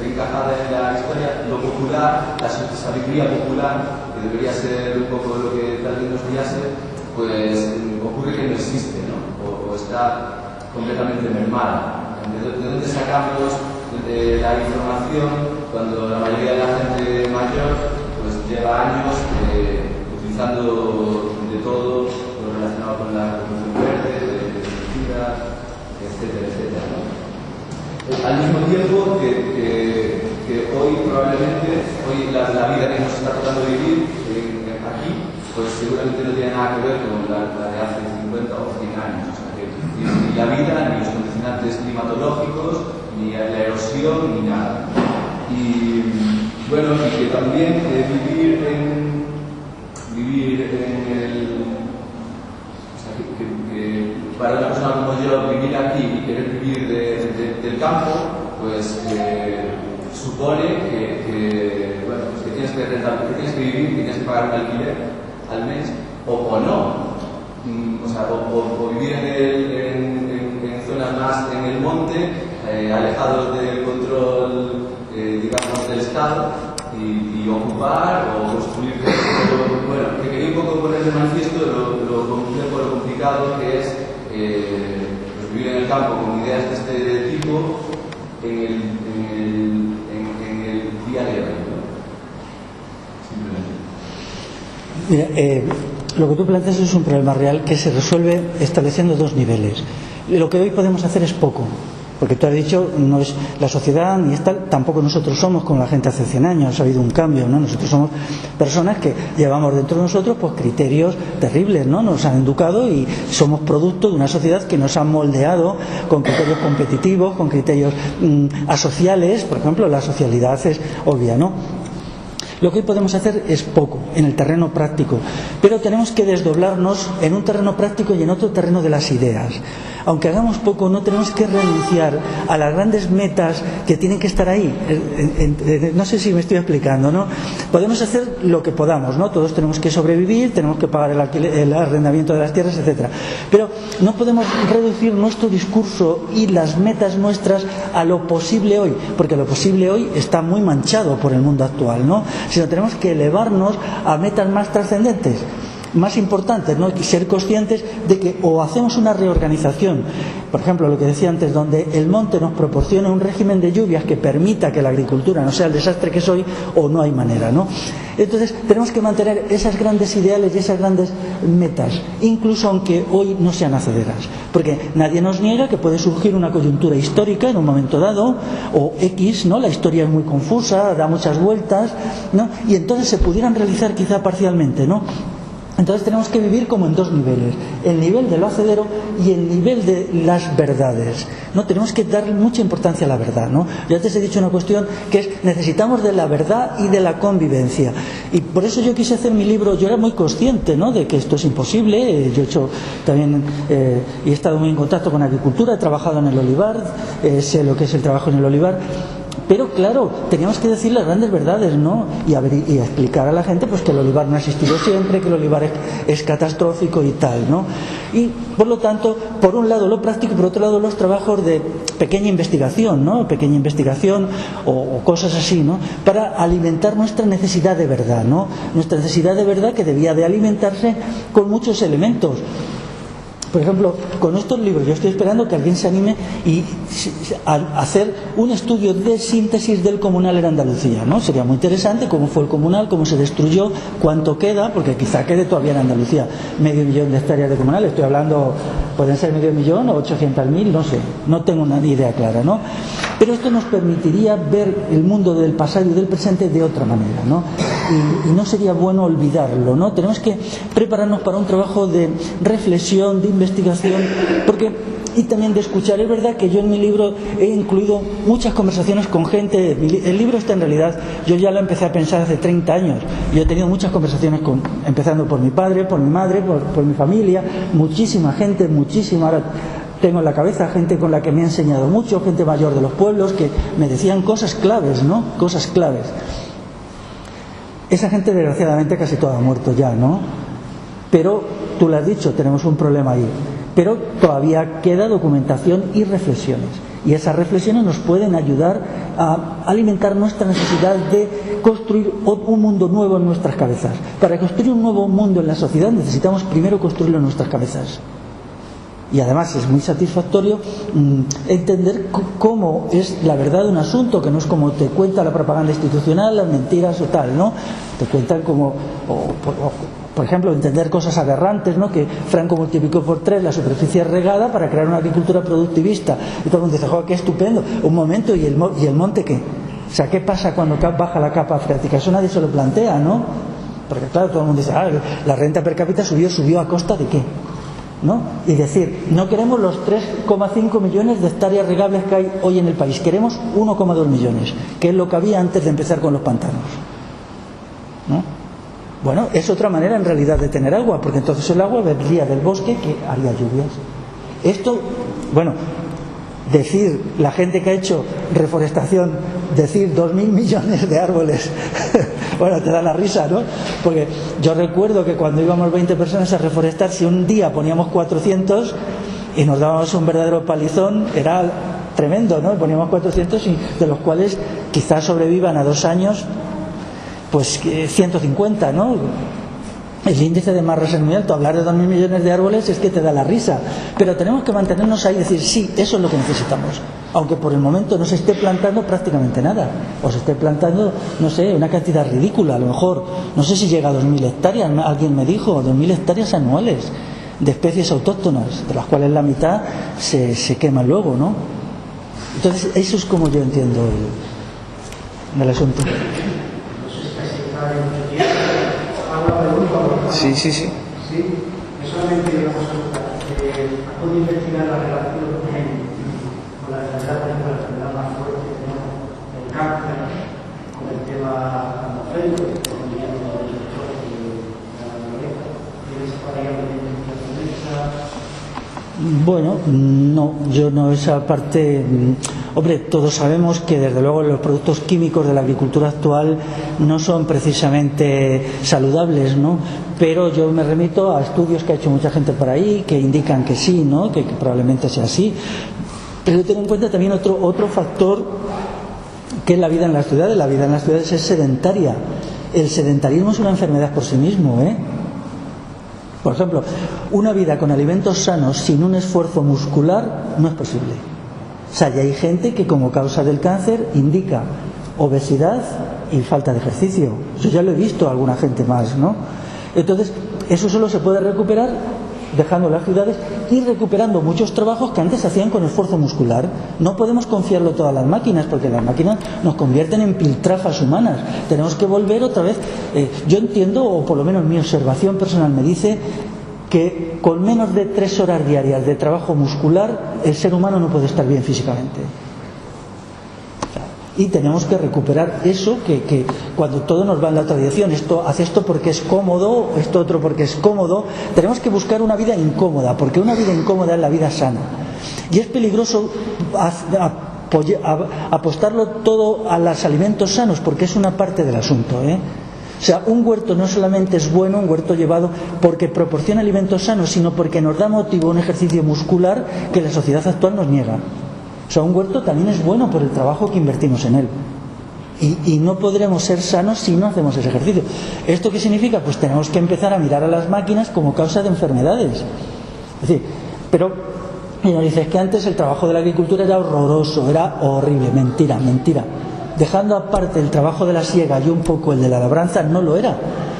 E: encajada en la historia, lo popular, la sabiduría popular, que debería ser un poco lo que tal vez nos guiase, pues ocurre que no existe, ¿no? O está completamente mermada. ¿De dónde sacamos la información cuando la mayoría de la gente mayor pues lleva años utilizando de todo lo relacionado con la revolución verde, etcétera, etcétera, ¿no? Al mismo tiempo que hoy probablemente, la vida que nos está tratando vivir aquí, pues seguramente no tiene nada que ver con la de hace 50 o 100 años. O sea, que ni la vida, ni los condicionantes climatológicos, ni la erosión, ni nada. Y bueno, y que también vivir en el... O sea, que para una persona como yo, vivir aquí y querer vivir del campo, pues supone que tienes que rentar, que tienes que vivir, que tienes que pagar un alquiler al mes, o no. O sea, o vivir en zonas más en el monte, alejados del control, digamos, del Estado, y ocupar o construir. Bueno, que quería un poco poner de manifiesto lo complejo, lo complicado que es pues vivir en el campo con ideas de este tipo en el día de hoy, ¿no? Simplemente.
A: Mira, lo que tú planteas es un problema real que se resuelve estableciendo dos niveles. Lo que hoy podemos hacer es poco. Porque tú has dicho, no es la sociedad ni es tal, tampoco nosotros somos como la gente hace 100 años, ha habido un cambio, ¿no? Nosotros somos personas que llevamos dentro de nosotros pues criterios terribles, ¿no? Nos han educado y somos producto de una sociedad que nos ha moldeado con criterios competitivos, con criterios asociales. Por ejemplo, la socialidad es obvia, ¿no? Lo que hoy podemos hacer es poco en el terreno práctico, pero tenemos que desdoblarnos en un terreno práctico y en otro terreno de las ideas. Aunque hagamos poco, no tenemos que renunciar a las grandes metas que tienen que estar ahí. No sé si me estoy explicando, ¿no? Podemos hacer lo que podamos, ¿no? Todos tenemos que sobrevivir, tenemos que pagar el arrendamiento de las tierras, etcétera. Pero no podemos reducir nuestro discurso y las metas nuestras a lo posible hoy, porque lo posible hoy está muy manchado por el mundo actual, ¿no? Sino tenemos que elevarnos a metas más trascendentes, más importantes, ¿no? Y ser conscientes de que o hacemos una reorganización, por ejemplo, lo que decía antes, donde el monte nos proporcione un régimen de lluvias que permita que la agricultura no sea el desastre que es hoy, o no hay manera, ¿no? Entonces tenemos que mantener esas grandes ideales y esas grandes metas, incluso aunque hoy no sean hacederas, porque nadie nos niega que puede surgir una coyuntura histórica en un momento dado, o X, ¿no? La historia es muy confusa, da muchas vueltas, ¿no? Y entonces se pudieran realizar quizá parcialmente, ¿no? Entonces tenemos que vivir como en dos niveles, el nivel de lo hacedero y el nivel de las verdades, ¿no? Tenemos que dar mucha importancia a la verdad, ¿no? Yo antes he dicho una cuestión que es, necesitamos de la verdad y de la convivencia, y por eso yo quise hacer mi libro. Yo era muy consciente, ¿no?, de que esto es imposible. Yo he hecho también, y he estado muy en contacto con agricultura, he trabajado en el olivar, sé lo que es el trabajo en el olivar. Pero claro, teníamos que decir las grandes verdades, ¿no? Y explicar a la gente pues que el olivar no ha existido siempre, que el olivar es catastrófico y tal, ¿no? Y por lo tanto, por un lado lo práctico y por otro lado los trabajos de pequeña investigación, ¿no? Pequeña investigación o cosas así, ¿no? Para alimentar nuestra necesidad de verdad, ¿no? Nuestra necesidad de verdad, que debía de alimentarse con muchos elementos. Por ejemplo, con estos libros yo estoy esperando que alguien se anime a hacer un estudio de síntesis del comunal en Andalucía, ¿no? Sería muy interesante cómo fue el comunal, cómo se destruyó, cuánto queda, porque quizá quede todavía en Andalucía 500.000 de hectáreas de comunal. Estoy hablando, pueden ser 500.000 o 800.000, no sé, no tengo una idea clara, ¿no? Pero esto nos permitiría ver el mundo del pasado y del presente de otra manera, ¿no? Y no sería bueno olvidarlo, ¿no? Tenemos que prepararnos para un trabajo de reflexión, de investigación, y también de escuchar. Es verdad que yo en mi libro he incluido muchas conversaciones con gente. El libro en realidad, yo ya lo empecé a pensar hace 30 años. Yo he tenido muchas conversaciones empezando por mi padre, por mi madre, por mi familia, muchísima gente, muchísima. Ahora tengo en la cabeza gente con la que me ha enseñado mucho, gente mayor de los pueblos, que me decían cosas claves, ¿no? Cosas claves. Esa gente desgraciadamente casi toda ha muerto ya, ¿no? Pero tú lo has dicho, tenemos un problema ahí. Pero todavía queda documentación y reflexiones. Y esas reflexiones nos pueden ayudar a alimentar nuestra necesidad de construir un mundo nuevo en nuestras cabezas. Para construir un nuevo mundo en la sociedad necesitamos primero construirlo en nuestras cabezas. Y además es muy satisfactorio entender cómo es la verdad de un asunto, que no es como te cuenta la propaganda institucional, las mentiras o tal, ¿no? Te cuentan como, por ejemplo, entender cosas aberrantes, ¿no? Que Franco multiplicó por 3 la superficie regada para crear una agricultura productivista. Y todo el mundo dice, ¡joder, qué estupendo! Un momento, ¿y el monte qué? O sea, ¿qué pasa cuando baja la capa freática? Eso nadie se lo plantea, ¿no? Porque claro, todo el mundo dice, la renta per cápita subió ¿a costa de qué? ¿No? Y decir, no queremos los 3,5 millones de hectáreas regables que hay hoy en el país, queremos 1,2 millones, que es lo que había antes de empezar con los pantanos, ¿no? Bueno, es otra manera en realidad de tener agua, porque entonces el agua vendría del bosque que haría lluvias. Esto, bueno, decir, la gente que ha hecho reforestación, decir 2.000 millones de árboles, bueno, te da la risa, ¿no? Porque yo recuerdo que cuando íbamos 20 personas a reforestar, si un día poníamos 400 y nos dábamos un verdadero palizón, era tremendo, ¿no? Poníamos 400 y de los cuales quizás sobrevivan a 2 años, pues 150, ¿no? El índice de masa es muy alto. Hablar de 2.000 millones de árboles es que te da la risa. Pero tenemos que mantenernos ahí y decir, sí, eso es lo que necesitamos. Aunque por el momento no se esté plantando prácticamente nada. O se esté plantando, no sé, una cantidad ridícula. A lo mejor, no sé si llega a 2.000 hectáreas. Alguien me dijo, 2.000 hectáreas anuales de especies autóctonas, de las cuales la mitad se quema luego, ¿no? Entonces, eso es como yo entiendo el asunto.
B: Sí.
F: Sí, solamente puedo investigar la relación con la enfermedad, por ejemplo, la enfermedad más fuerte, ¿no? El cáncer, con el tema atmosférico, con el tema de los electrones y la naturaleza. ¿Tienes variable de investigación esa?
A: Bueno, no, yo no, esa parte. Hombre, todos sabemos que desde luego los productos químicos de la agricultura actual no son precisamente saludables, ¿no? Pero yo me remito a estudios que ha hecho mucha gente por ahí que indican que sí, ¿no? Que probablemente sea así. Pero tengo en cuenta también otro factor, que es la vida en las ciudades. La vida en las ciudades es sedentaria. El sedentarismo es una enfermedad por sí mismo, ¿eh? Por ejemplo, una vida con alimentos sanos sin un esfuerzo muscular no es posible. O sea, ya hay gente que como causa del cáncer indica obesidad y falta de ejercicio. Yo ya lo he visto a alguna gente más, ¿no? Entonces, eso solo se puede recuperar dejando las ciudades y recuperando muchos trabajos que antes se hacían con esfuerzo muscular. No podemos confiarlo todo a las máquinas, porque las máquinas nos convierten en piltrafas humanas. Tenemos que volver otra vez. Yo entiendo, o por lo menos mi observación personal me dice, que con menos de 3 horas diarias de trabajo muscular el ser humano no puede estar bien físicamente. Y tenemos que recuperar eso que cuando todo nos va en la otra dirección, esto hace esto porque es cómodo, esto otro porque es cómodo, tenemos que buscar una vida incómoda, porque una vida incómoda es la vida sana. Y es peligroso apostarlo todo a los alimentos sanos, porque es una parte del asunto, ¿eh? O sea, un huerto no solamente es bueno, un huerto llevado porque proporciona alimentos sanos, sino porque nos da motivo a un ejercicio muscular que la sociedad actual nos niega. O sea, un huerto también es bueno por el trabajo que invertimos en él. Y no podremos ser sanos si no hacemos ese ejercicio. ¿Esto qué significa? Pues tenemos que empezar a mirar a las máquinas como causa de enfermedades. Es decir, pero y nos dices que antes el trabajo de la agricultura era horroroso, era horrible. Mentira. Dejando aparte el trabajo de la siega y un poco el de la labranza, no lo era.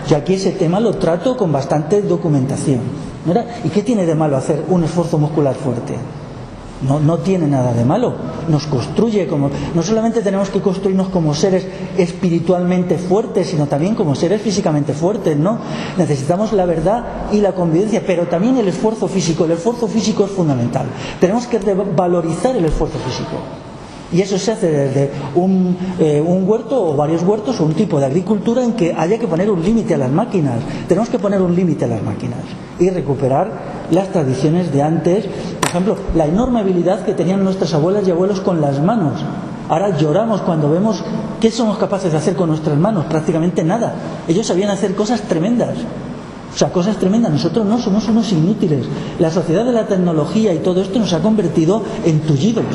A: Yo aquí ese tema lo trato con bastante documentación, ¿no era? ¿Y qué tiene de malo hacer un esfuerzo muscular fuerte? No tiene nada de malo. Nos construye como... No solamente tenemos que construirnos como seres espiritualmente fuertes, sino también como seres físicamente fuertes, ¿no? Necesitamos la verdad y la convivencia, pero también el esfuerzo físico. El esfuerzo físico es fundamental. Tenemos que valorizar el esfuerzo físico. Y eso se hace desde un huerto o varios huertos o un tipo de agricultura en que haya que poner un límite a las máquinas. Tenemos que poner un límite a las máquinas y recuperar las tradiciones de antes. Por ejemplo, la enorme habilidad que tenían nuestras abuelas y abuelos con las manos. Ahora lloramos cuando vemos qué somos capaces de hacer con nuestras manos. Prácticamente nada. Ellos sabían hacer cosas tremendas. O sea, cosas tremendas. Nosotros no, somos unos inútiles. La sociedad de la tecnología y todo esto nos ha convertido en tullidos.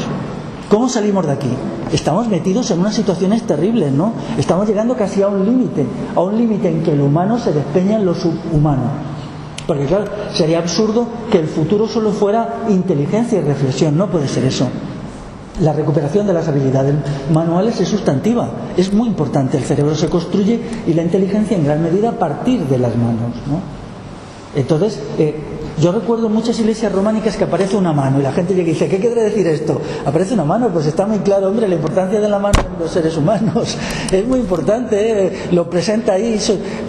A: ¿Cómo salimos de aquí? Estamos metidos en unas situaciones terribles, ¿no? Estamos llegando casi a un límite en que el humano se despeña en lo subhumano. Porque claro, sería absurdo que el futuro solo fuera inteligencia y reflexión. No puede ser eso. La recuperación de las habilidades manuales es sustantiva. Es muy importante. El cerebro se construye y la inteligencia en gran medida a partir de las manos, ¿no? Entonces, yo recuerdo en muchas iglesias románicas que aparece una mano y la gente llega y dice, ¿qué quiere decir esto? Aparece una mano, pues está muy claro, hombre, la importancia de la mano en los seres humanos. Es muy importante, lo presenta ahí,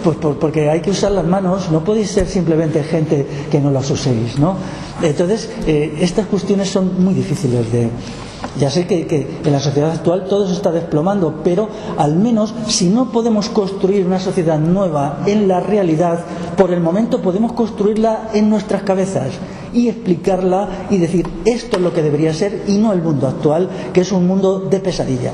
A: pues porque hay que usar las manos, no podéis ser simplemente gente que no las uséis, ¿no? Entonces, estas cuestiones son muy difíciles de... Ya sé que en la sociedad actual todo se está desplomando, pero al menos si no podemos construir una sociedad nueva en la realidad, por el momento podemos construirla en nuestras cabezas y explicarla y decir esto es lo que debería ser y no el mundo actual, que es un mundo de pesadilla.